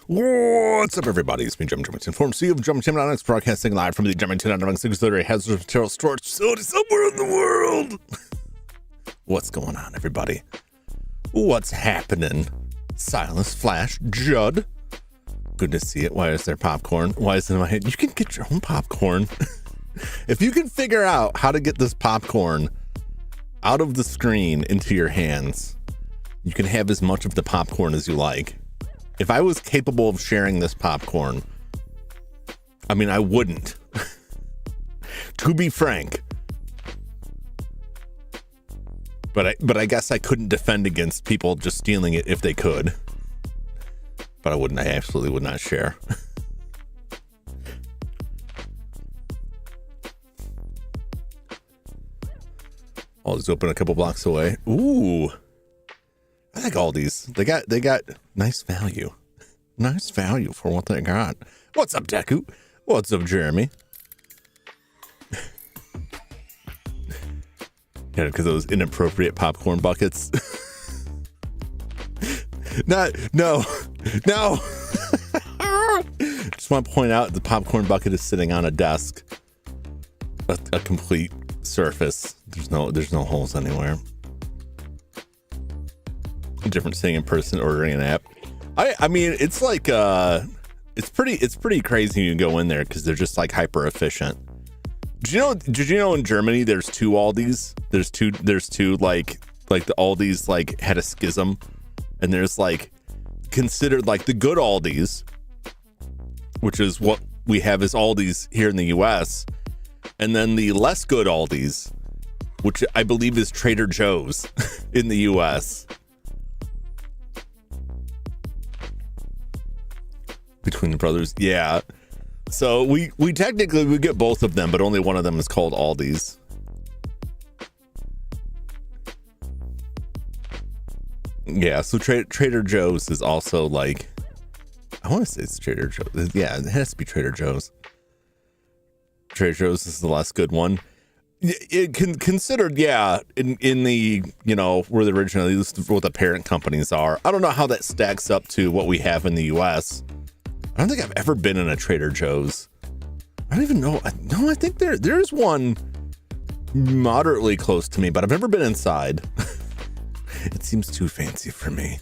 What's up, everybody? It's me, Jum Jumington, former CEO of Jumington Dynamics, broadcasting live from the Jumington Dynamics auxiliary hazardous material storage facility somewhere in the world. What's going on, everybody? What's happening? Silas, Flash, Judd. Good to see it. Why is there popcorn? Why is it in my head? You can get your own popcorn. If you can figure out how to get this popcorn out of the screen into your hands, you can have as much of the popcorn as you like. If I was capable of sharing this popcorn, I mean, I wouldn't. To be frank. But I guess I couldn't defend against people just stealing it if they could. But I wouldn't. I absolutely would not share. Aldi's open a couple blocks away. Ooh. I like Aldi's. They got nice value. Nice value for what they got. What's up, Deku? What's up, Jeremy? Yeah, because those inappropriate popcorn buckets. No. Just want to point out the popcorn bucket is sitting on a desk. A complete surface. There's no holes anywhere. Different thing in person, ordering an app. I mean, it's like it's pretty crazy. You go in there because they're just like hyper efficient. Did you know in Germany there's two Aldis? There's two like the Aldis like had a schism, and there's like considered like the good Aldis, which is what we have as Aldis here in the US, and then the less good Aldis, which I believe is Trader Joe's in the US. Between the brothers, yeah. So we technically get both of them, but only one of them is called Aldi's. Yeah, so Trader Joe's is also like I want to say it's Trader Joe's. Yeah, it has to be Trader Joe's. Trader Joe's is the last good one. It considered, in the, where the originally what the parent companies are. I don't know how that stacks up to what we have in the U.S. I don't think I've ever been in a Trader Joe's. I don't even know. No, I think there's one moderately close to me, but I've never been inside. It seems too fancy for me.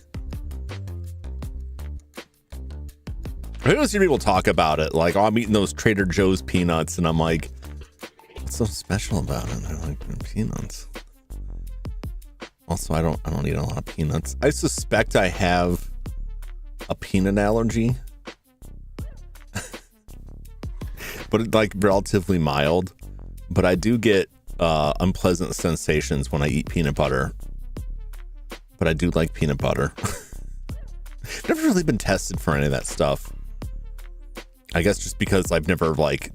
I don't see people talk about it like, oh, I'm eating those Trader Joe's peanuts, and I'm like, what's so special about it? They're like peanuts. Also, I don't eat a lot of peanuts. I suspect I have a peanut allergy, but it's like relatively mild. But I do get unpleasant sensations when I eat peanut butter. But I do like peanut butter. Never really been tested for any of that stuff. I guess just because I've never like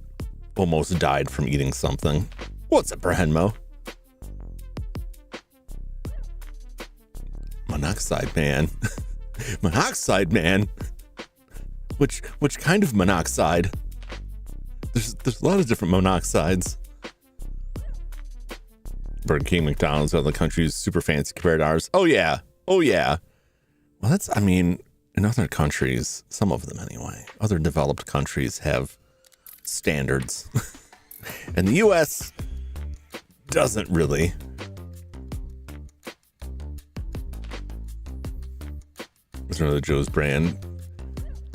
almost died from eating something. What's up, Brahenmo? Monoxide man. Monoxide man. Which kind of monoxide? There's a lot of different monoxides. Burger King, McDonald's, other countries super fancy compared to ours. Oh yeah. Well, in other countries, some of them anyway, other developed countries have standards. And the U.S. doesn't really. It's another Joe's brand.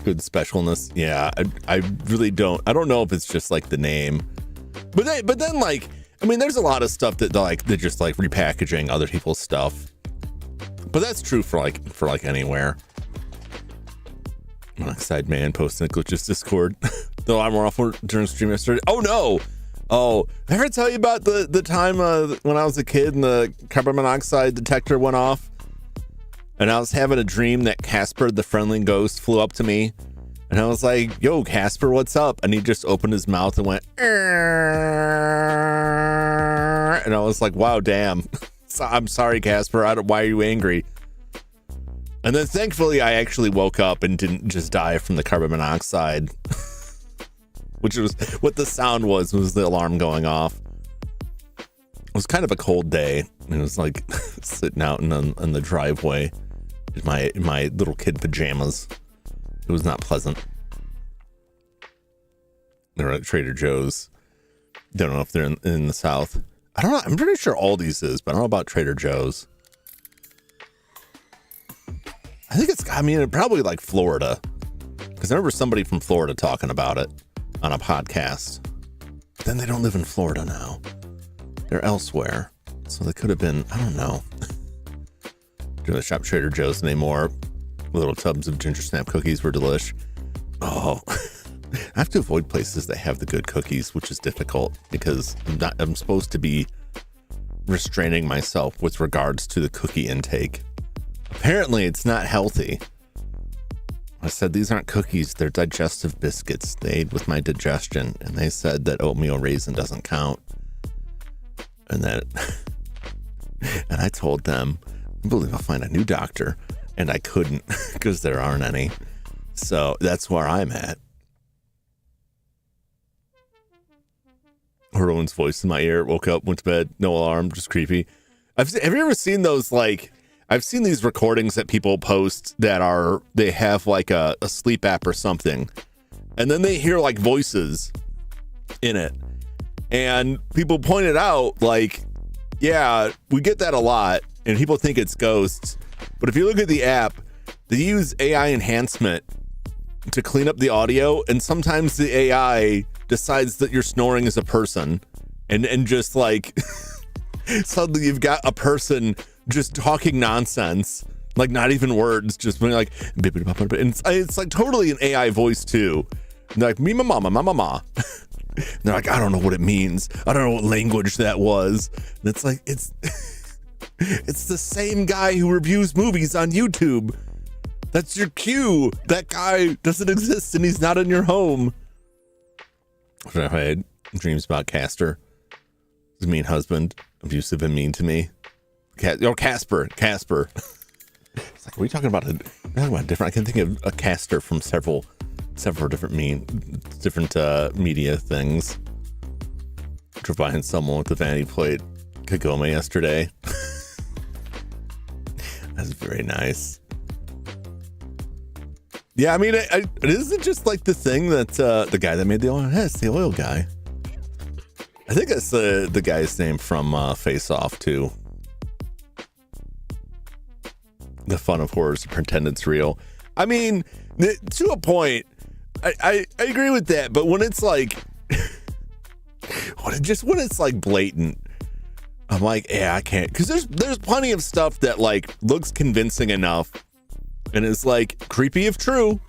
Good specialness. Yeah, I really don't. I don't know if it's just like the name. But then like, there's a lot of stuff that they're just like repackaging other people's stuff. But that's true for like anywhere. Monoxide man posting a glitches Discord. Though I'm off during stream yesterday. Oh no! Oh, did I ever tell you about the time when I was a kid and the carbon monoxide detector went off? And I was having a dream that Casper, the friendly ghost, flew up to me. And I was like, yo, Casper, what's up? And he just opened his mouth and went, Err. And I was like, wow, damn. I'm sorry, Casper. Why are you angry? And then thankfully, I actually woke up and didn't just die from the carbon monoxide, which was what the sound was the alarm going off. It was kind of a cold day. It was like sitting out in the driveway in my little kid pajamas. It was not pleasant. They're at Trader Joe's. Don't know if they're in the South. I don't know. I'm pretty sure Aldi's is, but I don't know about Trader Joe's. I think probably like Florida. Because I remember somebody from Florida talking about it on a podcast. But then they don't live in Florida now. They're elsewhere. So they could have been, I don't know. Do not shop Trader Joe's anymore. Little tubs of ginger snap cookies were delish. Oh, I have to avoid places that have the good cookies, which is difficult because I'm supposed to be restraining myself with regards to the cookie intake. Apparently, it's not healthy. I said, these aren't cookies, they're digestive biscuits. They aid with my digestion. And they said that oatmeal raisin doesn't count. And I told them, I believe I'll find a new doctor. And I couldn't because there aren't any. So that's where I'm at. Heroine's voice in my ear. Woke up, went to bed, no alarm, just creepy. Have you ever seen those, like, I've seen these recordings that people post that they have like a sleep app or something. And then they hear like voices in it. And people pointed out like, yeah, we get that a lot. And people think it's ghosts. But if you look at the app, they use AI enhancement to clean up the audio. And sometimes the AI decides that you're snoring as a person. And just like, suddenly you've got a person just talking nonsense, like not even words, just being like, and it's like totally an AI voice too. And they're like, me, mama, mama. And they're like, I don't know what it means. I don't know what language that was. And it's like, it's the same guy who reviews movies on YouTube. That's your cue. That guy doesn't exist and he's not in your home. I had dreams about Castor. His mean husband, abusive and mean to me. Casper. It's like, are we talking about different? I can think of a caster from several different media things. Providing someone with the vanity plate Kagome yesterday. That's very nice. Yeah, I mean, isn't it just like the thing that the guy that made the oil? Yeah, it's the oil guy. I think that's the guy's name from Face Off too. The fun of horrors, pretend it's real. I mean, to a point, I agree with that. But when it's like, when it's like blatant, I'm like, yeah, I can't, because there's plenty of stuff that like looks convincing enough, and it's like creepy if true.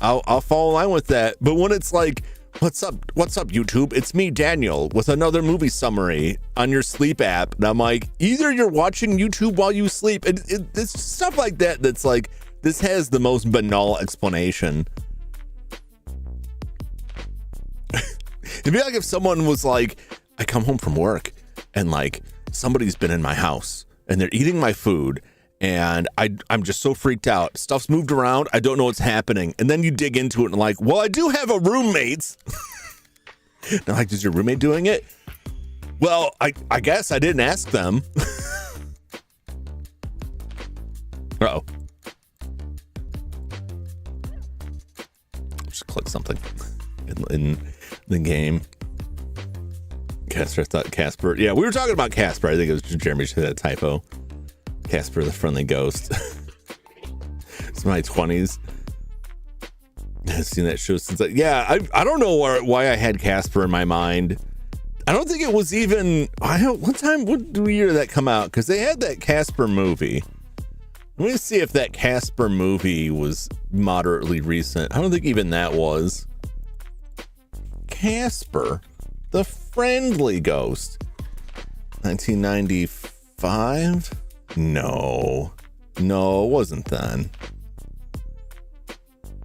I'll fall in line with that. But when it's like, what's up YouTube? It's me, Daniel, with another movie summary on your sleep app, and I'm like, either you're watching YouTube while you sleep, and it's stuff like that that's like, this has the most banal explanation. It'd be like if someone was like, I come home from work and like somebody's been in my house and they're eating my food and I'm just so freaked out. Stuff's moved around. I don't know what's happening. And then you dig into it and like, well, I do have a roommate. They're like, is your roommate doing it? Well, I guess I didn't ask them. Uh-oh. Just click something in the game. Casper thought Casper. Yeah, we were talking about Casper. I think it was Jeremy said that typo. Casper the Friendly Ghost. It's my 20s. I've seen that show since. Yeah, I don't know why I had Casper in my mind. I don't think it was even. What year did that come out? Because they had that Casper movie. Let me see if that Casper movie was moderately recent. I don't think even that was. Casper the Friendly Ghost. 1995? No, it wasn't then.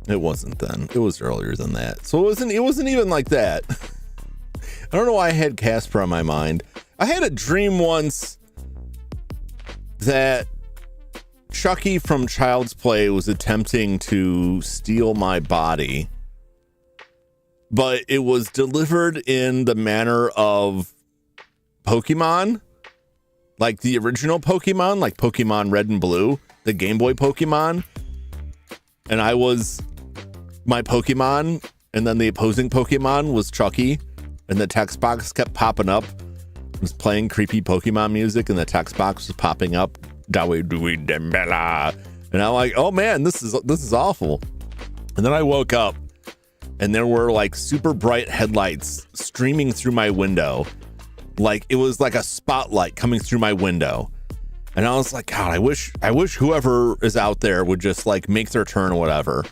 It wasn't then. It was earlier than that. So it wasn't even like that. I don't know why I had Casper on my mind. I had a dream once that Chucky from Child's Play was attempting to steal my body, but it was delivered in the manner of Pokemon, like the original Pokemon, like Pokemon Red and Blue, the Game Boy Pokemon. And I was my Pokemon, and then the opposing Pokemon was Chucky, and the text box kept popping up. It was playing creepy Pokemon music, and the text box was popping up. Dawi Dewey Dembella. And I'm like, oh man, this is awful. And then I woke up, and there were like super bright headlights streaming through my window. Like it was like a spotlight coming through my window. And I was like, God, I wish whoever is out there would just like make their turn or whatever.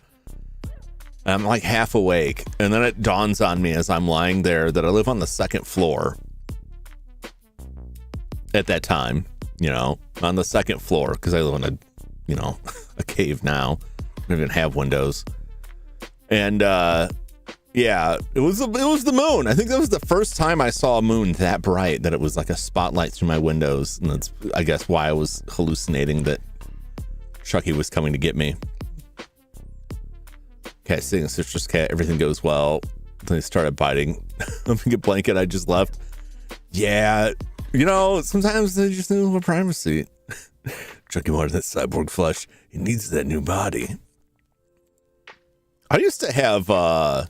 And I'm like half awake. And then it dawns on me as I'm lying there that I live on the second floor. At that time, on the second floor, because I live in a cave now. I don't even have windows. And yeah, it was the moon. I think that was the first time I saw a moon that bright that it was like a spotlight through my windows. And that's, I guess, why I was hallucinating that Chucky was coming to get me. Cat sitting a citrus cat, everything goes well. Then they started biting. I'm gonna get blanket. I just left. Yeah, sometimes they just need a little privacy. Chucky wanted that cyborg flesh. He needs that new body. I used to have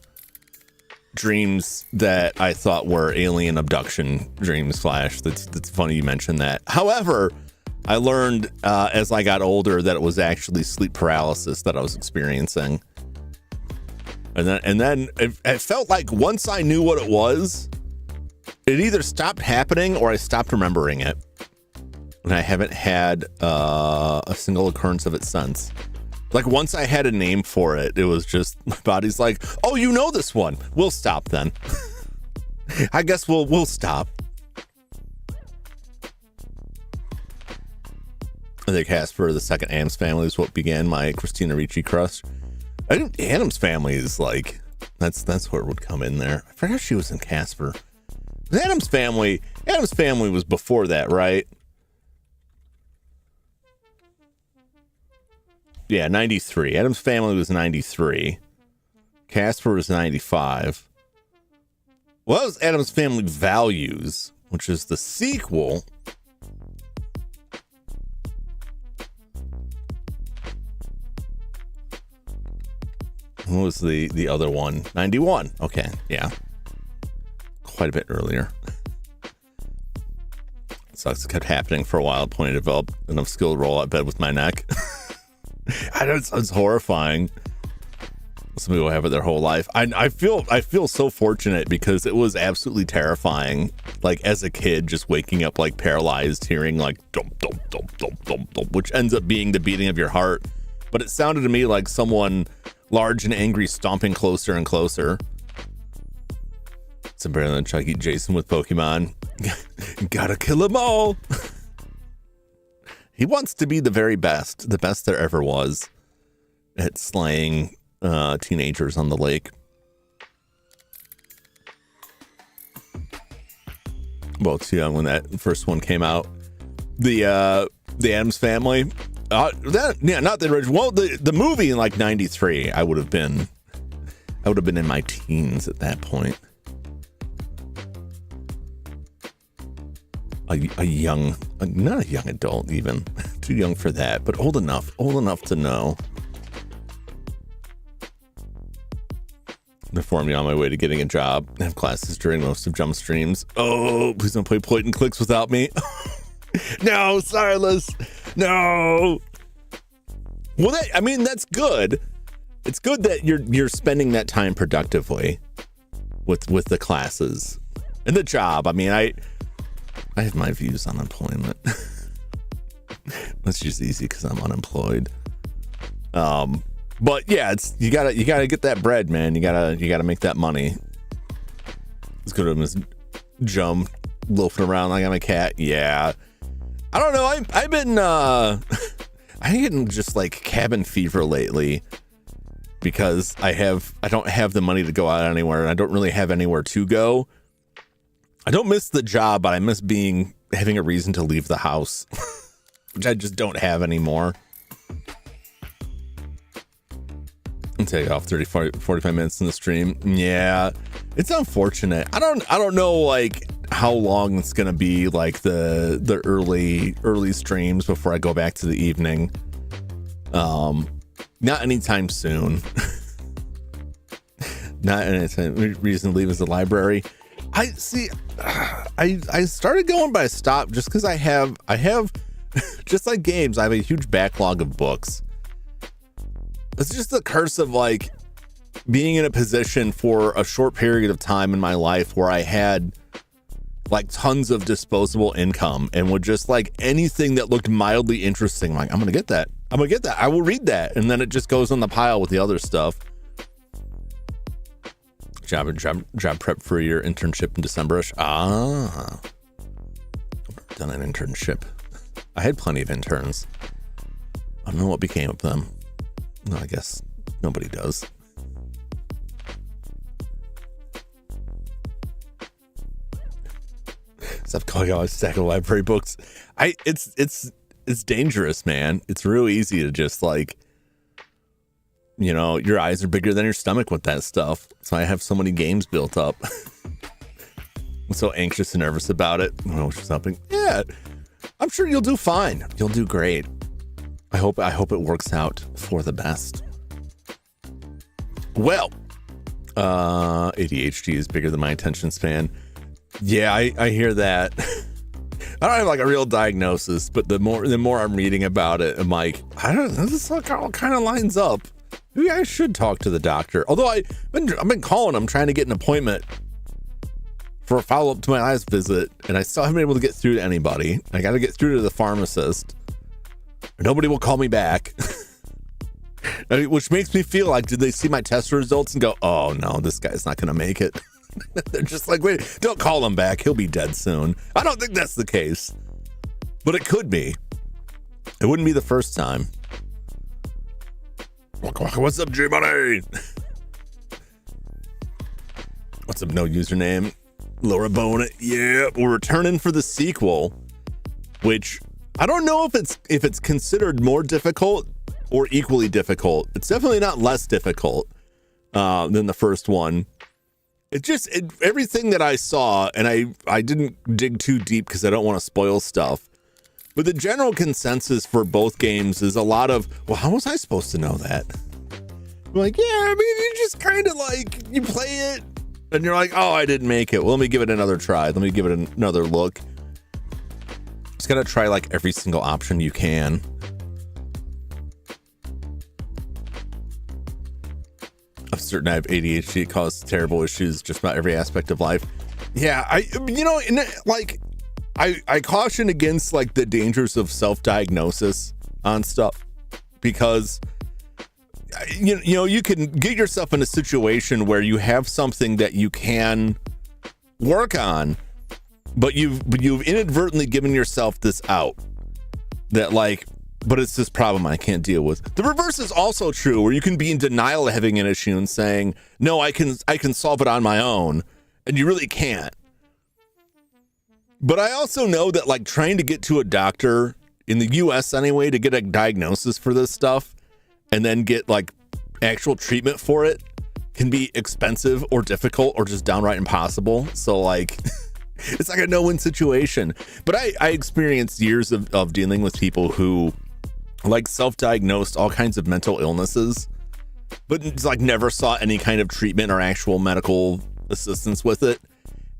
dreams that I thought were alien abduction dreams, Flash. That's funny you mentioned that. However, I learned as I got older that it was actually sleep paralysis that I was experiencing. And then it felt like once I knew what it was, it either stopped happening or I stopped remembering it. And I haven't had a single occurrence of it since. Like once I had a name for it, it was just my body's like, oh, you know this one. We'll stop then. I guess we'll stop. I think Casper, the second Addams Family, is what began my Christina Ricci crush. I think Addams Family is like that's where it would come in there. I forgot she was in Casper. Addams Family was before that, right? Yeah, 93. Adam's Family was 93. Casper was 95. Well, that was Adam's Family Values, which is the sequel. What was the other one? 91. Okay, yeah. Quite a bit earlier. Sucks. It kept happening for a while. Point I developed enough skill to roll out of bed with my neck. I know it's horrifying. Some people have it their whole life. I feel so fortunate because it was absolutely terrifying. Like as a kid, just waking up like paralyzed, hearing like dump dump dump dump dump dump, which ends up being the beating of your heart. But it sounded to me like someone large and angry stomping closer and closer. It's better than Chucky Jason with Pokemon. Gotta kill them all. He wants to be the very best, the best there ever was at slaying teenagers on the lake. Well, too young when that first one came out. The Addams Family. Not the original. Well, the movie in like 93. I would have been in my teens at that point. Not a young adult even. Too young for that, but old enough to know. Before me on my way to getting a job. I have classes during most of Jump streams. Oh, please don't play point and clicks without me. No, Silas. No. Well, that's good. It's good that you're spending that time productively with the classes and the job. I mean, I have my views on employment. That's just easy because I'm unemployed. But yeah, you gotta get that bread, man. You gotta make that money. Let's go to Miss Jum loafing around like I'm a cat. Yeah, I don't know. I've been I'm getting just like cabin fever lately because I don't have the money to go out anywhere, and I don't really have anywhere to go. I don't miss the job, but I miss having a reason to leave the house, which I just don't have anymore. I'll take off 45 minutes in the stream. Yeah, it's unfortunate. I don't know like how long it's gonna be, like the early streams before I go back to the evening. Not anytime soon. Not anytime. Reason to leave is the library. I started going, but I stopped just because I have just like games. I have a huge backlog of books. It's just the curse of like being in a position for a short period of time in my life where I had like tons of disposable income and would just like anything that looked mildly interesting. Like, I'm going to get that. I will read that. And then it just goes on the pile with the other stuff. Job prep for your internship in December-ish. I've done an internship. I had plenty of interns. I don't know what became of them. No, I guess nobody does. Stop calling out a stack of library books. It's dangerous, man. It's real easy to just like, you know, your eyes are bigger than your stomach with that stuff. So I have so many games built up. I'm so anxious and nervous about it. I don't know what's something. Yeah, I'm sure you'll do fine. You'll do great. I hope it works out for the best. Well, ADHD is bigger than my attention span. Yeah, I hear that. I don't have like a real diagnosis, but the more I'm reading about it, I'm like, I don't know, this all kind of lines up. Maybe I should talk to the doctor. Although I've been calling him, trying to get an appointment for a follow-up to my last visit, and I still haven't been able to get through to anybody. I got to get through to the pharmacist. Nobody will call me back. Which makes me feel like, did they see my test results and go, oh no, this guy's not going to make it? They're just like, wait, don't call him back. He'll be dead soon. I don't think that's the case, but it could be. It wouldn't be the first time. What's up, G-Money? What's up, no username? Laura Bone. Yeah, we're returning for the sequel, which I don't know if it's considered more difficult or equally difficult. It's definitely not less difficult than the first one. Everything that I saw, and I didn't dig too deep because I don't want to spoil stuff, but the general consensus for both games is a lot of, well, how was I supposed to know that? I'm like, yeah, I mean, you just kind of like, you play it and you're like, oh, I didn't make it. Well, let me give it another try. Let me give it another look. Just gotta try like every single option you can. I'm certain I have ADHD. It causes terrible issues just about every aspect of life. Yeah, I caution against like the dangers of self-diagnosis on stuff, because you can get yourself in a situation where you have something that you can work on, but you've inadvertently given yourself this out that like, but it's this problem I can't deal with. The reverse is also true, where you can be in denial of having an issue and saying, no, I can solve it on my own, and you really can't. But I also know that like trying to get to a doctor in the US anyway to get a diagnosis for this stuff and then get like actual treatment for it can be expensive or difficult or just downright impossible. So like it's like a no-win situation. But I experienced years of dealing with people who like self-diagnosed all kinds of mental illnesses, but just like never sought any kind of treatment or actual medical assistance with it.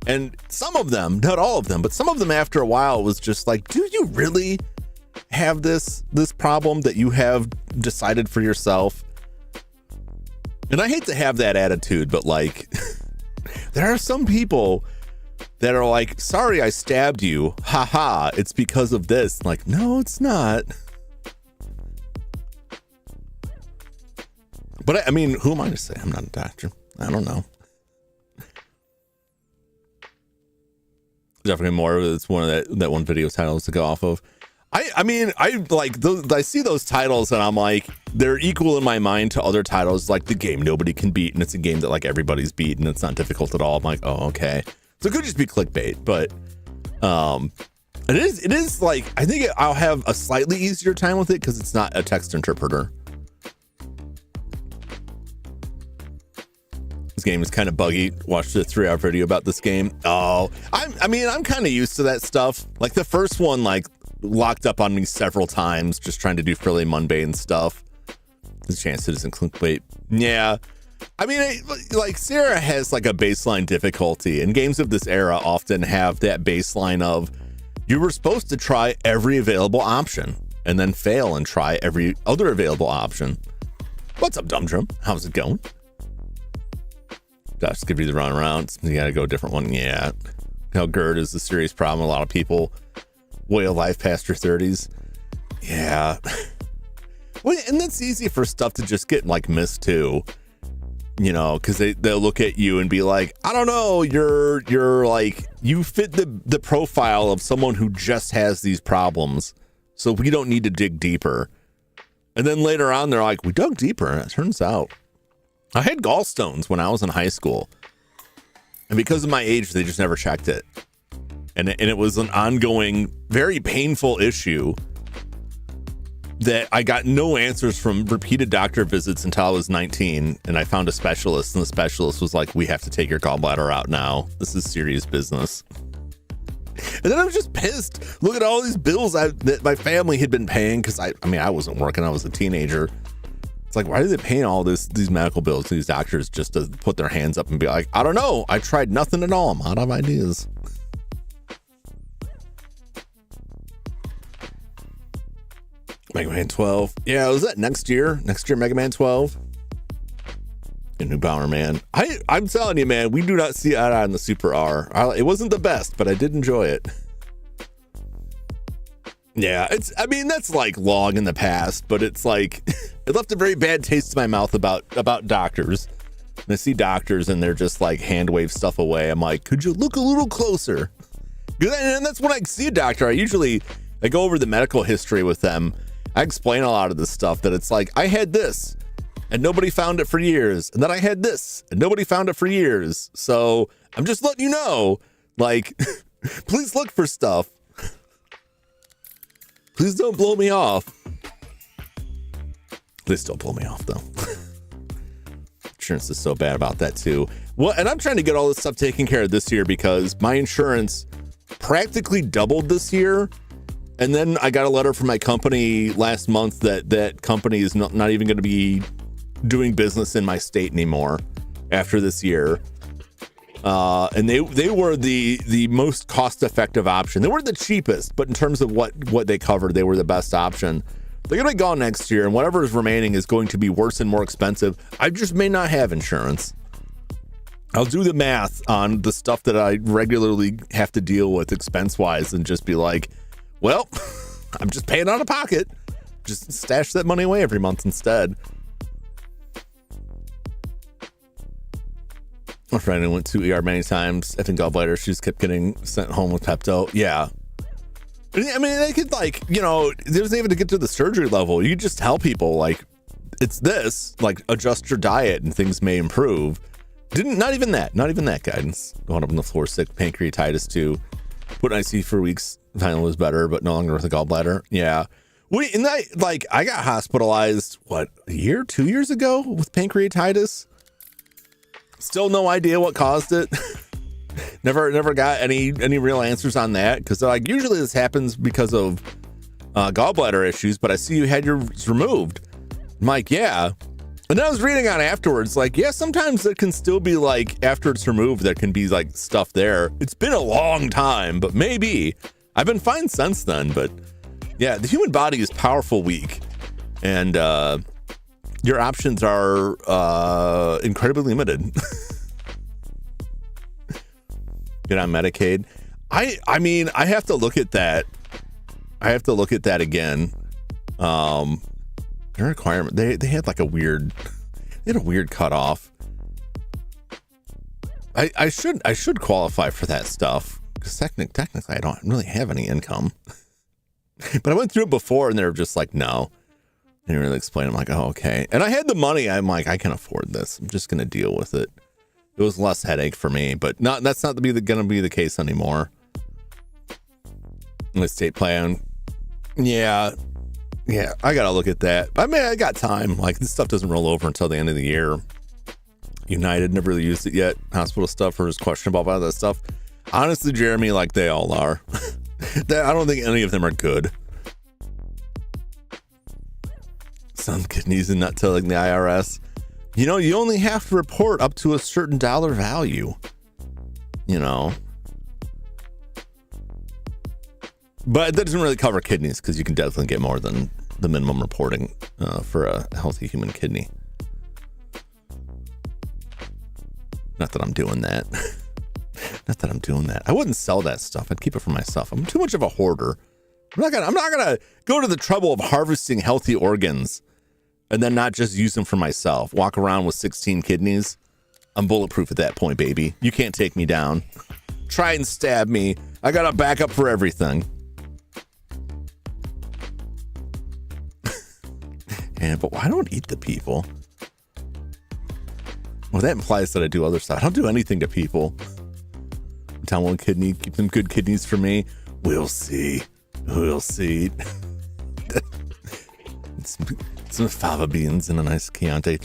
And some of them, not all of them, but some of them after a while was just like, do you really have this problem that you have decided for yourself? And I hate to have that attitude, but like there are some people that are like, sorry, I stabbed you. Haha, it's because of this. Like, no, it's not. But I mean, who am I to say? I'm not a doctor. I don't know. Definitely more. It's one of that one video titles to go off of. I mean, I like those. I see those titles and I'm like, they're equal in my mind to other titles like the game nobody can beat, and it's a game that like everybody's beat and it's not difficult at all. I'm like, oh, okay. So it could just be clickbait, but it is like, I think I'll have a slightly easier time with it because it's not a text interpreter. This game is kind of buggy. Watched a 3-hour video about this game. Oh, I mean, I'm kind of used to that stuff. Like the first one, like locked up on me several times, just trying to do fairly mundane stuff. There's a chance it isn't clickbait. Yeah. I mean, like Sarah has like a baseline difficulty, and games of this era often have that baseline of you were supposed to try every available option and then fail and try every other available option. What's up, Dum Jum? How's it going? Just give you the runaround. You gotta go a different one. Yeah. GERD is a serious problem. A lot of people way of life past your 30s. Yeah. Well, and that's easy for stuff to just get like missed too. You know, because they'll look at you and be like, I don't know, you're like, you fit the profile of someone who just has these problems, so we don't need to dig deeper. And then later on, they're like, we dug deeper, and it turns out I had gallstones when I was in high school, and because of my age, they just never checked it, and it was an ongoing, very painful issue that I got no answers from repeated doctor visits until I was 19, and I found a specialist, and the specialist was like, we have to take your gallbladder out now. This is serious business. And then I was just pissed. Look at all these bills that my family had been paying, because I mean, I wasn't working. I was a teenager. It's like, why are they paying all these medical bills to these doctors just to put their hands up and be like, I don't know. I tried nothing at all. I'm out of ideas. Mega Man 12. Yeah, was that next year? Next year, Mega Man 12? A new Bomberman. I'm telling you, man, we do not see eye to eye on the Super R. It wasn't the best, but I did enjoy it. Yeah, I mean, that's like long in the past, but it's like, it left a very bad taste in my mouth about doctors. And I see doctors and they're just like hand wave stuff away. I'm like, could you look a little closer? And that's when I see a doctor. I go over the medical history with them. I explain a lot of this stuff, that it's like, I had this and nobody found it for years. And then I had this and nobody found it for years. So I'm just letting you know, like, please look for stuff. Please don't blow me off. They still pull me off though. Insurance is so bad about that too. Well, and I'm trying to get all this stuff taken care of this year because my insurance practically doubled this year. And then I got a letter from my company last month that company is not even going to be doing business in my state anymore after this year. And they were the most cost-effective option. They weren't the cheapest, but in terms of what they covered, they were the best option. They're going to be gone next year, and whatever is remaining is going to be worse and more expensive. I just may not have insurance. I'll do the math on the stuff that I regularly have to deal with expense-wise and just be like, well, I'm just paying out of pocket. Just stash that money away every month instead. My friend who went to ER many times, I think gallbladder, she just kept getting sent home with Pepto. Yeah. I mean, they could there wasn't even to get to the surgery level. You just tell people like, it's this, like adjust your diet and things may improve. Not even that guidance. Going up on the floor sick, pancreatitis too. Put IC for weeks. Finally was better, but no longer with a gallbladder. Yeah. I got hospitalized, 2 years ago with pancreatitis. Still no idea what caused it. Never got any real answers on that because like usually this happens because of gallbladder issues, but I see you had yours removed. I'm like, yeah. And then I was reading on afterwards, like, yeah, sometimes it can still be like after it's removed, there can be like stuff there. It's been a long time, but maybe. I've been fine since then, but yeah, the human body is powerful weak, and your options are incredibly limited. Get on Medicaid. I mean, I have to look at that. I have to look at that again. Their requirement, they had like a weird cutoff. I should qualify for that stuff because technically I don't really have any income. But I went through it before and they were just like, no. They didn't really explain. I'm like, oh, okay. And I had the money. I'm like, I can afford this. I'm just going to deal with it. It was less headache for me, but that's not going to be the case anymore. My estate plan. Yeah, I got to look at that. I mean, I got time. Like, this stuff doesn't roll over until the end of the year. United never really used it yet. Hospital stuff or is questionable about that stuff. Honestly, Jeremy, like they all are. I don't think any of them are good. Some kidneys and not telling the IRS. You only have to report up to a certain dollar value. But that doesn't really cover kidneys because you can definitely get more than the minimum reporting for a healthy human kidney. Not that I'm doing that. I wouldn't sell that stuff. I'd keep it for myself. I'm too much of a hoarder. I'm not gonna go to the trouble of harvesting healthy organs and then not just use them for myself. Walk around with 16 kidneys. I'm bulletproof at that point, baby. You can't take me down. Try and stab me. I got a backup for everything. But I don't eat the people. Well, that implies that I do other stuff. I don't do anything to people. Down one kidney, keep them good kidneys for me. We'll see. Some fava beans and a nice Chianti.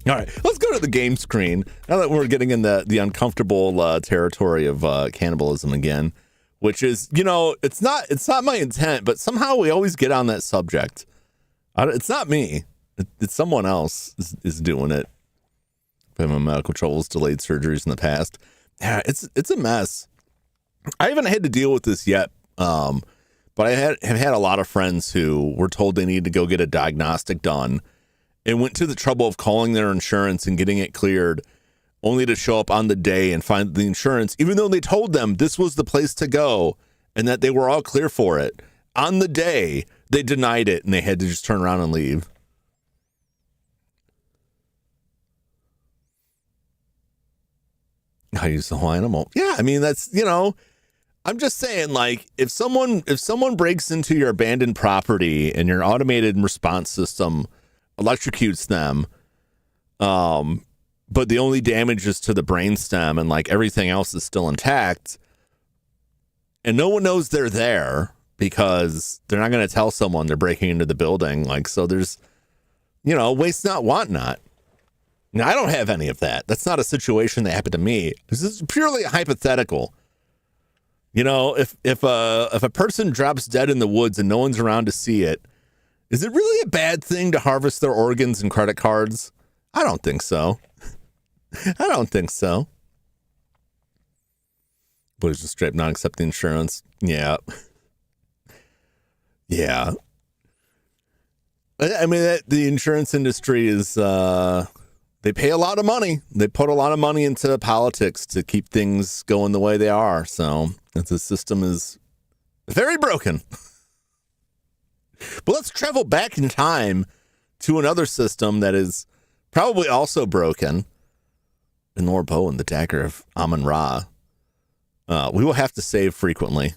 All right, let's go to the game screen. Now that we're getting in the uncomfortable territory of cannibalism again, which is, it's not my intent, but somehow we always get on that subject. It's not me. It's someone else is doing it. I've had medical troubles, delayed surgeries in the past. Yeah, it's a mess. I haven't had to deal with this yet, but I have had a lot of friends who were told they needed to go get a diagnostic done and went to the trouble of calling their insurance and getting it cleared, only to show up on the day and find the insurance, even though they told them this was the place to go and that they were all clear for it. On the day, they denied it and they had to just turn around and leave. I use the whole animal. Yeah, I mean, that's, I'm just saying, like, if someone breaks into your abandoned property and your automated response system electrocutes them, but the only damage is to the brainstem and like everything else is still intact, and no one knows they're there, because they're not going to tell someone they're breaking into the building. Like, so there's, waste not, want not. Now, I don't have any of that. That's not a situation that happened to me. This is purely hypothetical. If a person drops dead in the woods and no one's around to see it, is it really a bad thing to harvest their organs and credit cards? I don't think so. I don't think so. But it's just straight not accepting insurance. Yeah. Yeah. I mean, the insurance industry is, they pay a lot of money. They put a lot of money into politics to keep things going the way they are. So the system is very broken. But let's travel back in time to another system that is probably also broken. In Lord Bow and the Dagger of Amon Ra. We will have to save frequently.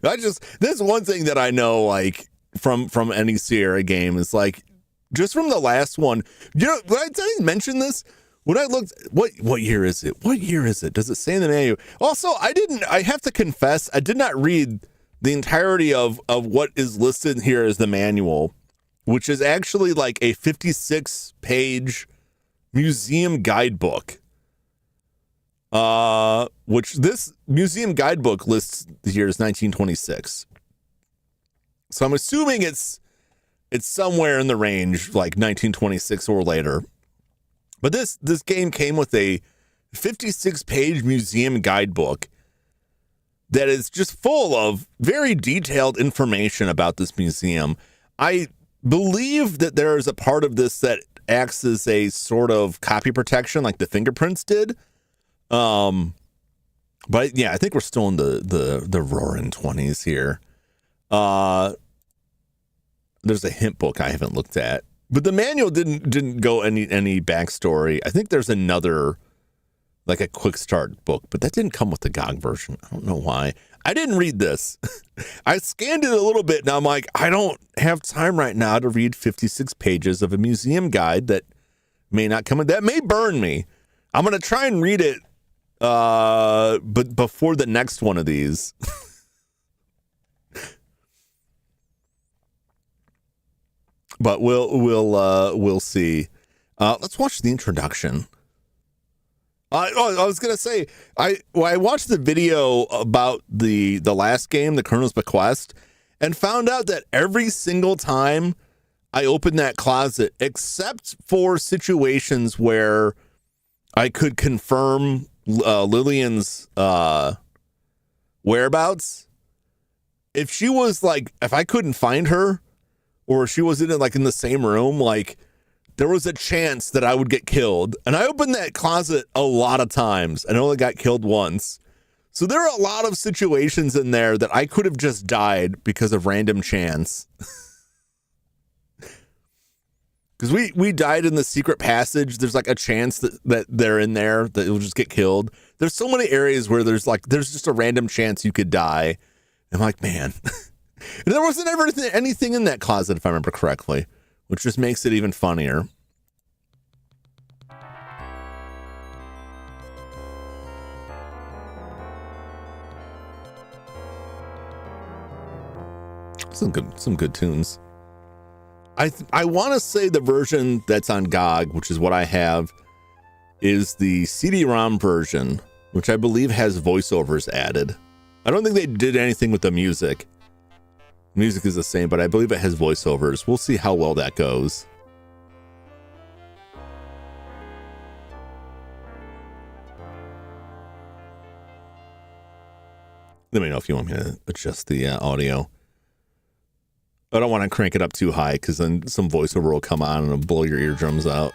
This one thing that I know, like, from any Sierra game is, like, just from the last one, did I mention this? When I looked, what year is it? What year is it? Does it say in the menu? Also, I have to confess, I did not read the entirety of what is listed here as the manual, which is actually like a 56-page museum guidebook. Which this museum guidebook lists the year as 1926. So I'm assuming it's somewhere in the range, like 1926 or later. But this game came with a 56-page museum guidebook that is just full of very detailed information about this museum. I believe that there is a part of this that acts as a sort of copy protection, like the fingerprints did. But yeah, I think we're still in the roaring 20s here. There's a hint book I haven't looked at, but the manual didn't go any backstory. I think there's another, like a quick start book, but that didn't come with the GOG version. I don't know why. I didn't read this. I scanned it a little bit, and I'm like, I don't have time right now to read 56 pages of a museum guide that may not come in. That may burn me. I'm going to try and read it, but before the next one of these. But we'll see. Let's watch the introduction. I was gonna say I watched the video about the last game, the Colonel's Bequest, and found out that every single time I opened that closet, except for situations where I could confirm Lillian's whereabouts, if I couldn't find her, or she wasn't in the same room, like, there was a chance that I would get killed. And I opened that closet a lot of times and only got killed once. So there are a lot of situations in there that I could have just died because of random chance. Because we died in the secret passage. There's like a chance that they're in there, that you'll just get killed. There's so many areas where there's just a random chance you could die. I'm like, man. And there wasn't ever anything in that closet, if I remember correctly, which just makes it even funnier. Some good tunes. I want to say the version that's on GOG, which is what I have, is the CD-ROM version, which I believe has voiceovers added. I don't think they did anything with the music. Music is the same, but I believe it has voiceovers. We'll see how well that goes. Let me know if you want me to adjust the audio. I don't want to crank it up too high, because then some voiceover will come on and it'll blow your eardrums out.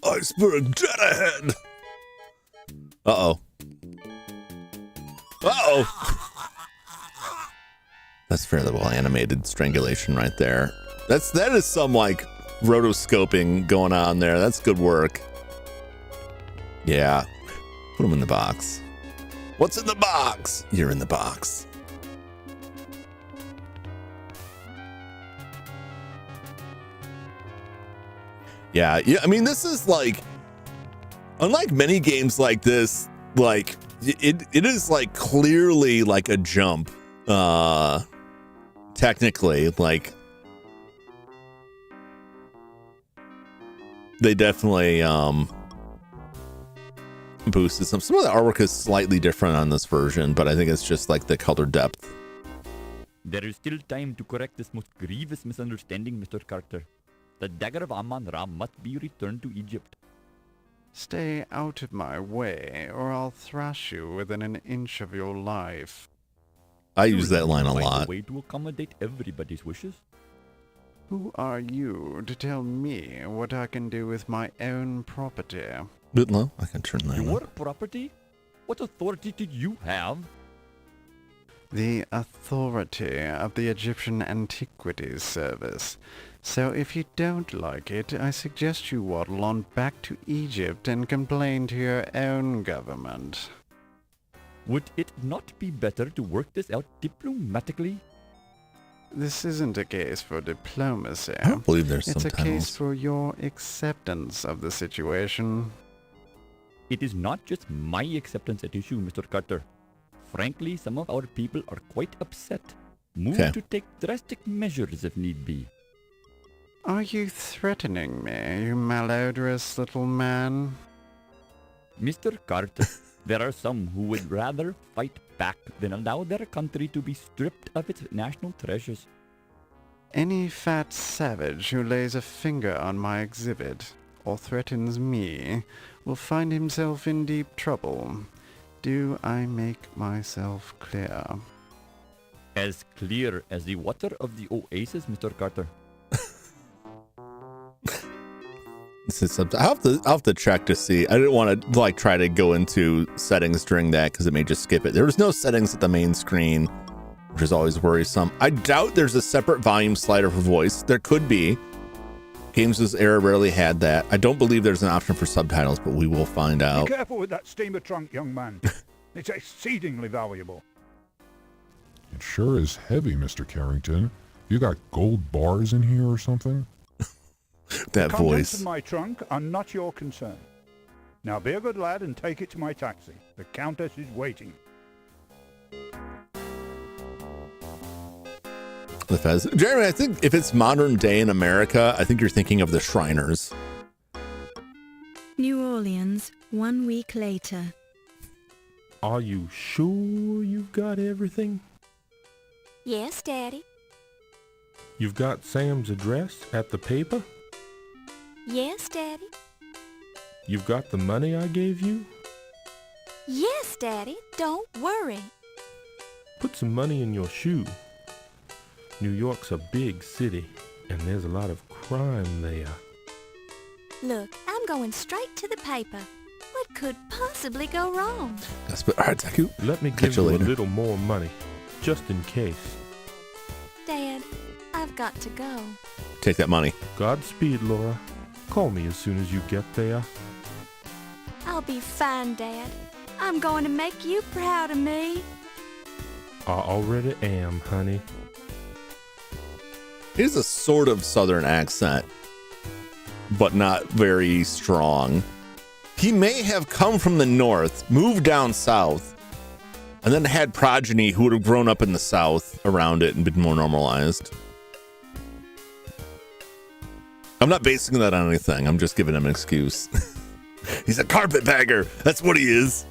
Iceberg dead ahead! Uh-oh. Uh-oh. That's fairly well animated strangulation right there. That is some like rotoscoping going on there. That's good work. Yeah. Put them in the box. What's in the box? You're in the box. Yeah. I mean, this is like, unlike many games like this, like it is like clearly like a jump. Technically, like they definitely boosted some of the artwork is slightly different on this version, but I think it's just like the color depth. There is still time to correct this most grievous misunderstanding, Mr. Carter. The Dagger of Amon must be returned to Egypt. Stay out of my way, or I'll thrash you within an inch of your life. I use that line a Find lot. A way to accommodate everybody's wishes. Who are you to tell me what I can do with my own property? Bit low. I can turn that Your on. property? What authority did you have? The authority of the Egyptian Antiquities Service. So if you don't like it, I suggest you waddle on back to Egypt and complain to your own government. Would it not be better to work this out diplomatically? This isn't a case for diplomacy. I don't believe there's It's a subtitles. case for your acceptance of the situation. It is not just my acceptance at issue, Mr. Carter. Frankly, some of our people are quite upset. Move Okay. to take drastic measures if need be. Are you threatening me, you malodorous little man? Mr. Carter, there are some who would rather fight back than allow their country to be stripped of its national treasures. Any fat savage who lays a finger on my exhibit or threatens me will find himself in deep trouble. Do I make myself clear? As clear as the water of the oasis, Mr. Carter. I'll have to check to see. I didn't want to like try to go into settings during that because it may just skip it. There was no settings at the main screen, which is always worrisome. I doubt there's a separate volume slider for voice. There could be. Games this era rarely had that. I don't believe there's an option for subtitles, but we will find out. Be careful with that steamer trunk, young man. It's exceedingly valuable. It sure is heavy, Mr. Carrington. You got gold bars in here or something? That The contents voice. of my trunk are not your concern. Now be a good lad and take it to my taxi. The Countess is waiting. The Fez. Jeremy, I think if it's modern day in America, I think you're thinking of the Shriners. New Orleans, 1 week later. Are you sure you've got everything? Yes, Daddy. You've got Sam's address at the paper? Yes, Daddy. You've got the money I gave you? Yes, Daddy. Don't worry. Put some money in your shoe. New York's a big city, and there's a lot of crime there. Look, I'm going straight to the paper. What could possibly go wrong? All right, Zaku. Let me Catch give you you a later. little more money, just in case. Dad, I've got to go. Take that money. Godspeed, Laura. Call me as soon as you get there. I'll be fine, Dad. I'm going to make you proud of me. I already am, honey. He has a sort of southern accent, but not very strong. He may have come from the north, moved down south, and then had progeny who would have grown up in the south around it and been more normalized. I'm not basing that on anything. I'm just giving him an excuse. He's a carpetbagger. That's what he is.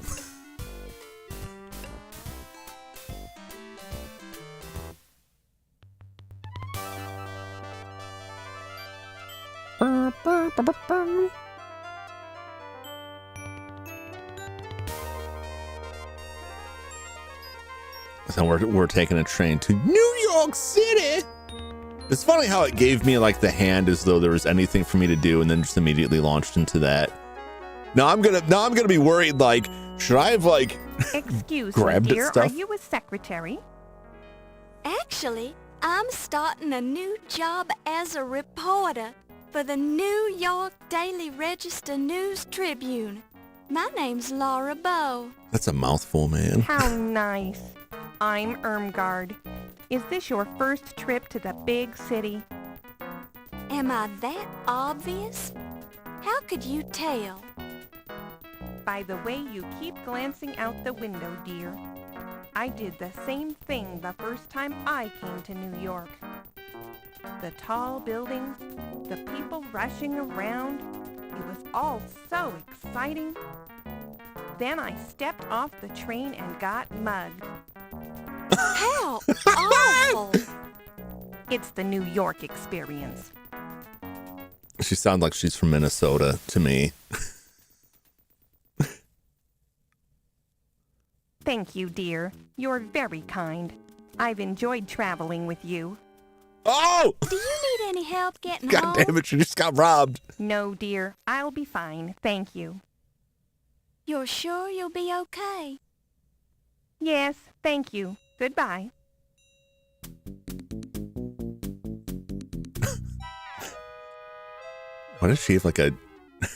So we're taking a train to New York City. It's funny how it gave me like the hand as though there was anything for me to do, and then just immediately launched into that. Now I'm gonna be worried. Like, should I have like Excuse grabbed me, at dear. stuff? Are you a secretary? Actually, I'm starting a new job as a reporter for the New York Daily Register News Tribune. My name's Laura Bow. That's a mouthful, man. How nice. I'm Irmgard. Is this your first trip to the big city? Am I that obvious? How could you tell? by the way you keep glancing out the window, dear. I did the same thing the first time I came to New York. The tall buildings, the people rushing around, it was all so exciting. Then I stepped off the train and got mugged. How awful! It's the New York experience. She sounds like she's from Minnesota to me. Thank you, dear. You're very kind. I've enjoyed traveling with you. Oh! Do you need any help getting God home? damn it, she just got robbed. No, dear. I'll be fine. Thank you. You're sure you'll be okay? Yes, thank you. Goodbye. Why does she have like a...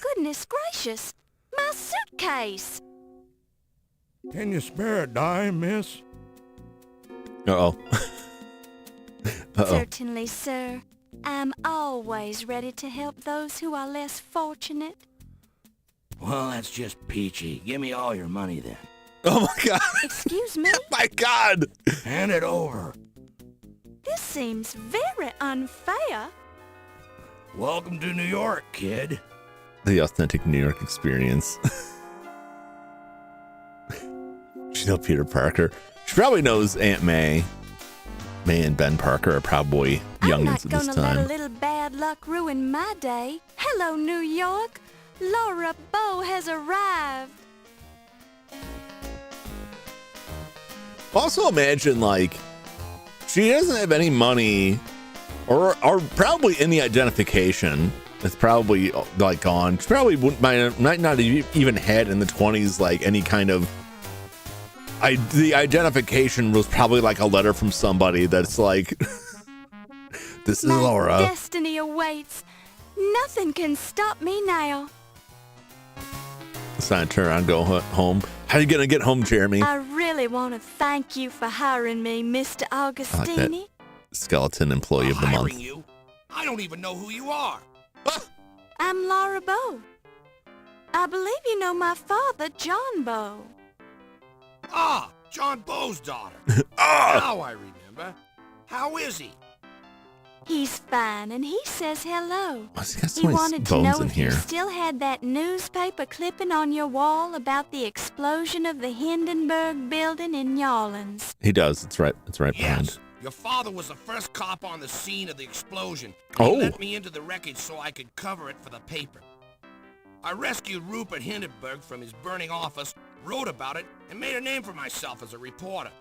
Goodness gracious! My suitcase! Can you spare a dime, miss? Uh-oh. Uh-oh. Certainly, sir. I'm always ready to help those who are less fortunate. Well, that's just peachy. Give me all your money then. Oh my God. Excuse me? My God. Hand it over. This seems very unfair. Welcome to New York, kid. The authentic New York experience. She knows Peter Parker. She probably knows Aunt May. May and Ben Parker are probably youngins at this I'm not gonna let a time. little bad luck ruin my day. Hello, New York. Laura Bow has arrived. Also imagine, like, she doesn't have any money or probably any identification. It's probably, like, gone. She probably might not have even had in the 20s, like, any kind of... the identification was probably, like, a letter from somebody that's like, this is My Laura. destiny awaits. Nothing can stop me now. It's time to turn around and go home. How are you going to get home, Jeremy? I really want to thank you for hiring me, Mr. Augustini. Skeleton employee of the month. Hiring you? I don't even know who you are. I'm Laura Bow. I believe you know my father, John Bow. Ah, John Bow's daughter. Now I remember. How is he? He's fine, and he says hello. Why's he got so He many wanted to bones know in if you here? still had that newspaper clipping on your wall about the explosion of the Hindenburg building in New Orleans. He does. It's right behind. Yes. Your father was the first cop on the scene of the explosion. Oh. He let me into the wreckage so I could cover it for the paper. I rescued Rupert Hindenburg from his burning office, wrote about it, and made a name for myself as a reporter.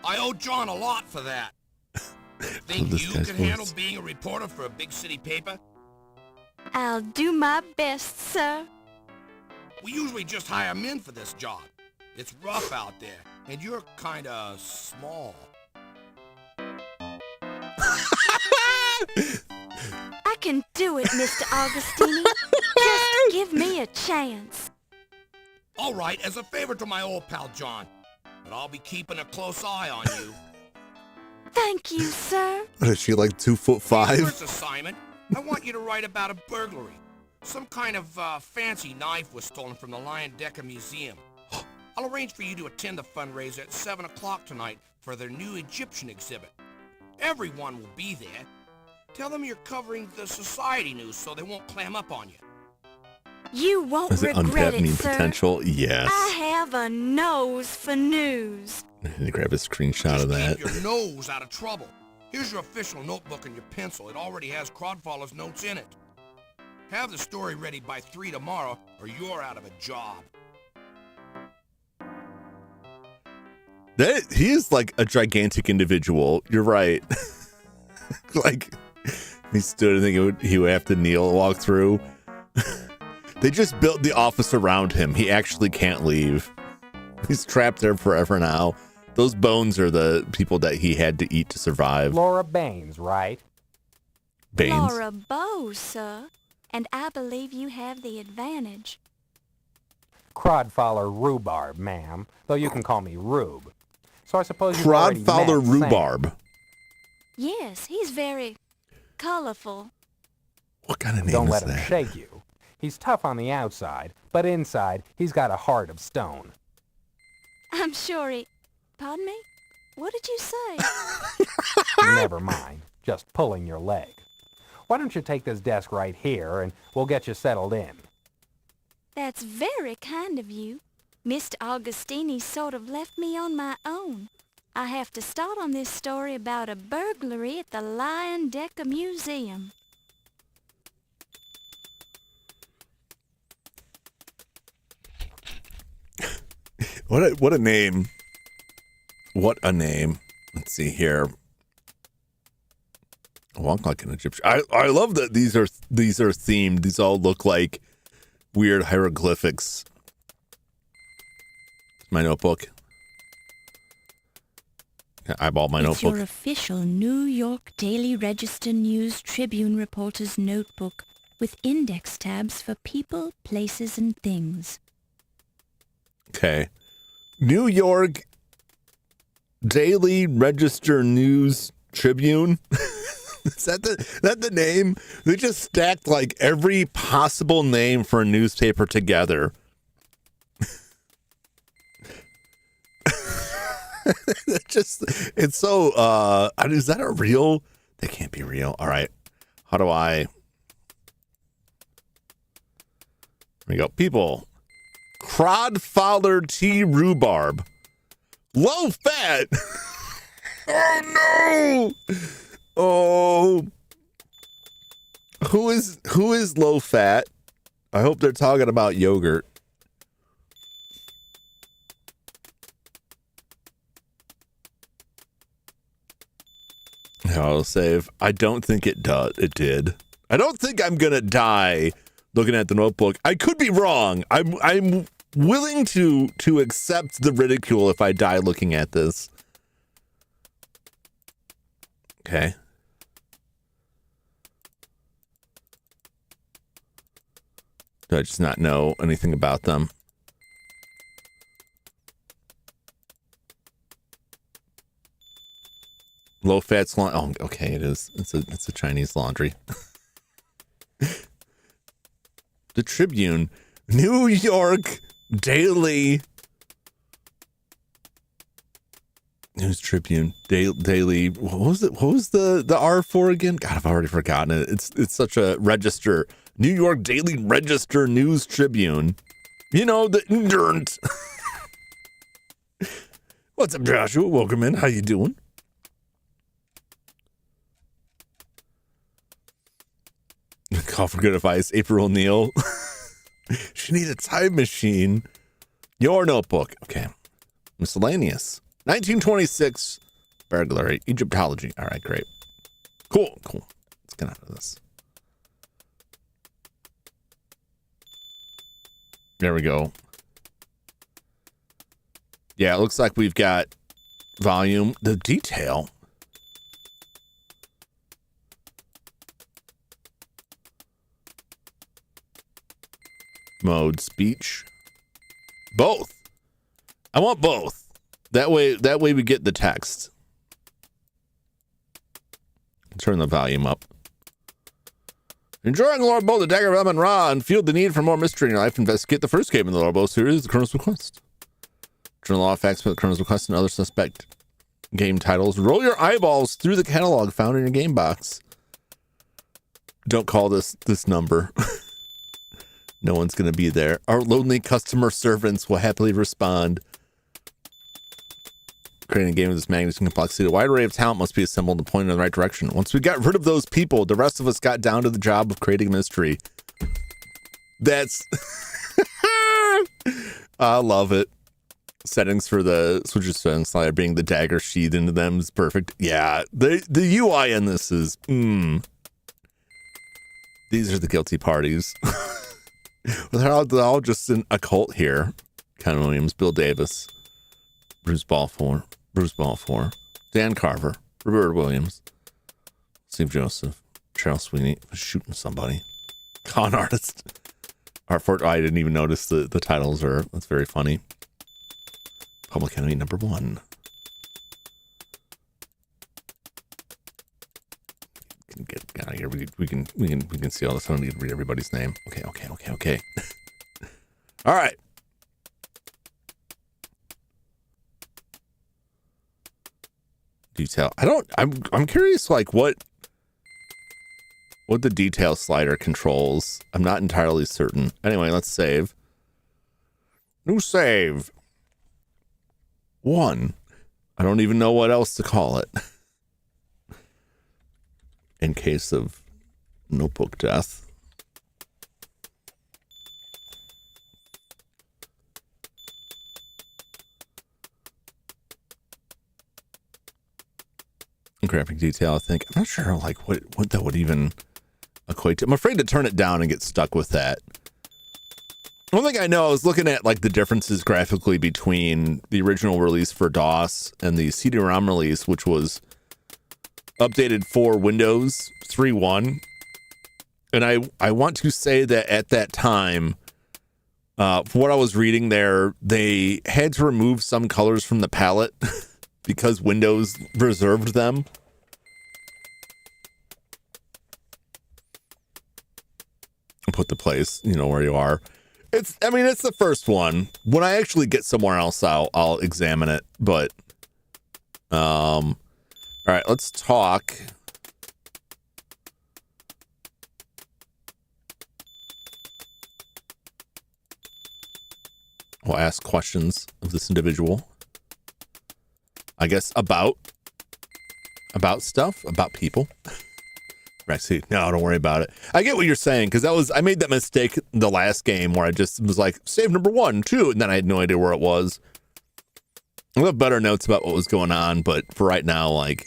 I owe John a lot for that. Think this you guy's can handle voice. being a reporter for a big city paper? I'll do my best, sir. We usually just hire men for this job. It's rough out there, and you're kinda small. I can do it, Mr. Augustini. Just give me a chance. All right, as a favor to my old pal John. But I'll be keeping a close eye on you. Thank you, sir. What is she, like 2'5"? First assignment, I want you to write about a burglary. Some kind of fancy knife was stolen from the Lion Decker Museum. I'll arrange for you to attend the fundraiser at 7 o'clock tonight for their new Egyptian exhibit. Everyone will be there. Tell them you're covering the society news so they won't clam up on you. You won't Does it regret unpack it, me sir. potential? Yes. I have a nose for news. I need to grab a screenshot Just of that. keep your nose out of trouble. Here's your official notebook and your pencil. It already has Crodfaller's notes in it. Have the story ready by 3 tomorrow or you're out of a job. He is like a gigantic individual. You're right. Like, he stood, I think he would have to kneel, walk through. They just built the office around him. He actually can't leave. He's trapped there forever now. Those bones are the people that he had to eat to survive. Laura Baines, right? Baines. Laura Bow, sir. And I believe you have the advantage. Crodfowler rhubarb, ma'am, though you can call me Rube. So I suppose you've already met Crodfowler Sam. rhubarb. Yes, he's very colorful. What kind of name Don't is let him that? shake you. He's tough on the outside, but inside, he's got a heart of stone. I'm sure he... Pardon me? What did you say? Never mind. Just pulling your leg. Why don't you take this desk right here, and we'll get you settled in. That's very kind of you. Mr. Augustini sort of left me on my own. I have to start on this story about a burglary at the Lion Decker Museum. What a name. What a name. Let's see here. Walk like an Egyptian. I love that these are themed. These all look like weird hieroglyphics. My notebook. Eyeball my It's notebook. your official New York Daily Register News Tribune reporter's notebook with index tabs for people, places, and things. Okay. New York Daily Register News Tribune. Is that the name? They just stacked like every possible name for a newspaper together. It's so is that a real? They can't be real. All right. How do I? Here we go. People. Crodfather tea rhubarb. Low fat. Oh no. Oh. Who is low fat? I hope they're talking about yogurt. I'll save. I don't think it did. I don't think I'm gonna die looking at the notebook. I could be wrong. I'm willing to accept the ridicule if I die looking at this. Okay. Do I just not know anything about them? Low fat laundry. Oh, okay, it is. It's a Chinese laundry. The Tribune, New York Daily News Tribune, Daily. What was it? What was the R for again? God, I've already forgotten it. It's such a register. New York Daily Register News Tribune. You know the Dirt. What's up, Joshua? Welcome in. How you doing? Call for good advice. April O'Neil. She needs a time machine. Your notebook. Okay. Miscellaneous. 1926. Burglary. Egyptology. All right, great. Cool. Let's get out of this. There we go. Yeah, it looks like we've got volume. The detail. Mode, speech. Both. I want both. That way we get the text. Turn the volume up. Enjoying Lord Bow, the Dagger of Amon and feel the need for more mystery in your life. Investigate the first game in the Lord Bow series, The Colonel's Request. Journal law facts about the Colonel's Request and other suspect game titles. Roll your eyeballs through the catalog found in your game box. Don't call this number. No one's going to be there. Our lonely customer servants will happily respond. Creating a game of this magnitude and complexity, a wide array of talent must be assembled and pointed in the right direction. Once we got rid of those people, the rest of us got down to the job of creating mystery. That's... I love it. Settings for the switcher setting slider being the dagger sheathed into them is perfect. Yeah, the UI in this is... These are the guilty parties. They're all just in a cult here. Ken Williams, Bill Davis, Bruce Balfour, Dan Carver, Roberta Williams, Steve Joseph, Cheryl Sweeney shooting somebody, con artist. Art I didn't even notice the titles are. That's very funny. Public Enemy #1. can get out of here. We can see all this. I don't need to read everybody's name. Okay. All right. Detail. I'm curious, like what the detail slider controls. I'm not entirely certain. Anyway, let's save. New save. 1. I don't even know what else to call it. In case of notebook death. Graphic detail, I think. I'm not sure like what that would even equate to. I'm afraid to turn it down and get stuck with that. One thing I know, I was looking at like the differences graphically between the original release for DOS and the CD-ROM release, which was updated for Windows 3.1. And I want to say that at that time, for what I was reading there, they had to remove some colors from the palette because Windows reserved them. Put the place, where you are. It's the first one. When I actually get somewhere else, I'll examine it. But, all right, let's talk. We'll ask questions of this individual. I guess about stuff, about people. Right, see, no, don't worry about it. I get what you're saying, because I made that mistake the last game where I just was like, save number 1, 2, and then I had no idea where it was. I'll have better notes about what was going on, but for right now, like,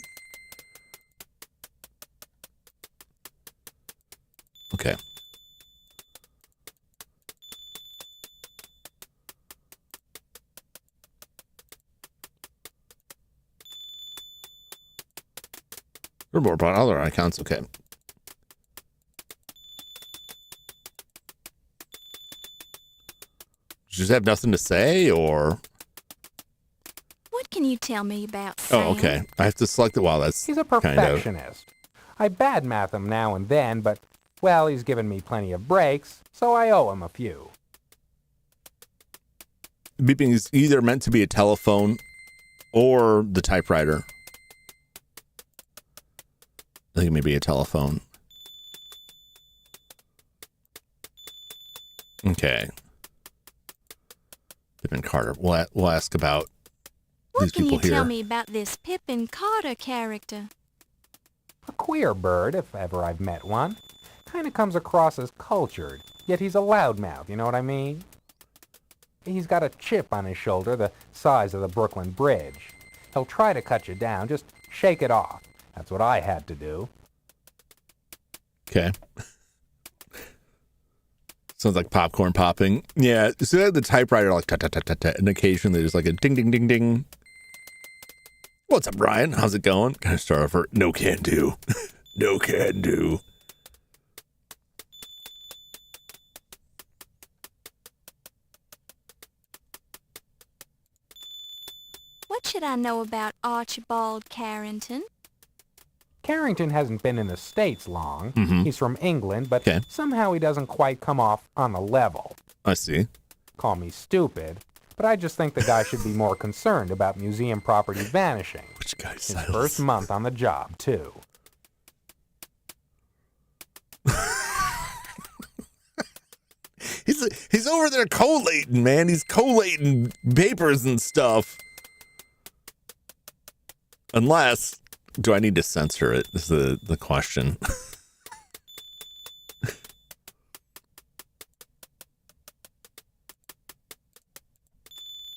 okay. Report about other accounts, okay. You just have nothing to say, or? What can you tell me about Sam? Oh, okay. I have to select it. Wow, that's He's a perfectionist. I badmouth him now and then, but, well, he's given me plenty of breaks, so I owe him a few. Beeping is either meant to be a telephone or the typewriter. I think it may be a telephone. Okay. Pippin Carter. We'll ask about these people here. What can you tell me about this Pippin Carter character? A queer bird, if ever I've met one. Kind of comes across as cultured, yet he's a loudmouth, you know what I mean? He's got a chip on his shoulder the size of the Brooklyn Bridge. He'll try to cut you down, just shake it off. That's what I had to do. Okay. Sounds like popcorn popping. Yeah, so they had the typewriter like ta-ta-ta-ta-ta, and occasionally there's like a ding, ding, ding, ding. What's up, Brian? How's it going? Kind of start over. No can do. No can do. What should I know about Archibald Carrington? Carrington hasn't been in the States long. Mm-hmm. He's from England, but somehow he doesn't quite come off on the level. I see. Call me stupid, but I just think the guy should be more concerned about museum property vanishing. Which guy's his first month on the job, too. He's over there collating, man. He's collating papers and stuff. Unless, do I need to censor it? Is the question.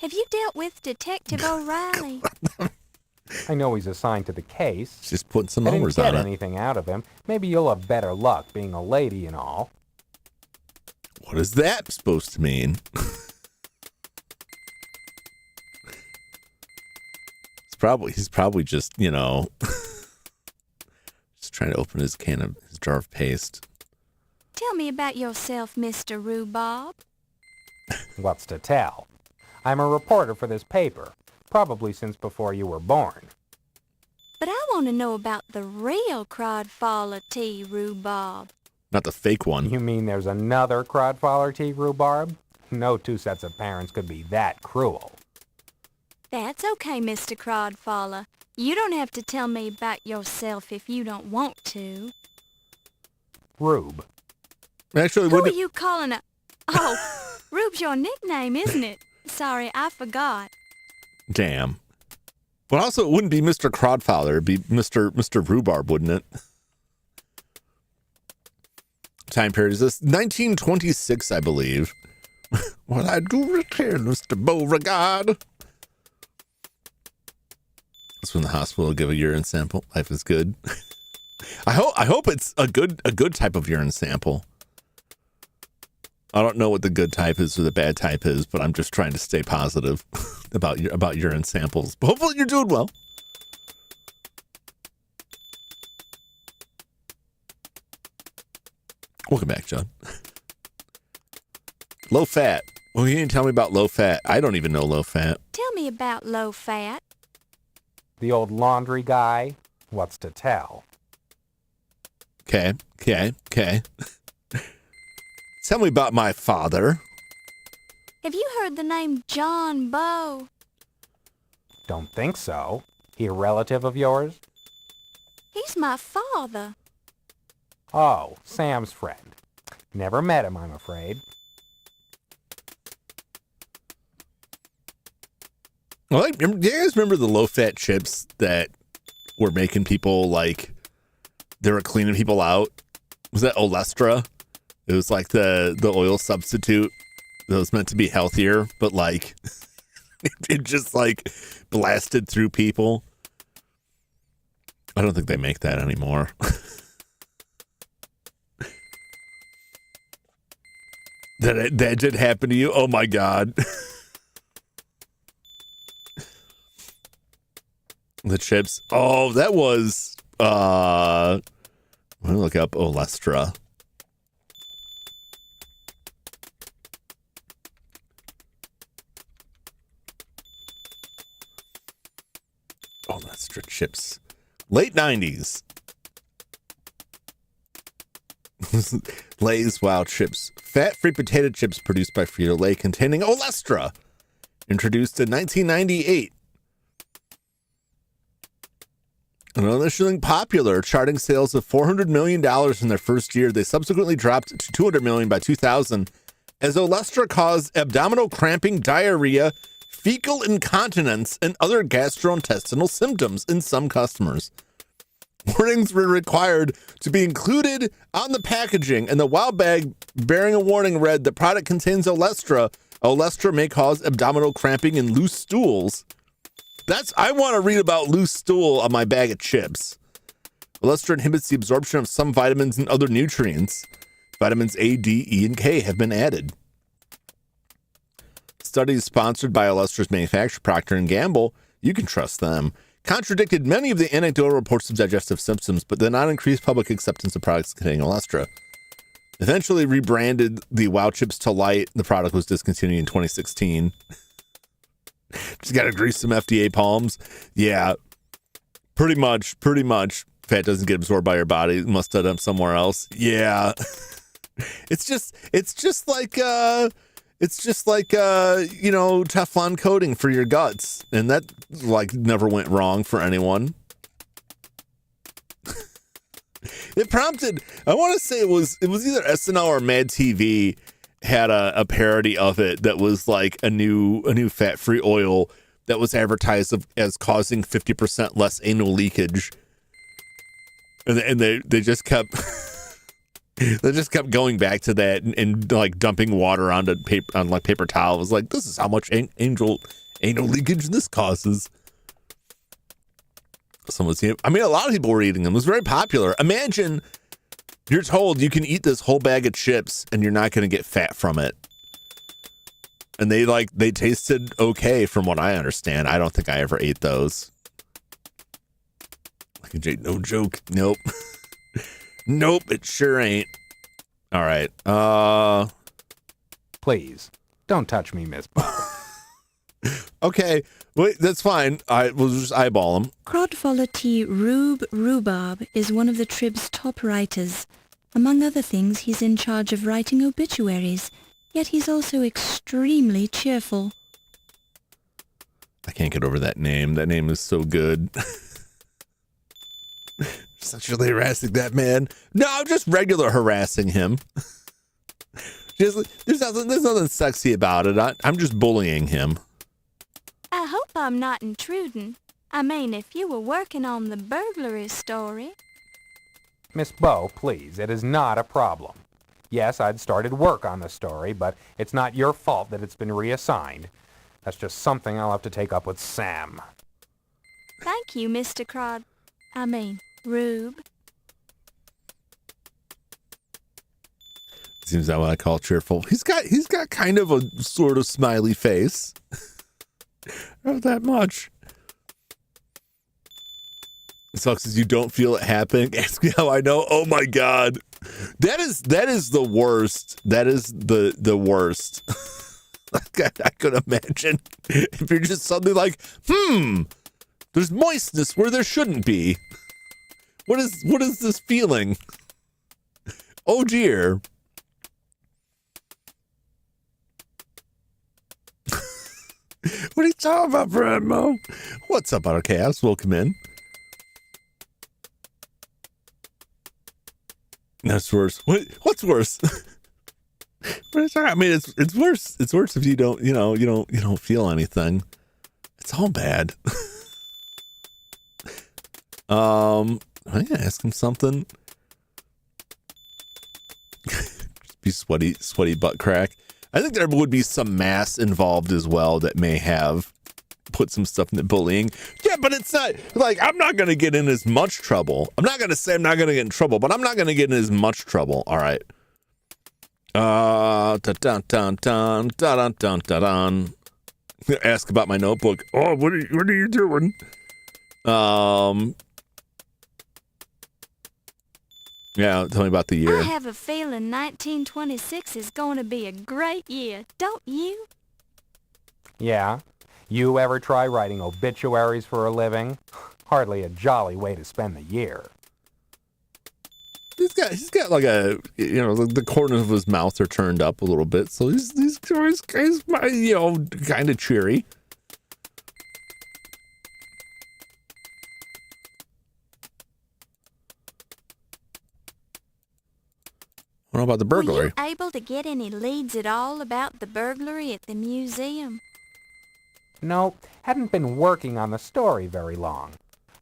Have you dealt with Detective O'Reilly? I know he's assigned to the case. Just putting some numbers on I it. didn't get anything out of him. Maybe you'll have better luck being a lady and all. What is that supposed to mean? He's probably just, just trying to open his jar of paste. Tell me about yourself, Mr. Rhubarb. What's to tell? I'm a reporter for this paper, probably since before you were born. But I want to know about the real crodfaller tea rhubarb. Not the fake one. You mean there's another crodfaller tea rhubarb? No two sets of parents could be that cruel. That's okay, Mr. Crodfaller. You don't have to tell me about yourself if you don't want to. Rube. Actually, Who are you calling a... Oh, Rube's your nickname, isn't it? Sorry, I forgot. Damn. But also, it wouldn't be Mr. Crodfaller. It'd be Mr. Rhubarb, wouldn't it? Time period is this? 1926, I believe. Well, I do return, Mr. Beauregard. That's when the hospital will give a urine sample. Life is good. I hope it's a good type of urine sample. I don't know what the good type is or the bad type is, but I'm just trying to stay positive about urine samples. But hopefully you're doing well. Welcome back, John. Low fat. Well, you didn't tell me about low fat. I don't even know low fat. Tell me about low fat. The old laundry guy. What's to tell? Okay. Tell me about my father. Have you heard the name John Bow? Don't think so. He a relative of yours? He's my father. Oh, Sam's friend. Never met him, I'm afraid. Well, do you guys remember the low-fat chips that were making people, like, they were cleaning people out? Was that Olestra? It was like the oil substitute that was meant to be healthier, but, like, it just, like, blasted through people. I don't think they make that anymore. That did happen to you? Oh, my God. The chips. Oh, that was I'm gonna look up Olestra. Olestra chips. Late 90s. Lay's Wow Chips. Fat-free potato chips produced by Frito-Lay containing Olestra. Introduced in 1998. And initially popular, charting sales of $400 million in their first year, they subsequently dropped to $200 million by 2000 as Olestra caused abdominal cramping, diarrhea, fecal incontinence, and other gastrointestinal symptoms in some customers. Warnings were required to be included on the packaging, and the Wow bag bearing a warning read, "The product contains Olestra. Olestra may cause abdominal cramping and loose stools." I want to read about loose stool on my bag of chips. Olestra inhibits the absorption of some vitamins and other nutrients. Vitamins A, D, E, and K have been added. Studies sponsored by Olestra's manufacturer, Procter & Gamble, you can trust them, contradicted many of the anecdotal reports of digestive symptoms, but did not increase public acceptance of products containing Olestra. Eventually rebranded the Wow Chips to Light, the product was discontinued in 2016. Just got to grease some FDA palms. Yeah, pretty much. Fat doesn't get absorbed by your body. It must end up somewhere else. Yeah. It's just like Teflon coating for your guts. And that like never went wrong for anyone. It prompted, I want to say it was either SNL or Mad TV had a parody of it that was like a new fat-free oil that was advertised as causing 50% less anal leakage, and they just kept going back to that and like dumping water onto paper towel. It was like, this is how much anal leakage this causes. A lot of people were eating them. It was very popular. Imagine you're told you can eat this whole bag of chips and you're not going to get fat from it. And they tasted okay from what I understand. I don't think I ever ate those. No joke. Nope. Nope, it sure ain't. All right. Please, don't touch me, Miss Bubba. Okay, wait, that's fine. We'll just eyeball him. Crodfolity Rhubarb is one of the Trib's top writers. Among other things, he's in charge of writing obituaries, yet he's also extremely cheerful. I can't get over that name. That name is so good. Sexually harassing that man. No, just regular harassing him. There's nothing sexy about it. I'm just bullying him. I hope I'm not intruding. I mean, if you were working on the burglary story. Miss Bow, please, it is not a problem. Yes, I'd started work on the story, but it's not your fault that it's been reassigned. That's just something I'll have to take up with Sam. Thank you, Mr. Rube. Seems that what I call cheerful. He's got kind of a sort of smiley face. Not that much. It sucks as you don't feel it happening. Ask me how I know. Oh my god. That is the worst. That is the worst. I could imagine if you're just suddenly like, there's moistness where there shouldn't be. What is this feeling? Oh dear. What are you talking about, Bradmo? What's up, Outcast? Welcome in. That's worse. What's worse? I mean, it's worse. It's worse if you don't feel anything. It's all bad. I'm gonna ask him something. Just be sweaty butt crack. I think there would be some mass involved as well that may have put some stuff in the bullying. Yeah, but it's not like I'm not going to get in as much trouble. I'm not going to say I'm not going to get in trouble, but I'm not going to get in as much trouble. All right. Ask about my notebook. Oh, what are you doing? Yeah, tell me about the year. I have a feeling 1926 is going to be a great year, don't you? Yeah? You ever try writing obituaries for a living? Hardly a jolly way to spend the year. He's got like a, the corners of his mouth are turned up a little bit, so he's kind of cheery. What about the burglary? Were you able to get any leads at all about the burglary at the museum? No, hadn't been working on the story very long.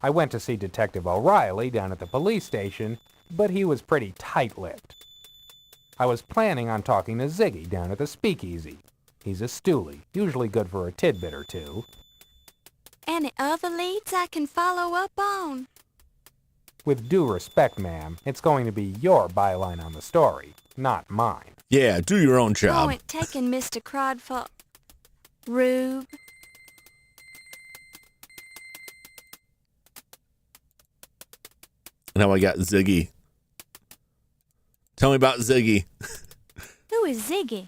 I went to see Detective O'Reilly down at the police station, but he was pretty tight-lipped. I was planning on talking to Ziggy down at the speakeasy. He's a stoolie, usually good for a tidbit or two. Any other leads I can follow up on? With due respect, ma'am, it's going to be your byline on the story, not mine. Yeah, do your own job. Point taken, Mr. Crodfoot. Rube. Now I got Ziggy. Tell me about Ziggy. Who is Ziggy?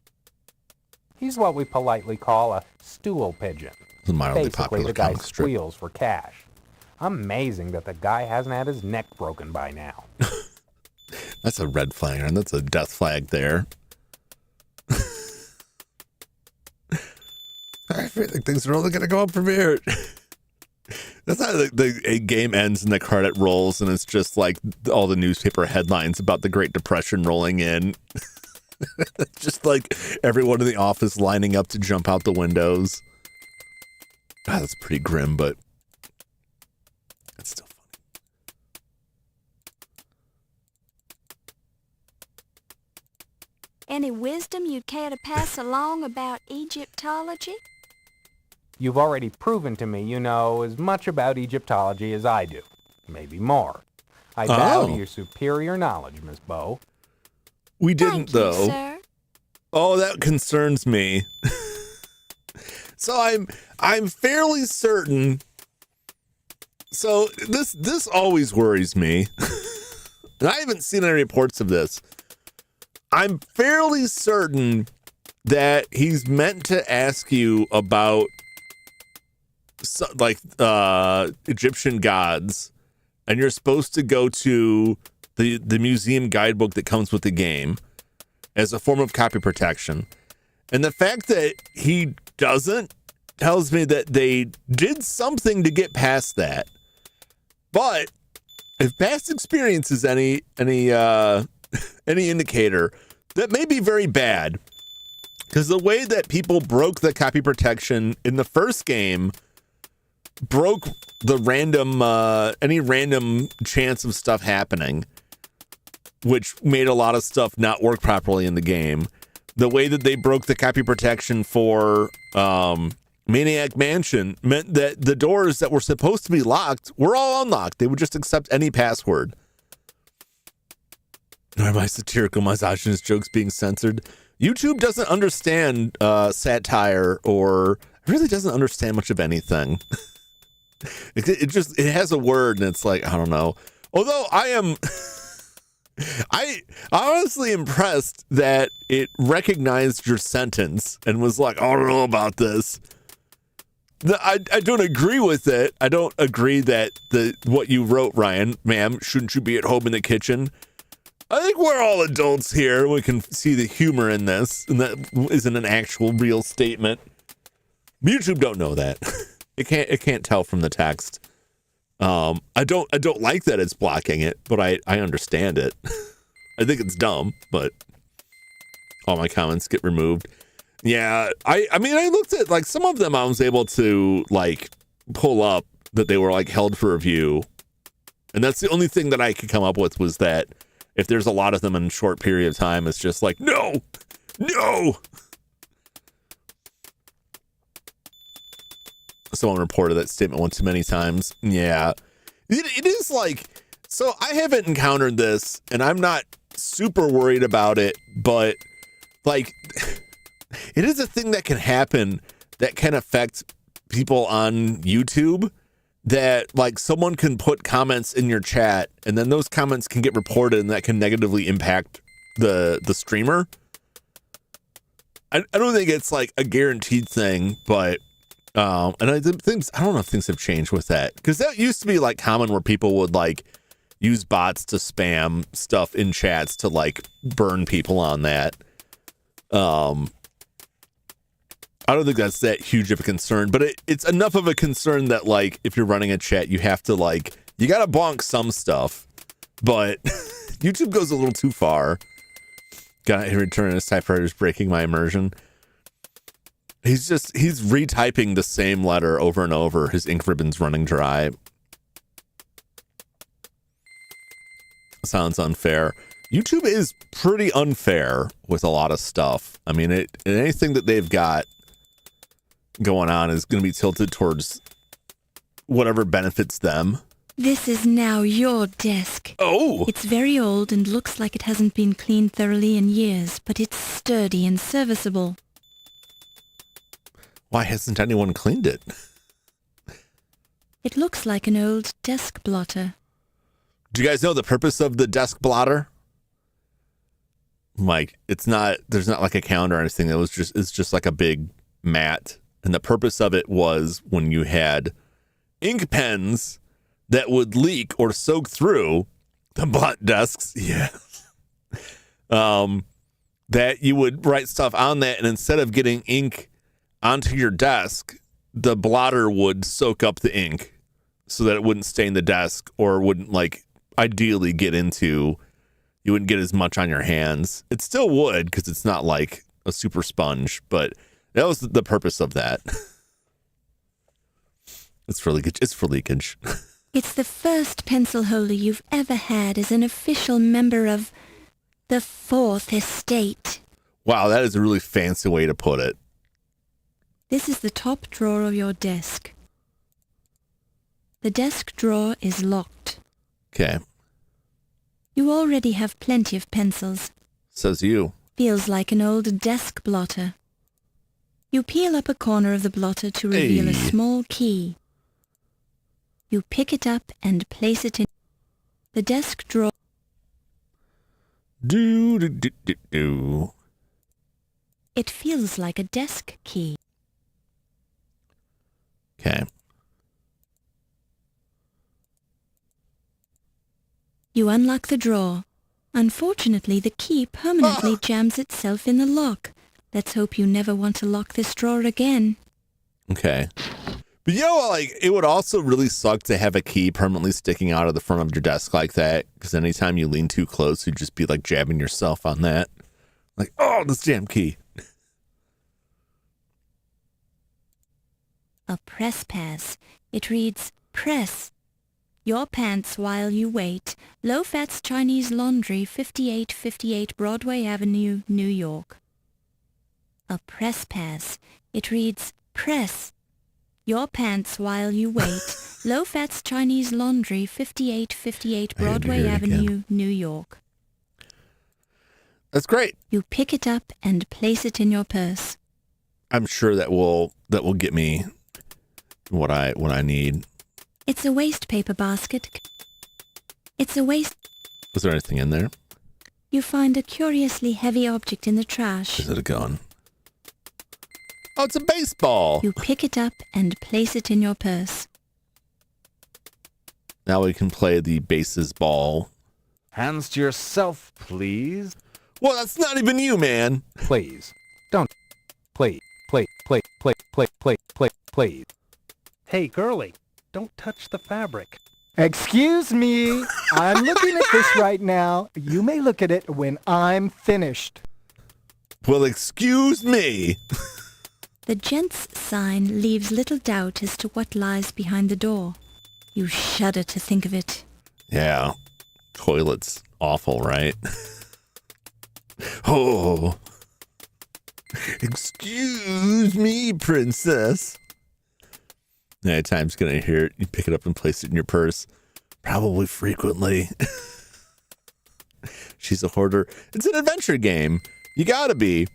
He's what we politely call a stool pigeon. It's a mildly Basically, popular the guy comic strip. squeals for cash. Amazing that the guy hasn't had his neck broken by now. That's a red flag, and that's a death flag there. I feel like things are only going to go up from here. That's how a game ends and the credit rolls, and it's just like all the newspaper headlines about the Great Depression rolling in. Just like everyone in the office lining up to jump out the windows. God, that's pretty grim, but it's still funny. Any wisdom you'd care to pass along about Egyptology? You've already proven to me you know as much about Egyptology as I do. Maybe more. I bow to your superior knowledge, Miss Bow. We didn't, Thank you, though. sir. Oh, that concerns me. So I'm fairly certain. So this always worries me. And I haven't seen any reports of this. I'm fairly certain that he's meant to ask you about like Egyptian gods, and you're supposed to go to the museum guidebook that comes with the game as a form of copy protection. And the fact that he doesn't tells me that they did something to get past that. But if past experience is any indicator, that may be very bad. Because the way that people broke the copy protection in the first game broke the any random chance of stuff happening, which made a lot of stuff not work properly in the game. The way that they broke the copy protection for Maniac Mansion meant that the doors that were supposed to be locked were all unlocked. They would just accept any password. Are my satirical misogynist jokes being censored? YouTube doesn't understand satire, or really doesn't understand much of anything. It has a word, and it's like, I don't know. Although I'm honestly impressed that it recognized your sentence and was like, I don't know about this. I don't agree with it. I don't agree that what you wrote, Ryan, ma'am, shouldn't you be at home in the kitchen? I think we're all adults here. We can see the humor in this, and that isn't an actual real statement. YouTube don't know that. It can't tell from the text. I don't like that it's blocking it, but I understand it. I think it's dumb, but all my comments get removed. Yeah, I mean, I looked at, like, some of them I was able to, like, pull up that they were, like, held for review. And that's the only thing that I could come up with, was that if there's a lot of them in a short period of time, it's just like, no. Someone reported that statement one too many times. Yeah, it is like, so I haven't encountered this, and I'm not super worried about it, but like, it is a thing that can happen that can affect people on YouTube. That, like, someone can put comments in your chat, and then those comments can get reported, and that can negatively impact the streamer. I don't think it's like a guaranteed thing, but and I don't know if things have changed with that, because that used to be like common where people would like use bots to spam stuff in chats to like burn people on that. I don't think that's that huge of a concern, but it's enough of a concern that, like, if you're running a chat, you have to, like, you got to bonk some stuff, but YouTube goes a little too far. Got to return his typewriter's breaking my immersion. He's retyping the same letter over and over. His ink ribbon's running dry. Sounds unfair. YouTube is pretty unfair with a lot of stuff. I mean, anything that they've got going on is going to be tilted towards whatever benefits them. This is now your desk. Oh! It's very old and looks like it hasn't been cleaned thoroughly in years, but it's sturdy and serviceable. Why hasn't anyone cleaned it? It looks like an old desk blotter. Do you guys know the purpose of the desk blotter? Mike, there's not like a calendar or anything. It's just like a big mat. And the purpose of it was when you had ink pens that would leak or soak through the blot desks. Yeah. That you would write stuff on that, and instead of getting ink onto your desk, the blotter would soak up the ink so that it wouldn't stain the desk, or wouldn't, like, ideally you wouldn't get as much on your hands. It still would, because it's not like a super sponge, but that was the purpose of that. It's for leakage. It's for leakage. It's the first pencil holder you've ever had as an official member of the Fourth Estate. Wow, that is a really fancy way to put it. This is the top drawer of your desk. The desk drawer is locked. Okay. You already have plenty of pencils. Says you. Feels like an old desk blotter. You peel up a corner of the blotter to reveal a small key. You pick it up and place it in the desk drawer. Do. It feels like a desk key. Okay. You unlock the drawer. Unfortunately, the key permanently jams itself in the lock. Let's hope you never want to lock this drawer again. Okay. But you know, like, it would also really suck to have a key permanently sticking out of the front of your desk like that, because anytime you lean too close, you'd just be like jabbing yourself on that. Like, oh, this damn key. A press pass. It reads, press. Your pants while you wait. Low Fats Chinese Laundry, 5858 Broadway Avenue, New York. A press pass. It reads, press. Your pants while you wait. Low Fats Chinese Laundry, 5858 Broadway Avenue, New York. That's great. You pick it up and place it in your purse. I'm sure that will get me what I need. It's a waste paper basket. It's a waste... Was there anything in there? You find a curiously heavy object in the trash. Is it a gun? Oh, it's a baseball. You pick it up and place it in your purse. Now we can play the bases ball. Hands to yourself, please. Well, that's not even you, man. Please. Don't. Please. Please. Hey, girlie, don't touch the fabric. Excuse me. I'm looking at this right now. You may look at it when I'm finished. Well, excuse me. The gents' sign leaves little doubt as to what lies behind the door. You shudder to think of it. Yeah. Toilet's awful, right? Oh. Excuse me, princess. Anytime's gonna hear it. You pick it up and place it in your purse. Probably frequently. She's a hoarder. It's an adventure game. You gotta be.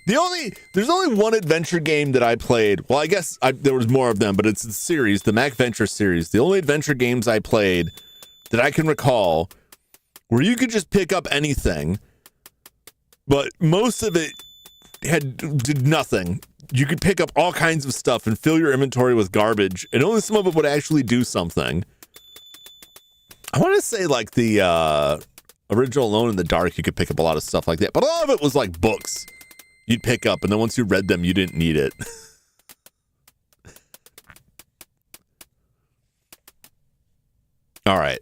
There's only one adventure game that I played. Well, I guess there was more of them, but it's the series, the Mac Venture series. The only adventure games I played that I can recall where you could just pick up anything, but most of it did nothing. You could pick up all kinds of stuff and fill your inventory with garbage, and only some of it would actually do something. I want to say like the original Alone in the Dark, you could pick up a lot of stuff like that, but a lot of it was like books you'd pick up, and then once you read them, you didn't need it. All right.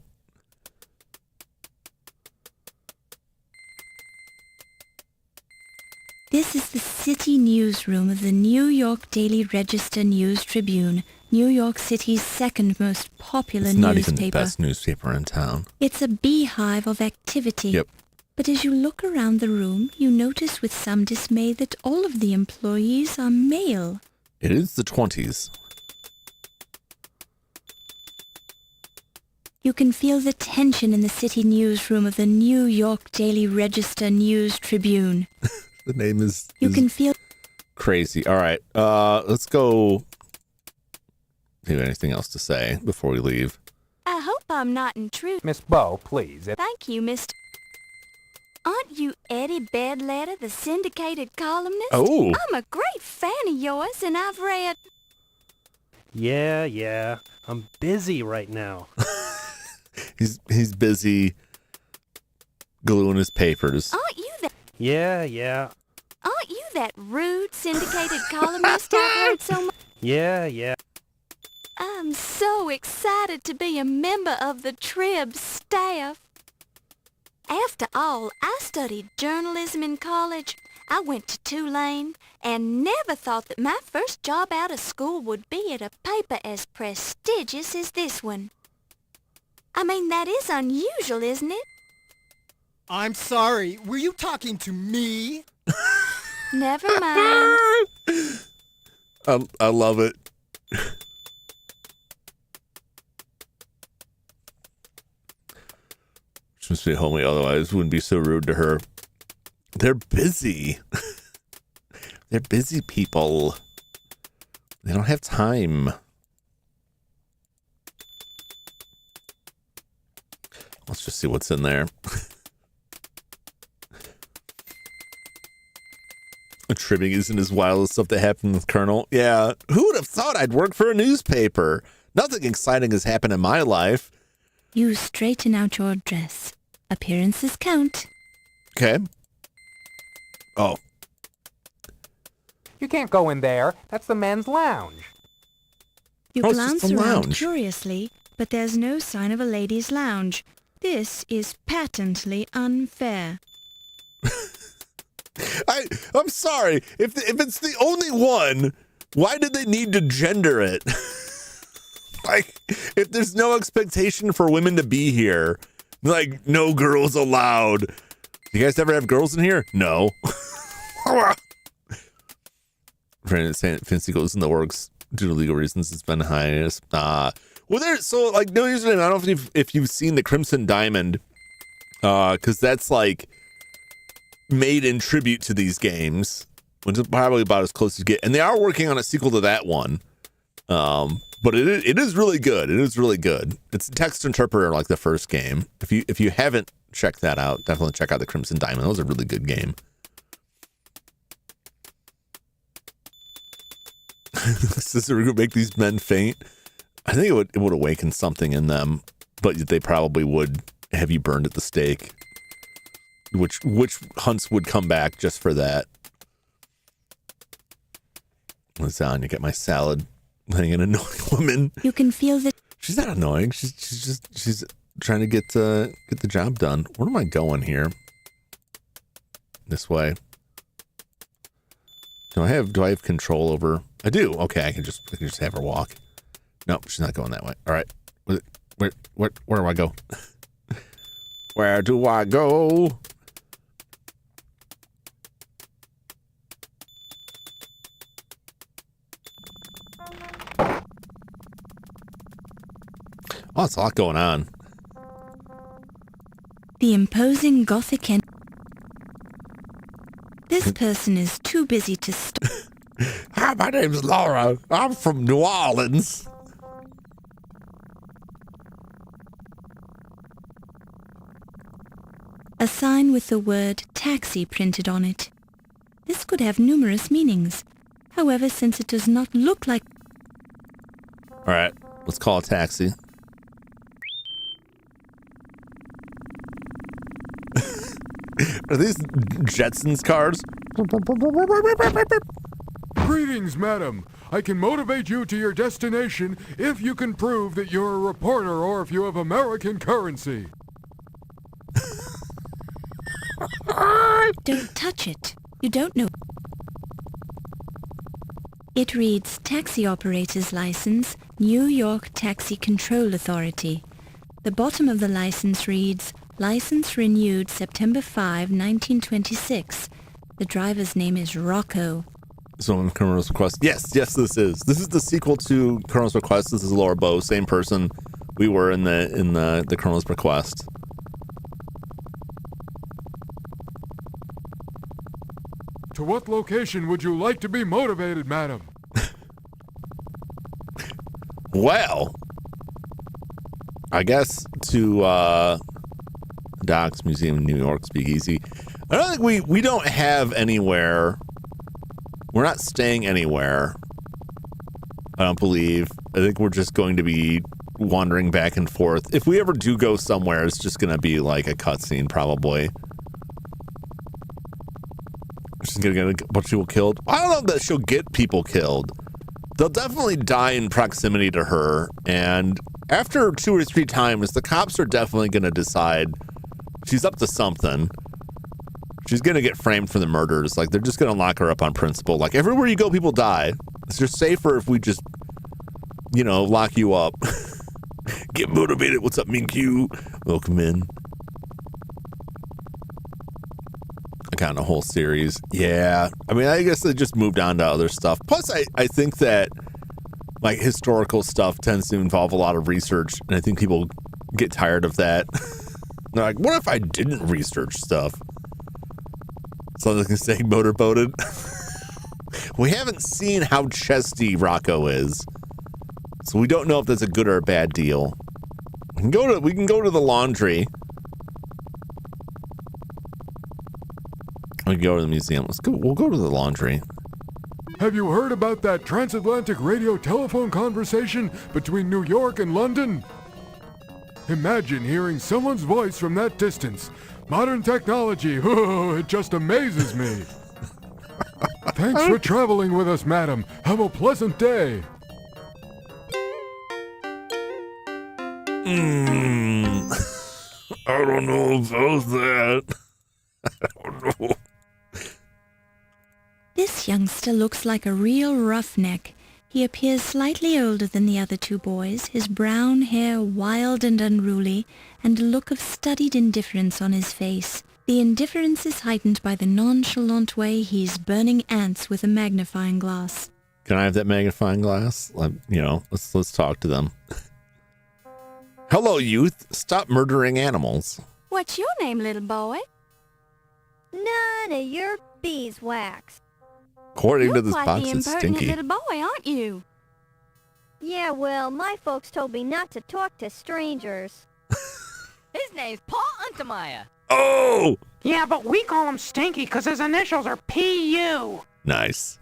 This is the city newsroom of the New York Daily Register News Tribune, New York City's second most popular It's not newspaper. even the best newspaper in town. It's a beehive of activity. Yep. But as you look around the room, you notice with some dismay that all of the employees are male. It is the 20s. You can feel the tension in the city newsroom of the New York Daily Register News Tribune. The name is can feel crazy. All right. Let's go. Do you have anything else to say before we leave? I hope I'm not intruding. Miss Bow, please. Thank you, Mr. Aren't you Eddie Bedletter, the syndicated columnist? Oh. I'm a great fan of yours, and I've read... Yeah. I'm busy right now. He's busy gluing his papers. Aren't you that... Yeah. Aren't you that rude syndicated columnist I've heard so much? Yeah. I'm so excited to be a member of the Trib staff. After all, I studied journalism in college. I went to Tulane and never thought that my first job out of school would be at a paper as prestigious as this one. I mean, that is unusual, isn't it? I'm sorry. Were you talking to me? Never mind. I love it. She must be homely, otherwise wouldn't be so rude to her. They're busy. They're busy people. They don't have time. Let's just see what's in there. Trimming isn't as wild as stuff that happened with Colonel. Yeah, who would have thought I'd work for a newspaper? Nothing exciting has happened in my life. You straighten out your dress. Appearances count. Okay. Oh. You can't go in there. That's the men's lounge. You Oh, it's glance just a around lounge. curiously, but there's no sign of a ladies' lounge. This is patently unfair. I'm sorry. If it's the only one, why did they need to gender it? Like, if there's no expectation for women to be here, like, no girls allowed. You guys ever have girls in here? No. Fancy goes in the works due to legal reasons. It's been hiatus. Well, there's so like no username. I don't know if you've seen the Crimson Diamond, because that's like made in tribute to these games, which is probably about as close as you get. And they are working on a sequel to that one. But it is really good. It is really good. It's a text interpreter like the first game. If you haven't checked that out, definitely check out the Crimson Diamond. That was a really good game. Does it make these men faint? I think it would awaken something in them, but they probably would have you burned at the stake. Which hunts would come back just for that. What's on? You get my salad. Letting an annoying woman. You can feel that. She's not annoying. She's trying to get the job done. Where am I going here? This way. Do I have control over? I do. Okay, I can just have her walk. No, she's not going that way. All right. Where do I go? Where do I go? Oh, it's a lot going on. The imposing Gothic end. This person is too busy to stop. Hi, my name's Laura. I'm from New Orleans. A sign with the word taxi printed on it. This could have numerous meanings. However, since it does not look like... All right, let's call a taxi. Are these Jetsons cars? Greetings, madam. I can motivate you to your destination if you can prove that you're a reporter or if you have American currency. Don't touch it. You don't know. It reads Taxi Operator's License, New York Taxi Control Authority. The bottom of the license reads, License renewed September 5, 1926. The driver's name is Rocco. So in Colonel's Request. Yes, this is. This is the sequel to Colonel's Request. This is Laura Bow, same person we were in the Colonel's Request. To what location would you like to be motivated, madam? Well, I guess to Docks Museum in New York, Speakeasy. I don't think we don't have anywhere. We're not staying anywhere. I don't believe. I think we're just going to be wandering back and forth. If we ever do go somewhere, it's just going to be like a cutscene, probably. She's going to get a bunch of people killed. I don't know that she'll get people killed. They'll definitely die in proximity to her. And after 2 or 3 times, the cops are definitely going to decide she's up to something. She's going to get framed for the murders. Like, they're just going to lock her up on principle. Like, everywhere you go, people die. It's just safer if we just, lock you up. Get motivated. What's up, Mean Q? Welcome in. I got a whole series. Yeah. I mean, I guess they just moved on to other stuff. Plus, I think that, like, historical stuff tends to involve a lot of research. And I think people get tired of that. They're like, what if I didn't research stuff? So they can say motorboated. We haven't seen how chesty Rocco is, so we don't know if that's a good or a bad deal. We can go to the laundry. We can go to the museum. We'll go to the laundry. Have you heard about that transatlantic radio telephone conversation between New York and London? Imagine hearing someone's voice from that distance. Modern technology, oh, it just amazes me. Thanks for traveling with us, madam. Have a pleasant day. I don't know about that. I don't know. This youngster looks like a real roughneck. He appears slightly older than the other two boys, his brown hair wild and unruly, and a look of studied indifference on his face. The indifference is heightened by the nonchalant way he's burning ants with a magnifying glass. Can I have that magnifying glass? Let's talk to them. Hello, youth. Stop murdering animals. What's your name, little boy? None of your beeswax. According to You're this quite box, the it's impertinent stinky. little boy, aren't you? Yeah, well, my folks told me not to talk to strangers. His name's Paul Untermeyer. Oh! Yeah, but we call him Stinky because his initials are P.U. Nice.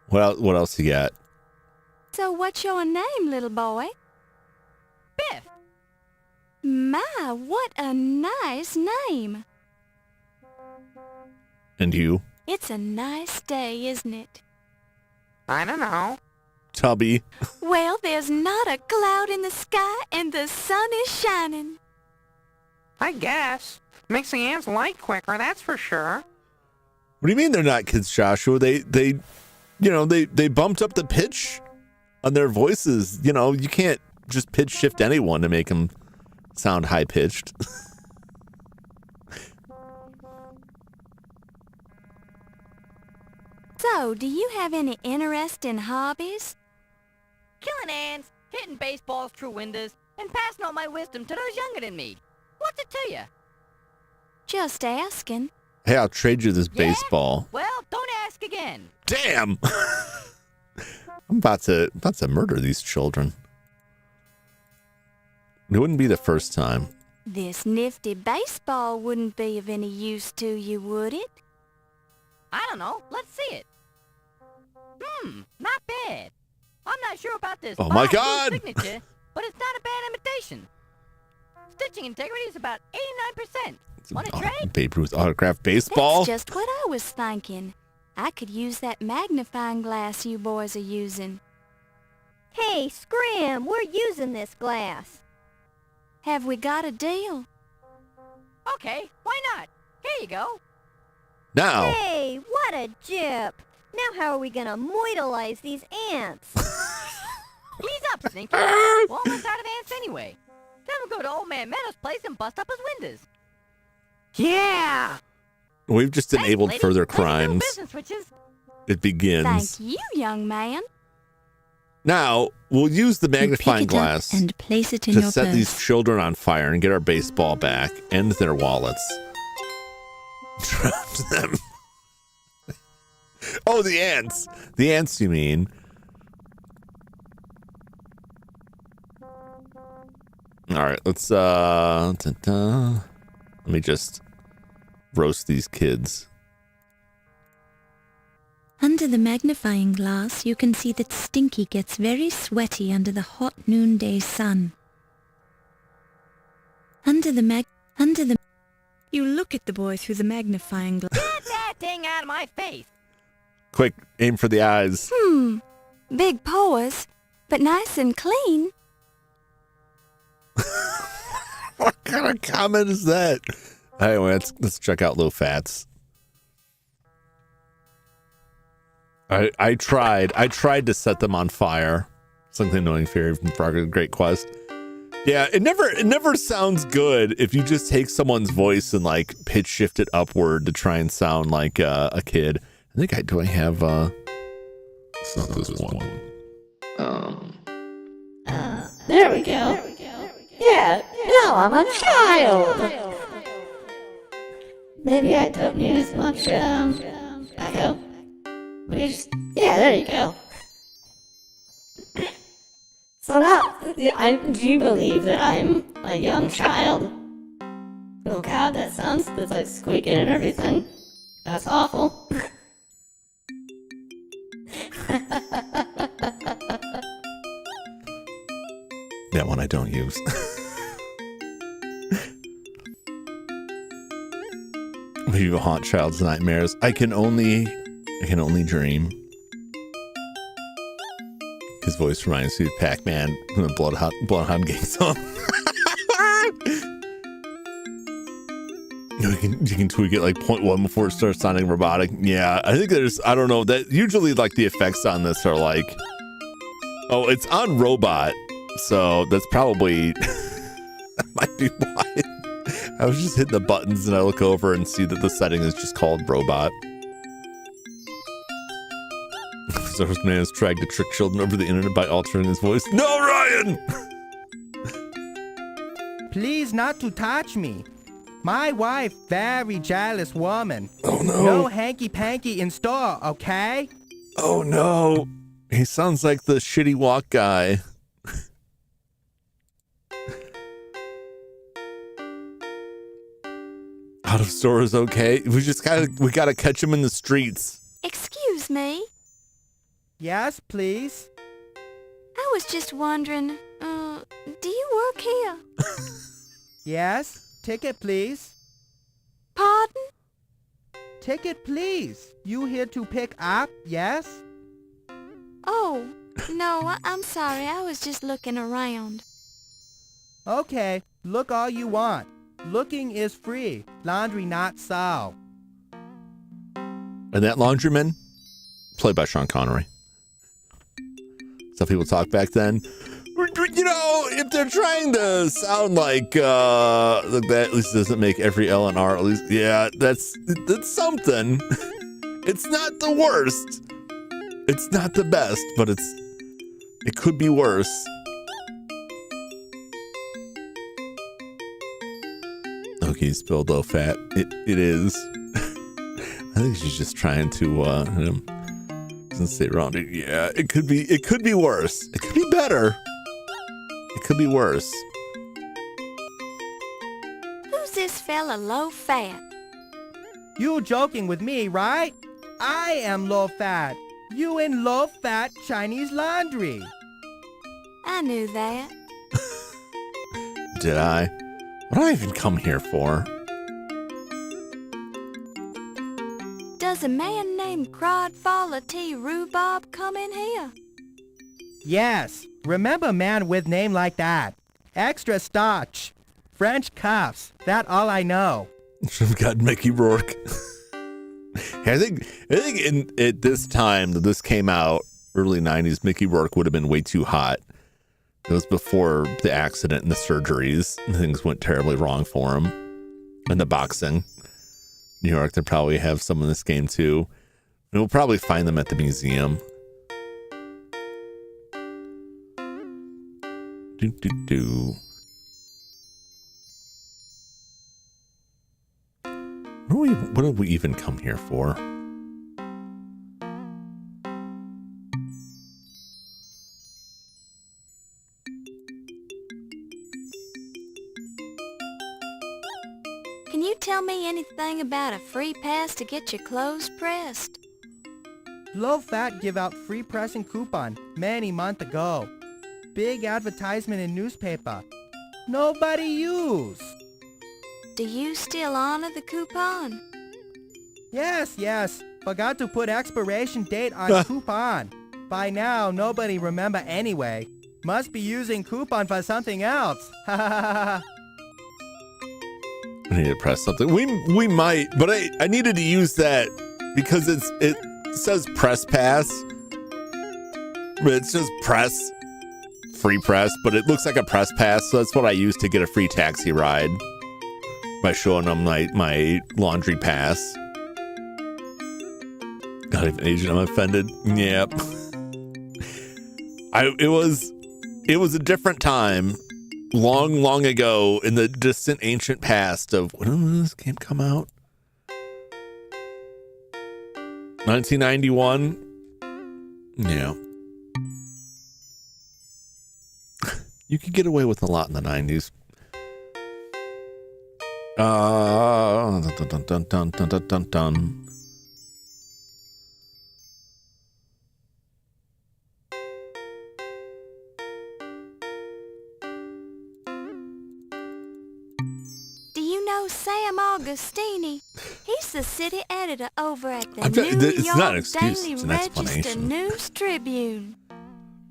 Well, what else you got? So what's your name, little boy? Biff. My, what a nice name. And you? It's a nice day, isn't it? I don't know. Tubby. Well, there's not a cloud in the sky and the sun is shining. I guess. Makes the ants light quicker, that's for sure. What do you mean they're not kids, Joshua? They bumped up the pitch on their voices. You know, you can't just pitch shift anyone to make them sound high pitched. So, do you have any interesting hobbies? Killing ants, hitting baseballs through windows, and passing on my wisdom to those younger than me. What's it to you? Just asking. Hey, I'll trade you this baseball. Well, don't ask again. Damn! I'm about to murder these children. It wouldn't be the first time. This nifty baseball wouldn't be of any use to you, would it? I don't know. Let's see it. Not bad. I'm not sure about this. Oh my Bob Blue God! signature, but it's not a bad imitation. Stitching integrity is about 89%. Want to trade? Babe Ruth autographed baseball? That's just what I was thinking. I could use that magnifying glass you boys are using. Hey, Scram, we're using this glass. Have we got a deal? Okay, why not? Here you go. Now. Hey, what a jip. Now how are we gonna moidalize these ants? Ease up, Stinky. We're almost out of ants anyway. Then we'll go to Old Man Meadow's place and bust up his windows. Yeah! We've just enabled lady. further Let's do crimes. business switches. It begins. Thank you, young man. Now, we'll use the magnifying glass and place it in to your set purse. these children on fire and get our baseball back and their wallets. Trap them. Oh, the ants. The ants, you mean. All right, let's let me just roast these kids. Under the magnifying glass, you can see that Stinky gets very sweaty under the hot noonday sun. You look at the boy through the magnifying glass. Get that thing out of my face. Quick, aim for the eyes. Big paws, but nice and clean. What kind of comment is that? Anyway, let's check out Low Fats. I tried to set them on fire. Something annoying fairy from Frog Great Quest. Yeah, it never sounds good if you just take someone's voice and like pitch shift it upward to try and sound like a kid. I think do I have it's not this one. There we go. Yeah, now I'm a child. Maybe I don't need as much echo. Yeah, there you go. So now, do you believe that I'm a young child? Oh god, that's like squeaking and everything. That's awful. That one I don't use. You haunt child's nightmares. I can only dream. His voice reminds me of Pac-Man from the Bloodhound Gang song. You can tweak it like 0.1 before it starts sounding robotic. Yeah, I think I don't know, that usually like the effects on this are like, oh, it's on robot, so that's probably that might be why. I was just hitting the buttons and I look over and see that the setting is just called robot. So this man has tried to trick children over the internet by altering his voice. No, Ryan! Please not to touch me. My wife, very jealous woman. Oh no. No hanky-panky in store, okay? Oh no. He sounds like the shitty walk guy. Out of store is okay. We gotta catch him in the streets. Excuse me. Yes, please. I was just wondering, do you work here? Yes. Ticket, please. Pardon? Ticket, please. You here to pick up, yes? Oh, no, I'm sorry. I was just looking around. Okay, look all you want. Looking is free. Laundry not so. And that laundryman, played by Sean Connery. Some people talk back then. You know, if they're trying to sound like that, at least doesn't make every L and R, at least, yeah, that's something. It's not the worst. It's not the best, but it could be worse. Okay, spelled low fat. It is. I think she's just trying to doesn't say wrong. Yeah, it could be worse. It could be better. It could be worse. Who's this fella low fat? You joking with me, right? I am low fat. You in low fat Chinese laundry. I knew that. Did I? What did I even come here for? Does a man named Crodfaller T. Rhubarb come in here? Yes. Remember man with name like that. Extra starch. French cuffs. That all I know. I've got Mickey Rourke. I think at this time that this came out, early 90s, Mickey Rourke would have been way too hot. It was before the accident and the surgeries. Things went terribly wrong for him. And the boxing. New York, they probably have some in this game too. And we'll probably find them at the museum. What did we even come here for? Can you tell me anything about a free pass to get your clothes pressed? Low Fat give out free pressing coupon many month ago. Big advertisement in newspaper. Nobody use. Do you still honor the coupon? Yes. Forgot to put expiration date on coupon. By now, nobody remember anyway. Must be using coupon for something else. I need to press something. We might, but I needed to use that because it says press pass, but it's just press, free press, but it looks like a press pass, so that's what I use to get a free taxi ride by showing them my laundry pass. Not even Asian, I'm offended. Yep. It was a different time. Long ago in the distant ancient past of when did this game come out? 1991? Yeah. You could get away with a lot in the 90s. Dun. know Sam Augustini? He's the city editor over at the it's not an York excuse, Daily it's an Register explanation. News Tribune.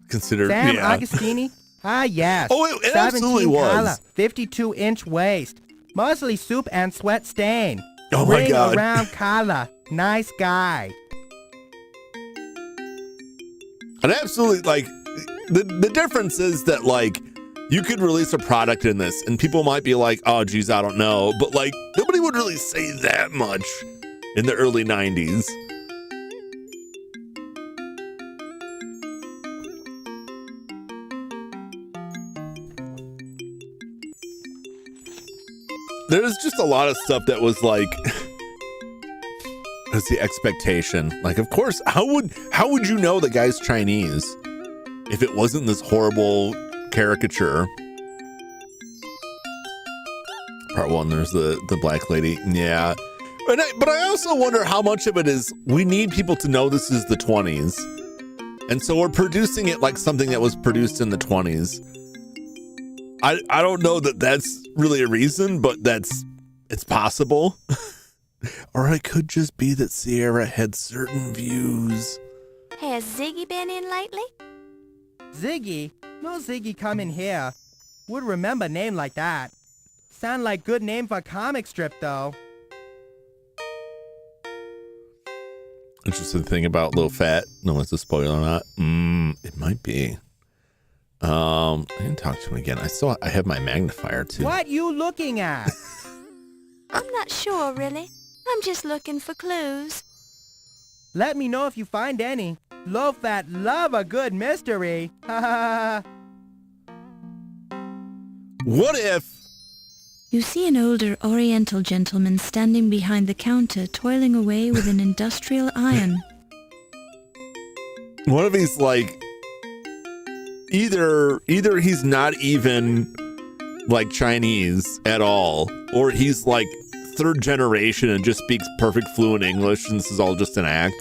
Considered, Sam yeah. Augustini? Ah, yes. Oh, it absolutely 17 was. color, 52-inch waist. Mostly soup and sweat stain. Oh, my Ring God. around collar. Nice guy. And absolutely, like, the difference is that, like, you could release a product in this, and people might be like, oh, geez, I don't know. But, like, nobody would really say that much in the early 90s. There's just a lot of stuff that was like, that's the expectation. Like, of course, how would you know the guy's Chinese if it wasn't this horrible caricature? Part one, there's the black lady. Yeah. But I also wonder how much of it is we need people to know this is the 20s. And so we're producing it like something that was produced in the 20s. I don't know that that's really a reason, but it's possible. Or it could just be that Sierra had certain views. Has Ziggy been in lately? Ziggy? No Ziggy come in here. Would remember name like that. Sound like good name for a comic strip, though. Interesting thing about Low Fat. No one's a spoiler or not. It might be. I didn't talk to him again. I have my magnifier too. What you looking at? I'm not sure, really. I'm just looking for clues. Let me know if you find any. Low Fat love a good mystery. Ha ha ha. What if? You see an older Oriental gentleman standing behind the counter, toiling away with an industrial iron. What if he's like, either he's not even like Chinese at all, or he's like third generation and just speaks perfect fluent English, and this is all just an act.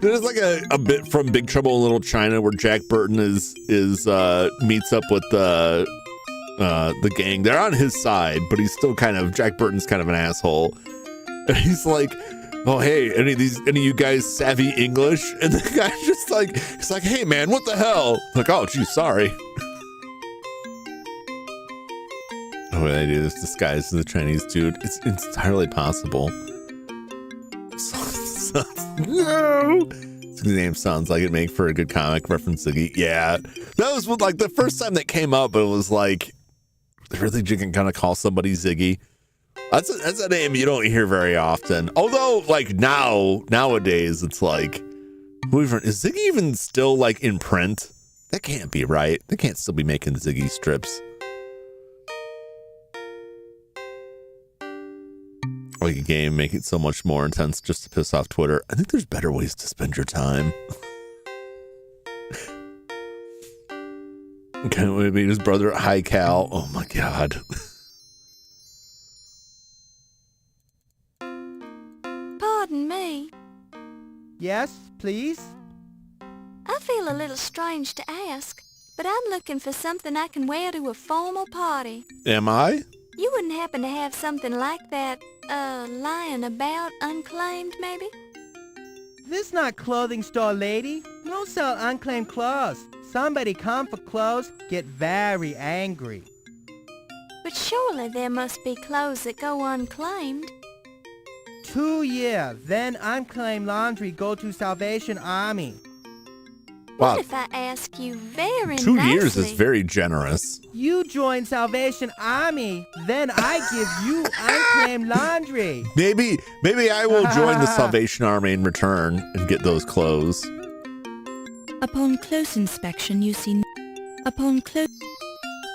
There's like a bit from Big Trouble in Little China where Jack Burton is meets up with the gang. They're on his side, but he's still Jack Burton's kind of an asshole. And he's like, oh, hey, any of you guys savvy English? And the guy's just like, he's like, hey man, what the hell? Like, oh geez, sorry. Oh, they do this disguise as a Chinese dude. It's entirely possible. No. His name sounds like it'd make for a good comic reference. Yeah, that was like the first time that came up. It was like, really, you can kind of call somebody Ziggy. That's a name you don't hear very often. Although, like nowadays, it's like, is Ziggy even still like in print? That can't be right. They can't still be making Ziggy strips. Like a game, make it so much more intense just to piss off Twitter. I think there's better ways to spend your time. Can't wait to meet his brother at High Cal. Oh my god. Pardon me. Yes, please? I feel a little strange to ask, but I'm looking for something I can wear to a formal party. Am I? You wouldn't happen to have something like that, lying about unclaimed, maybe? This not clothing store, lady. No sell unclaimed clothes. Somebody come for clothes, get very angry. But surely there must be clothes that go unclaimed. 2 years, then unclaimed laundry go to Salvation Army. Wow. What if I ask you very 2 nicely? years is very generous. You join Salvation Army, then I give you unclaimed laundry. Maybe I will join the Salvation Army in return and get those clothes. Upon close inspection, you see...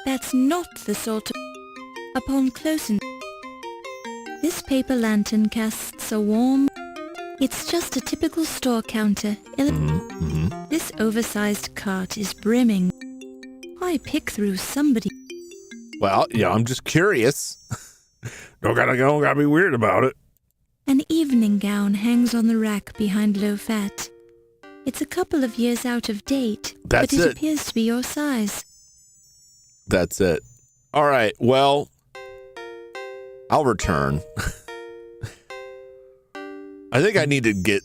That's not the sort of... Upon close This paper lantern casts a warm... It's just a typical store counter. This oversized cart is brimming. Why pick through somebody? Well, yeah, I'm just curious. Don't gotta be weird about it. An evening gown hangs on the rack behind Low Fat. It's a couple of years out of date, That's but it it. appears to be your size. That's it. All right, well, I'll return. I think I need to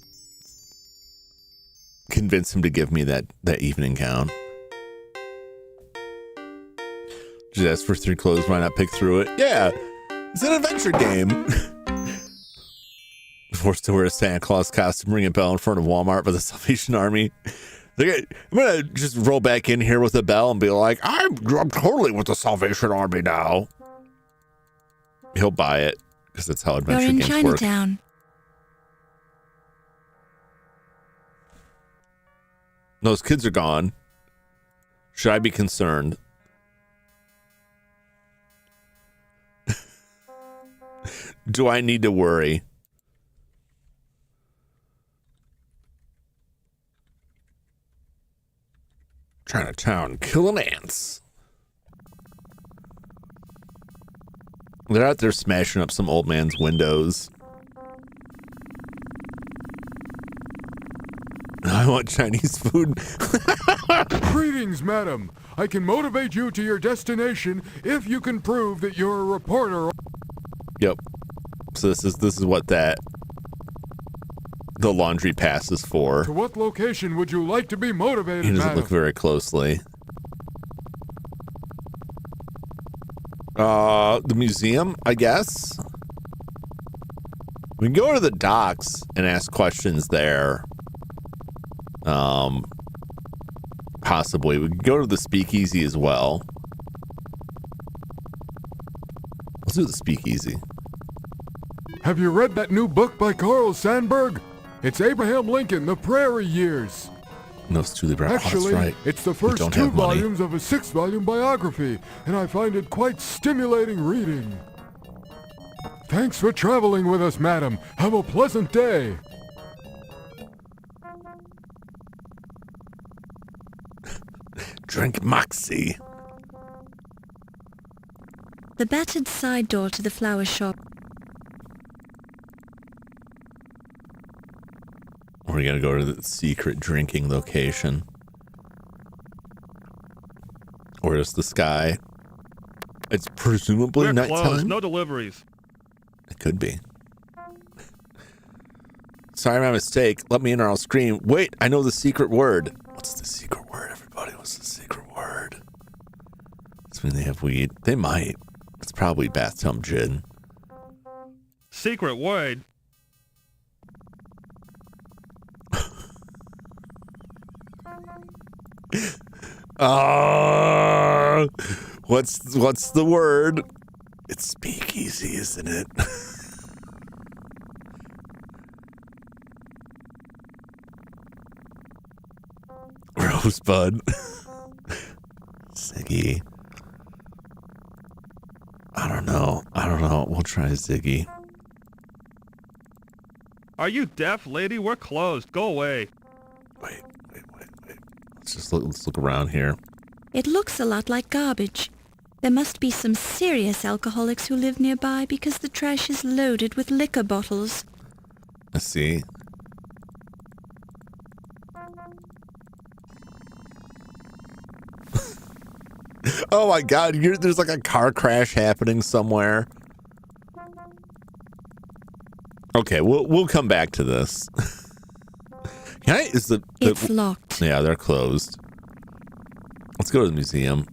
convince him to give me that evening gown. Just ask for 3 clothes, why not pick through it? Yeah, it's an adventure game. Forced to wear a Santa Claus costume, ring a bell in front of Walmart by the Salvation Army. I'm gonna just roll back in here with a bell and be like, I'm totally with the Salvation Army now. He'll buy it because that's how adventure You're in games Chinatown. work. Those kids are gone. Should I be concerned? Do I need to worry? Chinatown killing ants. They're out there smashing up some old man's windows. I want Chinese food. Greetings, madam. I can motivate you to your destination if you can prove that you're a reporter. Yep. So this is what the laundry pass is for. To what location would you like to be motivated, He doesn't madam? look very closely. The museum, I guess. We can go to the docks and ask questions there. Possibly. We can go to the speakeasy as well. Let's do the speakeasy. Have you read that new book by Carl Sandburg? It's Abraham Lincoln, The Prairie Years. No, it's Julie Brown. Actually, Oh, that's right. it's the We first don't 2 have money. volumes of a 6-volume biography, and I find it quite stimulating reading. Thanks for traveling with us, madam. Have a pleasant day. Drink Moxie. The battered side door to the flower shop. We're gonna go to the secret drinking location. Where's the sky? It's presumably We're nighttime. closed. No deliveries. It could be. Sorry, my mistake. Let me in or I'll scream. Wait, I know the secret word. What's the secret word, everybody? What's the secret word? Does mean they have weed? They might. It's probably bathtub gin. Secret word. What's the word? It's speakeasy, isn't it? Rosebud. Ziggy. I don't know. We'll try Ziggy. Are you deaf, lady? We're closed. Go away. Let's look around here. It looks a lot like garbage. There must be some serious alcoholics who live nearby because the trash is loaded with liquor bottles. I see. Oh my god, there's like a car crash happening somewhere. Okay, we'll come back to this. It's locked. Yeah, they're closed. Let's go to the museum.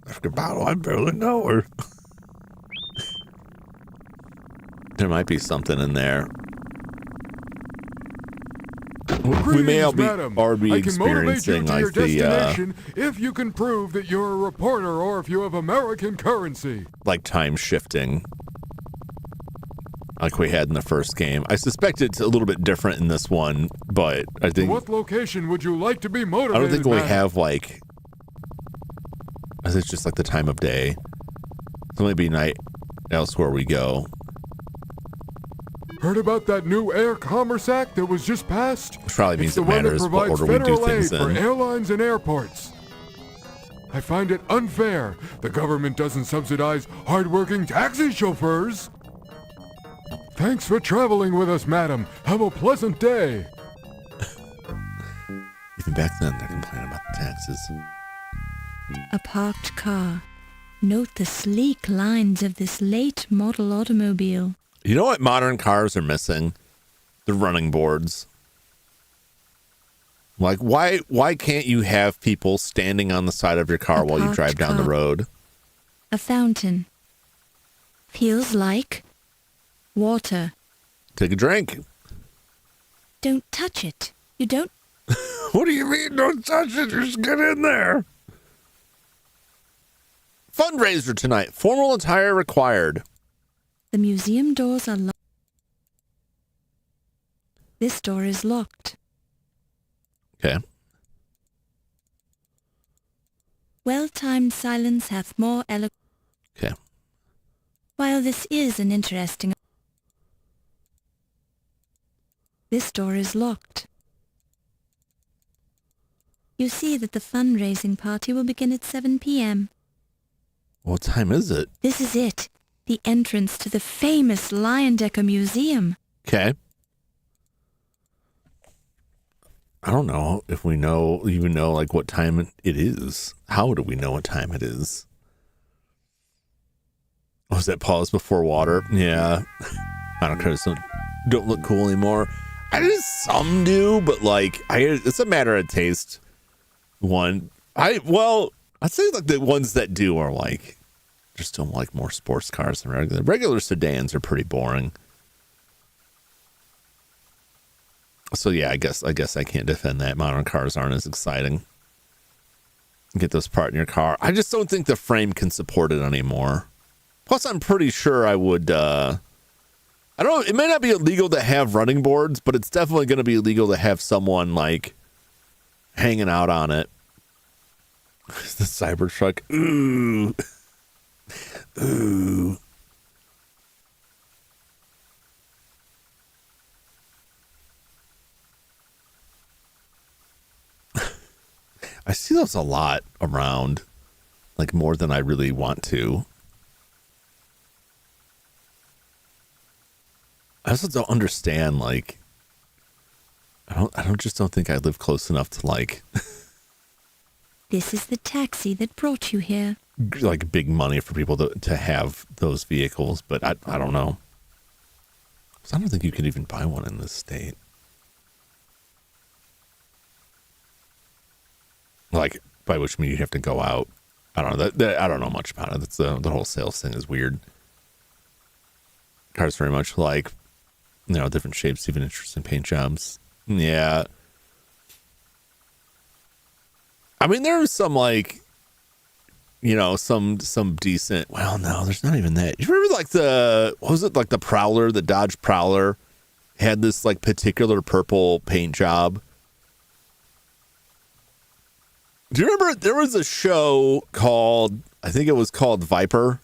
After bottle, I barely know her. There might be something in there. We may all be already I can motivate you experiencing to your like the destination if you can prove that you're a reporter or if you have American currency. like time shifting like we had in the first game. I suspect it's a little bit different in this one, but I To think what location would you like to be I motivated? don't think we madam? have like I think it's just like the time of day. It'll only be night elsewhere we go. Heard about that new Air Commerce Act that was just passed? Which probably means It's the it one that matters what provides order we do federal things aid for in. airlines and airports. I find it unfair. The government doesn't subsidize hardworking taxi chauffeurs. Thanks for traveling with us, madam. Have a pleasant day. Even back then, they're complaining about the taxes. A parked car. Note the sleek lines of this late model automobile. You know what modern cars are missing? The running boards. Like, why can't you have people standing on the side of your car while you drive down the road? A fountain. Feels like water. Take a drink. Don't touch it. You don't... What do you mean, don't touch it? Just get in there. Fundraiser tonight. Formal attire required. The museum doors are locked. This door is locked. Okay. Well-timed silence hath more eloquence. Okay. While this is an interesting... This door is locked. You see that the fundraising party will begin at 7 p.m. What time is it? This is it. The entrance to the famous Leyendecker Museum. Okay. I don't know if we even know like what time it is. How do we know what time it is? Oh, is that pause before water? Yeah. I don't care. Don't look cool anymore. I just some do, but like it's a matter of taste. I'd say like the ones that do are like just don't like more sports cars than regular sedans are pretty boring. So yeah, I guess I can't defend that. Modern cars aren't as exciting. Get those part in your car. I just don't think the frame can support it anymore. Plus, I'm pretty sure I would. I don't know. It may not be illegal to have running boards, but it's definitely going to be illegal to have someone like hanging out on it. The Cybertruck. Ooh. Ooh. I see those a lot around, like more than I really want to. I also don't understand, like, I don't think I live close enough to like. This is the taxi that brought you here. Like big money for people to have those vehicles, but I don't know. I don't think you can even buy one in this state. Like, by which mean you have to go out. I don't know. I don't know much about it. That's the whole sales thing is weird. Cars very much like, different shapes, even interesting paint jobs. Yeah. I mean, there was some like, some decent. Well, no, there's not even that. You remember like the Prowler, the Dodge Prowler, had this like particular purple paint job. Do you remember there was a show called, I think it was called Viper?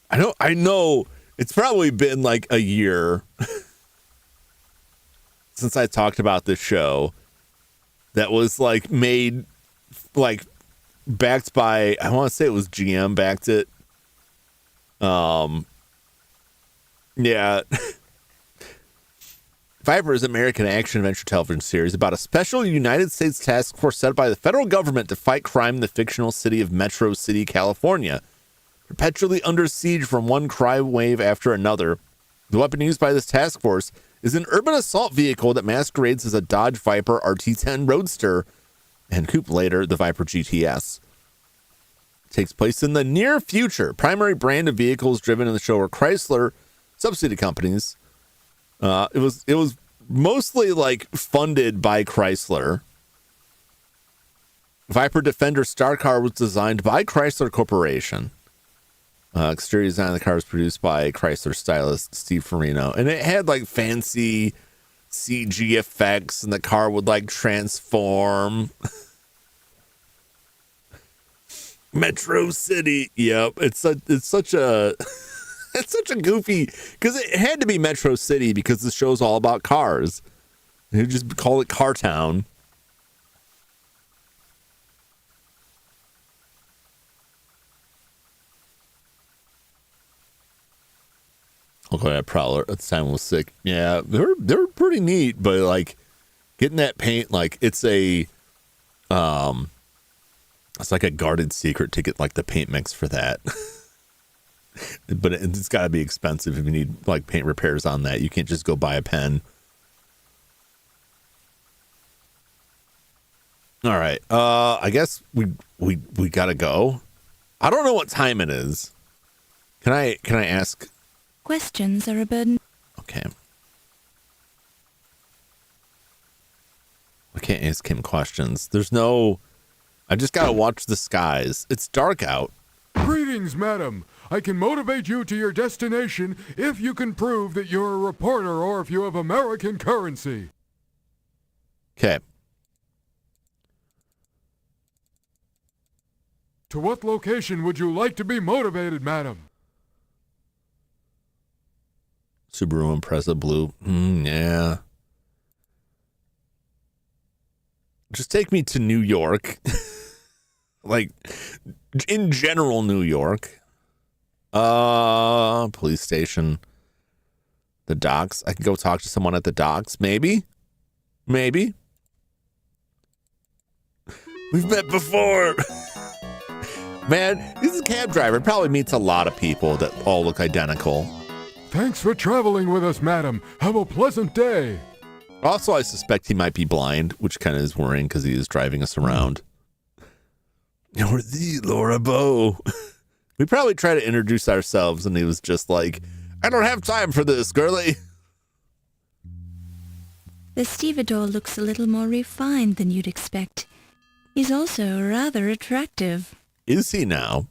I know it's probably been like a year since I talked about this show that was like made, like backed by, I want to say it was GM backed it. Yeah. Viper is an American action adventure television series about a special United States task force set up by the federal government to fight crime in the fictional city of Metro City, California. Perpetually under siege from one crime wave after another, the weapon used by this task force is an urban assault vehicle that masquerades as a Dodge Viper RT10 Roadster, and coupe later, the Viper GTS. It takes place in the near future. Primary brand of vehicles driven in the show are Chrysler, subsidy companies. It was mostly like funded by Chrysler. Viper Defender Star Car was designed by Chrysler Corporation. Exterior design of the car was produced by Chrysler stylist Steve Farino, and it had like fancy CG effects, and the car would like transform. Metro City. Yep, it's such a it's such a goofy, because it had to be Metro City because the show's all about cars. You just call it Car Town. Okay, that Prowler at the time was sick. Yeah, they're pretty neat, but like getting that paint, like it's like a guarded secret to get like the paint mix for that. But it's got to be expensive if you need like paint repairs on that. You can't just go buy a pen. All right. I guess we gotta go. I don't know what time it is. Can I ask? Questions are a burden. Okay. I can't ask him questions. There's no. I just gotta watch the skies. It's dark out. Greetings, madam. I can motivate you to your destination if you can prove that you're a reporter or if you have American currency. Okay. To what location would you like to be motivated, madam? Subaru Impreza blue. Yeah. Just take me to New York. Like, in general, New York. Police station. The docks. I can go talk to someone at the docks. Maybe. We've met before. Man, this is a cab driver. Probably meets a lot of people that all look identical. Thanks for traveling with us, madam. Have a pleasant day. Also, I suspect he might be blind, which kind of is worrying because he is driving us around. You're the Laura Bow. We probably try to introduce ourselves, and he was just like, I don't have time for this, girlie. The stevedore looks a little more refined than you'd expect. He's also rather attractive. Is he now?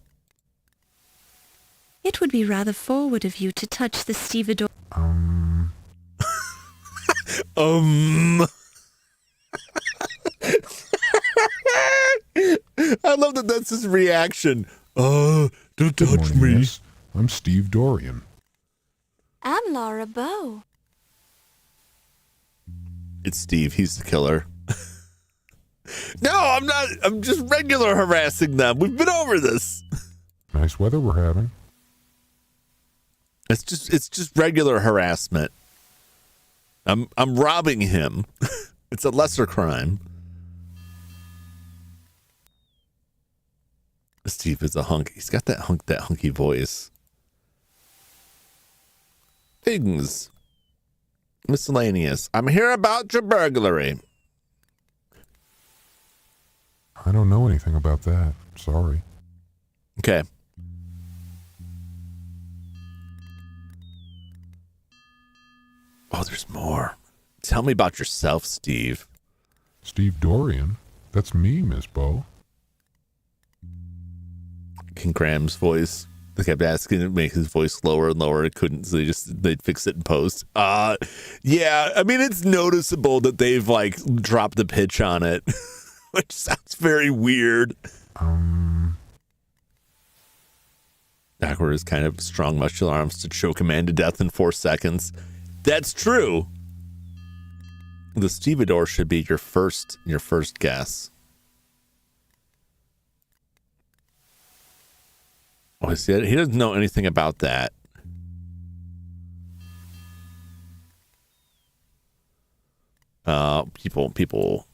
It would be rather forward of you to touch the stevedore. I love that that's his reaction. Don't touch me. Miss. I'm Steve Dorian. I'm Laura Bow. It's Steve. He's the killer. No, I'm not. I'm just regular harassing them. We've been over this. Nice weather we're having. It's just regular harassment. I'm robbing him. It's a lesser crime. Steve is a hunk. He's got that hunky voice. Things. Miscellaneous. I'm here about your burglary. I don't know anything about that. Sorry. Okay. Oh, there's more. Tell me about yourself, Steve. Steve Dorian? That's me, Miss Bo. King Graham's voice. They kept asking to make his voice lower and lower. It couldn't, so they'd fix it in post. Yeah, I mean, it's noticeable that they've like dropped the pitch on it, which sounds very weird. Backward is kind of strong muscular arms to choke a man to death in 4 seconds. That's true. The stevedore should be your first guess. Oh, see, he doesn't know anything about that. People.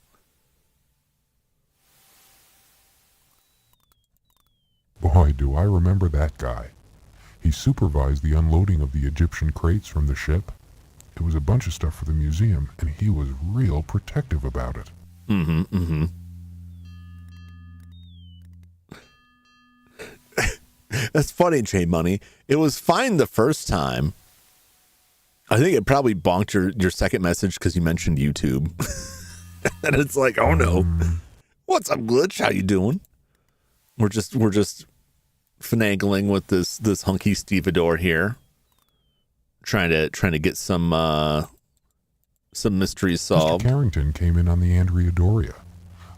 Boy, do I remember that guy. He supervised the unloading of the Egyptian crates from the ship. It was a bunch of stuff for the museum, and he was real protective about it. That's funny, J Money. It was fine the first time. I think it probably bonked your second message because you mentioned YouTube. And it's like, oh no. What's up, Glitch? How you doing? We're just finagling with this hunky stevedore here. Trying to get some mysteries solved. Mr. Carrington came in on the Andrea Doria.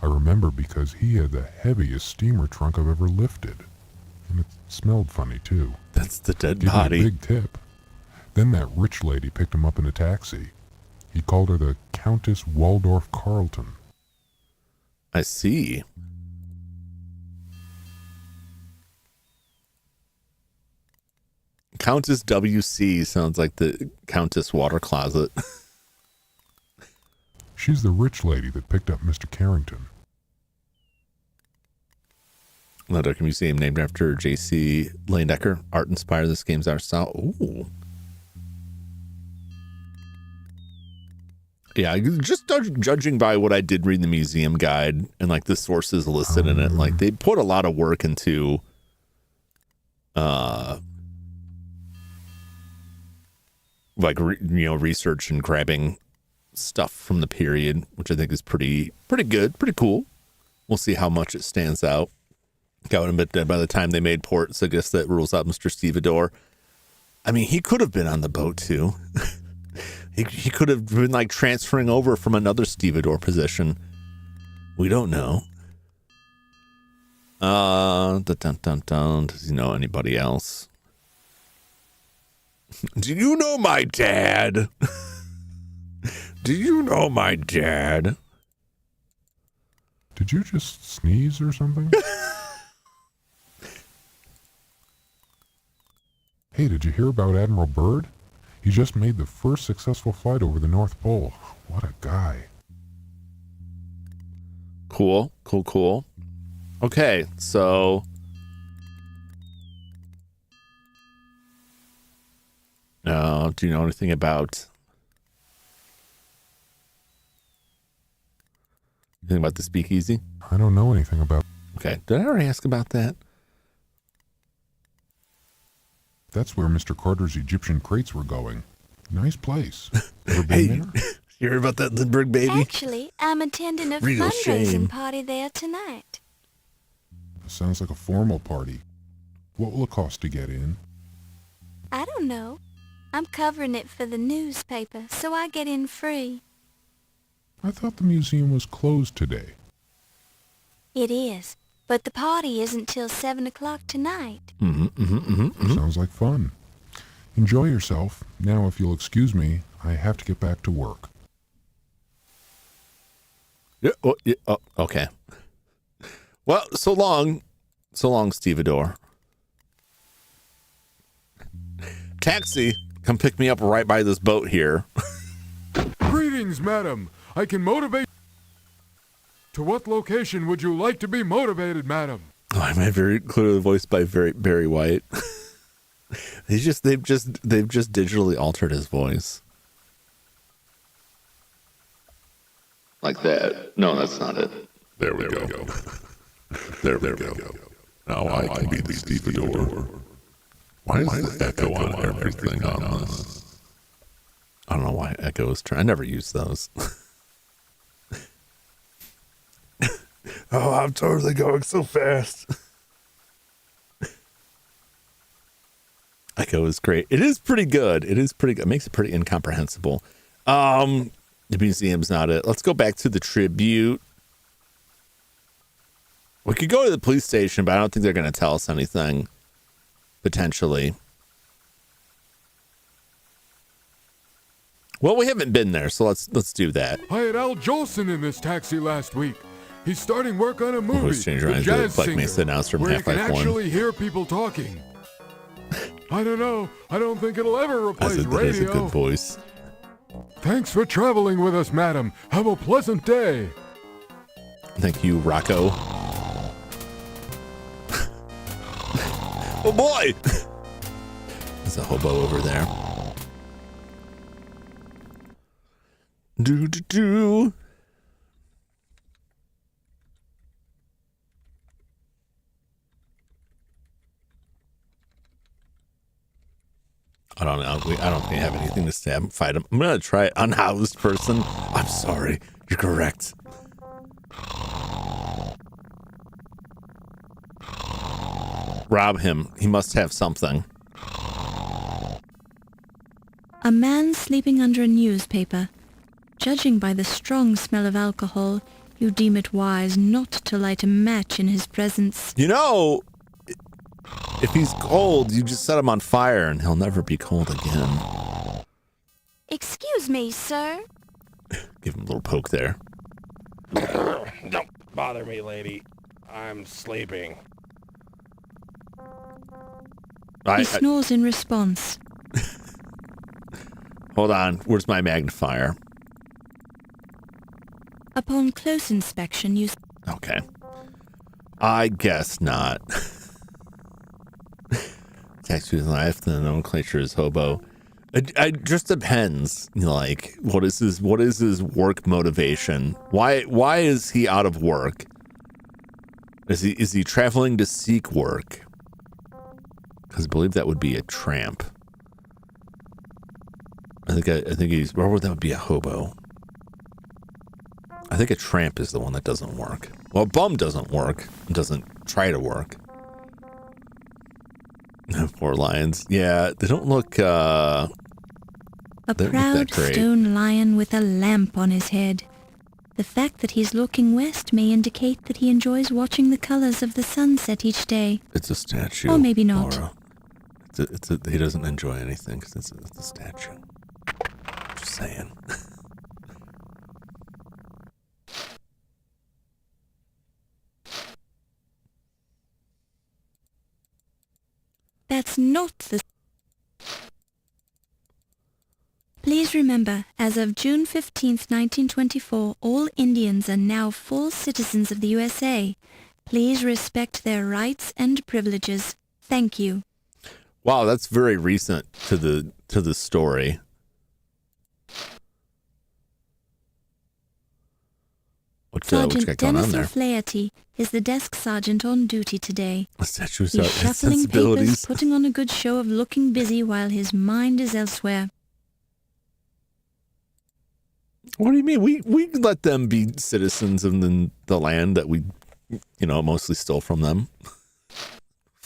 I remember because he had the heaviest steamer trunk I've ever lifted. And it smelled funny, too. That's the dead Gave body. Me a big tip. Then that rich lady picked him up in a taxi. He called her the Countess Waldorf Carlton. I see. Countess WC sounds like the Countess water closet. She's the rich lady that picked up Mr. Carrington. Ledecker Museum named after J.C. Ledecker. Art inspired this game's art style. Ooh. Yeah, just judging by what I did read in the museum guide and like the sources listed in it, like they put a lot of work into like research and grabbing stuff from the period, which I think is pretty good, pretty cool. We'll see how much it stands out. Got to admit that by the time they made ports, I guess that rules out Mr. Stevedore. I mean, he could have been on the boat too. He could have been like transferring over from another stevedore position. We don't know. Does he know anybody else? Do you know my dad? Do you know my dad? Did you just sneeze or something? Hey, did you hear about Admiral Byrd? He just made the first successful flight over the North Pole. What a guy. Cool. Okay, so... do you know anything about... Anything about the speakeasy? I don't know anything about... Okay, did I already ask about that? That's where Mr. Carter's Egyptian crates were going. Nice place. Ever been there? You heard about that Lindbergh baby? Actually, I'm attending a Real fundraising shame. party there tonight. Sounds like a formal party. What will it cost to get in? I don't know. I'm covering it for the newspaper, so I get in free. I thought the museum was closed today. It is, but the party isn't till 7 o'clock tonight. Sounds like fun. Enjoy yourself. Now, if you'll excuse me, I have to get back to work. Okay. Well, so long, Stevedore. Taxi, come pick me up right by this boat here. Greetings, madam. I can motivate. To what location would you like to be motivated, madam? Oh, am I very clearly voiced by Barry White? They've just digitally altered his voice. Like that. No, that's not it. There we go. There we go. Now I can be the stevedore. Why is the echo on everything on this? I don't know why echo is trying. I never use those. Oh, I'm totally going so fast. Echo is great. It is pretty good. It makes it pretty incomprehensible. The museum's not it. Let's go back to the tribute. We could go to the police station, but I don't think they're going to tell us anything. Potentially. Well, we haven't been there, so let's do that. I had Al Jolson in this taxi last week. He's starting work on a movie. Voice changer The on Jazz Black Singer, Mesa announcer from where you can Half-Life 1. actually hear people talking. I don't know. I don't think it'll ever replace That radio. is a good voice. Thanks for traveling with us, madam. Have a pleasant day. Thank you, Rocco. Oh boy! There's a hobo over there. Do. I don't know. I don't think I have anything to say. Fight him. I'm gonna try unhoused person. I'm sorry. You're correct. Rob him. He must have something. A man sleeping under a newspaper. Judging by the strong smell of alcohol, you deem it wise not to light a match in his presence. You know, if he's cold, you just set him on fire and he'll never be cold again. Excuse me, sir. Give him a little poke there. Don't bother me, lady. I'm sleeping. He snores in response. Hold on. Where's my magnifier? Upon close inspection, you... Okay. I guess not. Taxi life, the nomenclature is hobo. It just depends. Like, what is his work motivation? Why is he out of work? Is he traveling to seek work? Because I believe that would be a tramp. I think he's, or that would be a hobo. I think a tramp is the one that doesn't work. Well, a bum doesn't work. Doesn't try to work. Poor lions. Yeah, they don't look, A proud stone lion with a lamp on his head. The fact that he's looking west may indicate that he enjoys watching the colors of the sunset each day. It's a statue. Or maybe not. Laura. He doesn't enjoy anything because it's a statue. Just saying. That's not the... Please remember, as of June 15th, 1924, all Indians are now full citizens of the USA. Please respect their rights and privileges. Thank you. Wow, that's very recent to the story. What you Sergeant got going on Dennis there? O'Flaherty is the desk sergeant on duty today. The statue's He's shuffling sensibilities. papers, putting on a good show of looking busy while his mind is elsewhere. What do you mean? We let them be citizens of the land that we, mostly stole from them.